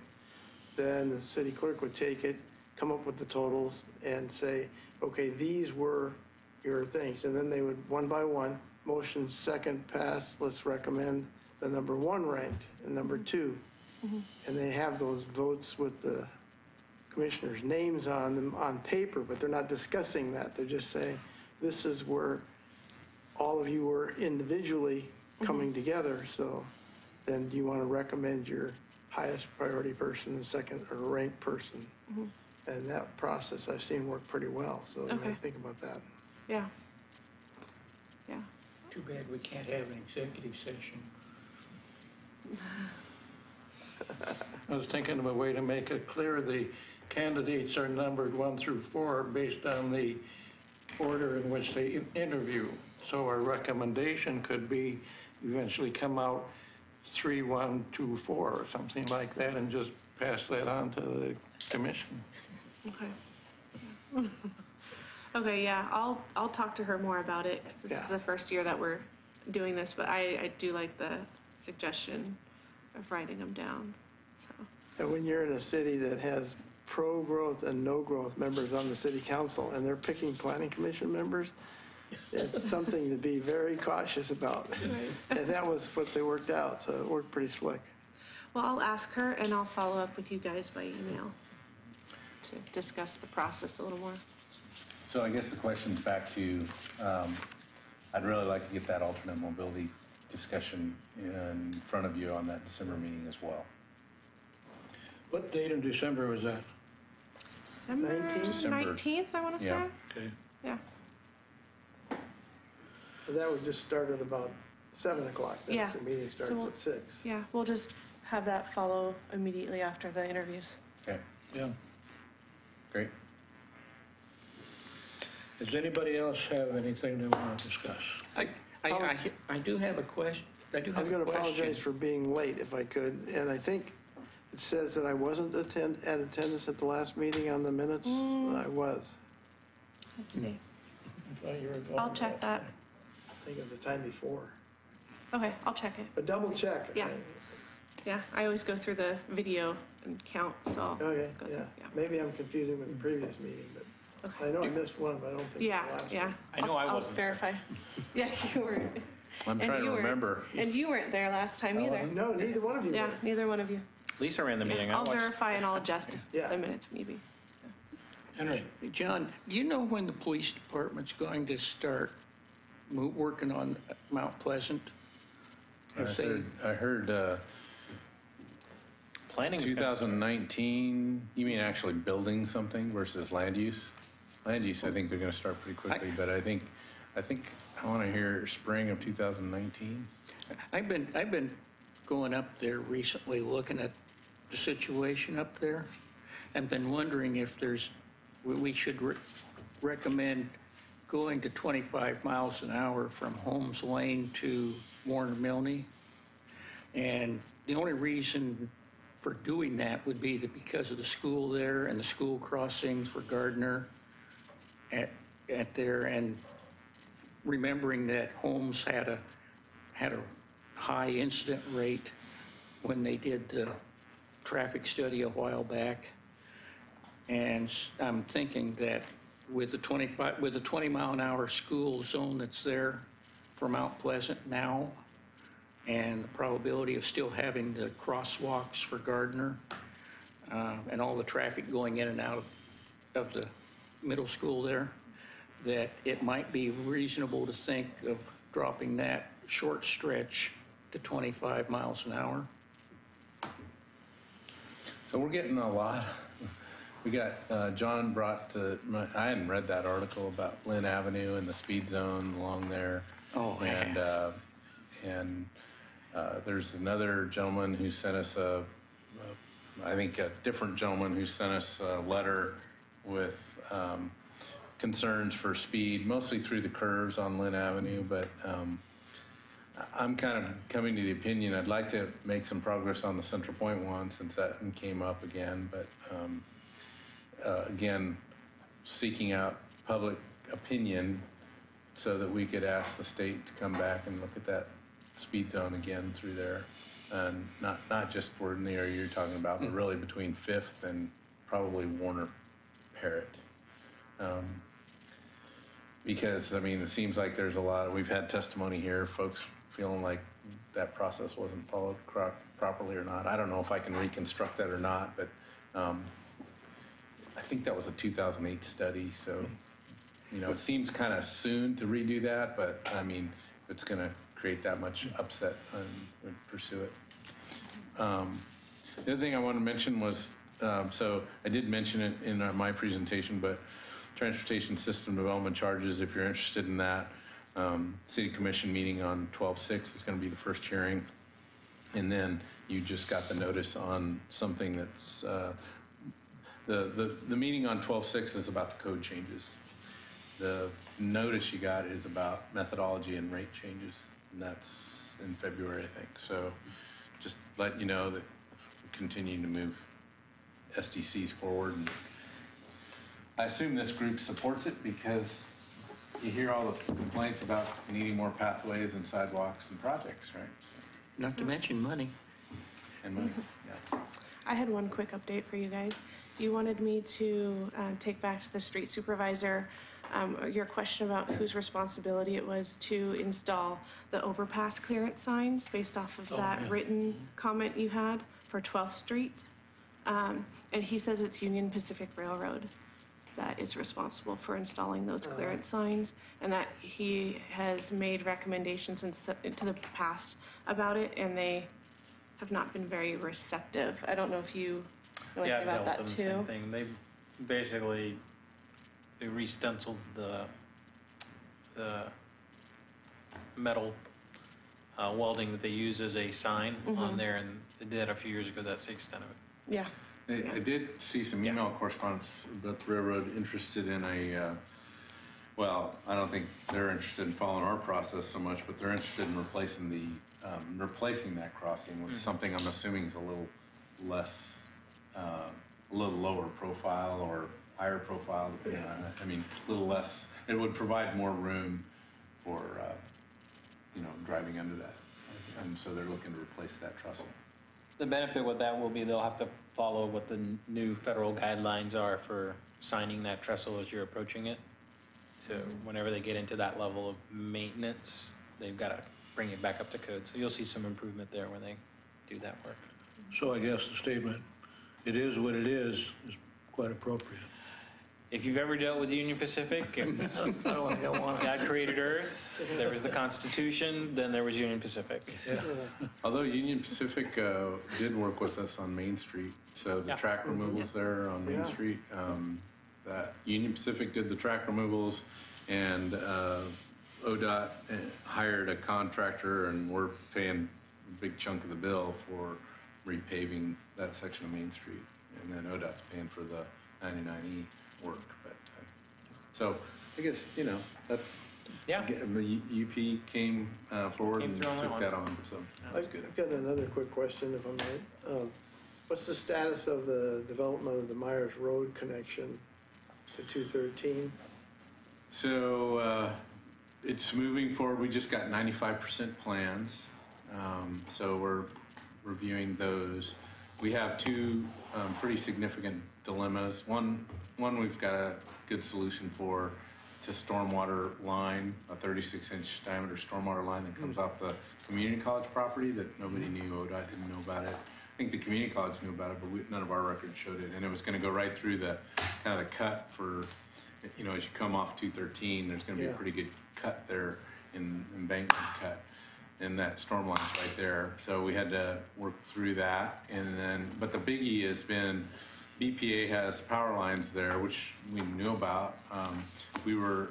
Then the city clerk would take it, come up with the totals, and say, okay, these were your things. And then they would, one by one, motion second pass, let's recommend the number 1 ranked and number 2. And they have those votes with the commissioners' names on them on paper, but they're not discussing that. They're just saying, this is where all of you were individually coming together. So then do you want to recommend your highest priority person and second or ranked person? And that process I've seen work pretty well. So you Okay. might think about that. Yeah. Yeah. Too bad we can't have an executive session. I was thinking of a way to make it clear the candidates are numbered 1 through 4 based on the order in which they interview. So our recommendation could be eventually come out 3, 1, 2, 4 or something like that, and just pass that on to the commission. Okay. Okay, yeah, I'll talk to her more about it, because this is Yeah. the first year that we're doing this, but I do like the suggestion of writing them down, so. And when you're in a city that has pro-growth and no-growth members on the city council, and they're picking planning commission members, it's something to be very cautious about. And that was what they worked out, so it worked pretty slick. Well, I'll ask her, and I'll follow up with you guys by email to discuss the process a little more. So I guess the question's back to, I'd really like to get that alternate mobility discussion in front of you on that December meeting as well. What date in December was that? December 19th, I want to say? Yeah. Okay. Yeah. But that would just start at about 7 o'clock. Then Yeah. The meeting starts So we'll- at 6. Yeah, we'll just have that follow immediately after the interviews. Okay, Yeah. great. Does anybody else have anything they want to discuss? I do have a question. I do have I'm a going to question. apologize for being late if I could, and I think it says that I wasn't at attendance at the last meeting on the minutes. I was. Let's see. I'll check that. I think it was the time before. Okay, I'll check it. But double check. Yeah. Yeah, I always go through the video and count, so I'll Okay, go yeah. through. Maybe I'm confusing with the previous meeting, but I know I missed one, but I don't think Yeah, the last yeah. one. I know I I'll wasn't there. verify. Yeah, you weren't. I'm And trying to you weren't. remember. And you weren't there last time either. No, neither one of you Yeah, were. neither one of you. Lisa ran the meeting. I'll I watched. verify and I'll adjust Yeah. the minutes maybe. Henry? John, do you know when the police department's going to start working on Mount Pleasant? I heard Planning is gonna start. 2019, you mean actually building something versus land use? Land use, I think they're going to start pretty quickly, but I think I want to hear spring of 2019. I've been going up there recently, looking at the situation up there, and been wondering if we should recommend going to 25 miles an hour from Holmes Lane to Warner Milne. And the only reason for doing that would be that because of the school there and the school crossings for Gardner at there, and remembering that Holmes had a high incident rate when they did the traffic study a while back. And I'm thinking that with the 20 mile an hour school zone that's there for Mount Pleasant now, and the probability of still having the crosswalks for Gardner, and all the traffic going in and out of the middle school there, that it might be reasonable to think of dropping that short stretch to 25 miles an hour. So we're getting a lot. We got, John brought, I hadn't read that article about Lynn Avenue and the speed zone along there. Oh, And there's another gentleman who sent us I think a different gentleman who sent us a letter with concerns for speed, mostly through the curves on Lynn Avenue, but I'm kind of coming to the opinion I'd like to make some progress on the Central Point one since that one came up again, but again, seeking out public opinion so that we could ask the state to come back and look at that speed zone again through there. And not just for in the area you're talking about, but really between 5th and probably Warner Parrott. Because, I mean, it seems like there's we've had testimony here, folks feeling like that process wasn't followed properly or not. I don't know if I can reconstruct that or not, but I think that was a 2008 study, so, you know, it seems kind of soon to redo that, but I mean, if it's going to create that much upset, we'd pursue it. The other thing I wanted to mention was, so I did mention it in my presentation, but transportation system development charges, if you're interested in that, City Commission meeting on 12/6 is going to be the first hearing. And then you just got the notice on something that's, the meeting on 12/6 is about the code changes. The notice you got is about methodology and rate changes, and that's in February, I think. So just letting you know that we're continuing to move SDCs forward. And I assume this group supports it because you hear all the complaints about needing more pathways and sidewalks and projects, right? So, Not to mention money. and money, yeah. I had one quick update for you guys. You wanted me to take back to the street supervisor your question about whose responsibility it was to install the overpass clearance signs based off of that written comment you had for 12th Street. And he says it's Union Pacific Railroad that is responsible for installing those clearance signs, and that he has made recommendations into the past about it, and they have not been very receptive. I don't know if you know anything about that I've too. dealt with the same thing. They basically re-stenciled the metal welding that they use as a sign on there, and they did that a few years ago. That's the extent of it. Yeah. I did see some email correspondence about the railroad interested in a Well, I don't think they're interested in following our process so much, but they're interested in replacing that crossing with something I'm assuming is a little less, a little lower profile or higher profile, depending on it. I mean, a little less, it would provide more room for, driving under that. And so they're looking to replace that trestle. The benefit with that will be they'll have to follow what the new federal guidelines are for signing that trestle as you're approaching it. So whenever they get into that level of maintenance, they've got to bring it back up to code. So you'll see some improvement there when they do that work. So I guess the statement, "It is what it is quite appropriate. If you've ever dealt with Union Pacific, it was, I don't want to. God created Earth, there was the Constitution, then there was Union Pacific. Although Union Pacific did work with us on Main Street, so the Yeah. track removals there on Main Yeah. Street, that Union Pacific did the track removals, and ODOT hired a contractor, and we're paying a big chunk of the bill for repaving that section of Main Street, and then ODOT's paying for the 99E work. But so I guess that's. Yeah. The UP came forward Came and through on that took one. that on, so that's good. I've got another quick question, if I might. What's the status of the development of the Myers Road connection to 213? So it's moving forward. We just got 95% plans, so we're reviewing those. We have two pretty significant dilemmas. One we've got a good solution for. It's a stormwater line, a 36-inch diameter stormwater line that comes off the community college property that nobody knew. ODOT didn't know about it. I think the community college knew about it, but none of our records showed it. And it was going to go right through the kind of the cut for, as you come off 213, there's going to be a pretty good cut there in embankment cut. And that storm line's right there. So we had to work through that. And then, but the biggie has been, BPA has power lines there, which we knew about. We were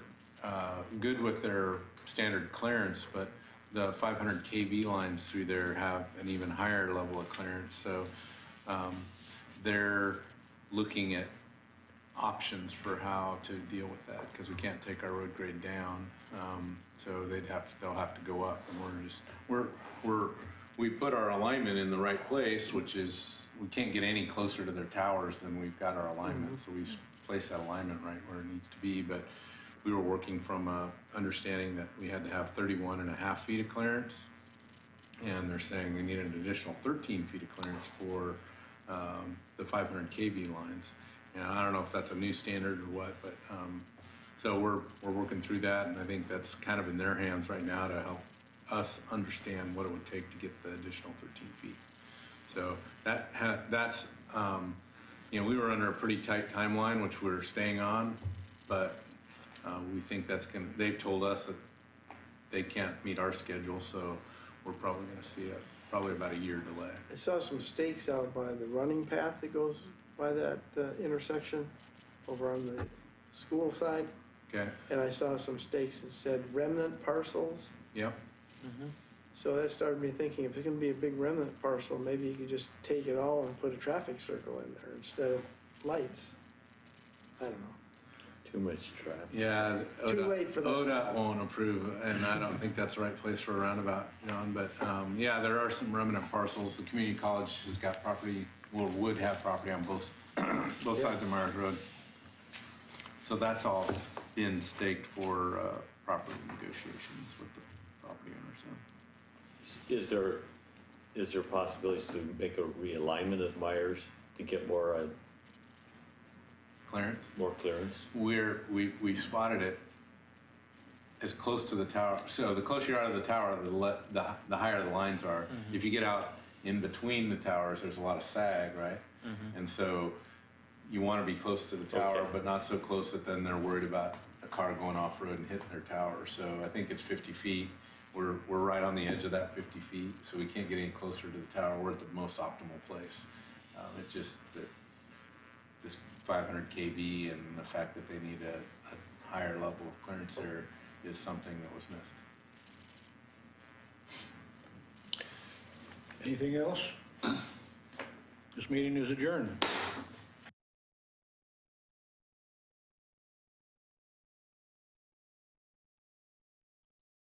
good with their standard clearance, but the 500 kV lines through there have an even higher level of clearance. So they're looking at options for how to deal with that, because we can't take our road grade down. So they'll have to go up, and we put our alignment in the right place, which is we can't get any closer to their towers than we've got our alignment. So we place that alignment right where it needs to be. But we were working from understanding that we had to have 31.5 feet of clearance, and they're saying they need an additional 13 feet of clearance for the 500 kV lines. And I don't know if that's a new standard or what, but so we're working through that, and I think that's kind of in their hands right now to help us understand what it would take to get the additional 13 feet. So that's we were under a pretty tight timeline, which we're staying on, but we think they've told us that they can't meet our schedule, so we're probably going to see probably about a year delay. I saw some stakes out by the running path that goes by that intersection over on the school side. Okay. And I saw some stakes that said remnant parcels. Yep. So that started me thinking, if it's going to be a big remnant parcel, maybe you could just take it all and put a traffic circle in there instead of lights. I don't know. Too much traffic. Yeah, Too late for that. ODOT won't approve, and I don't think that's the right place for a roundabout, John. But yeah, there are some remnant parcels. The community college has got property, or would have property on both sides of Myers Road. So that's all been staked for property negotiations with the property owners. So. Is there possibilities to make a realignment of Myers to get more Clearance? more clearance? We spotted it as close to the tower. So the closer you're out of the tower, the higher the lines are. If you get out in between the towers, there's a lot of sag, right? And so you want to be close to the tower, but not so close that then they're worried about a car going off road and hitting their tower. So I think it's 50 feet. We're right on the edge of that 50 feet, so we can't get any closer to the tower. We're at the most optimal place. It's just that this 500 kV and the fact that they need a higher level of clearance there is something that was missed. Anything else? This meeting is adjourned.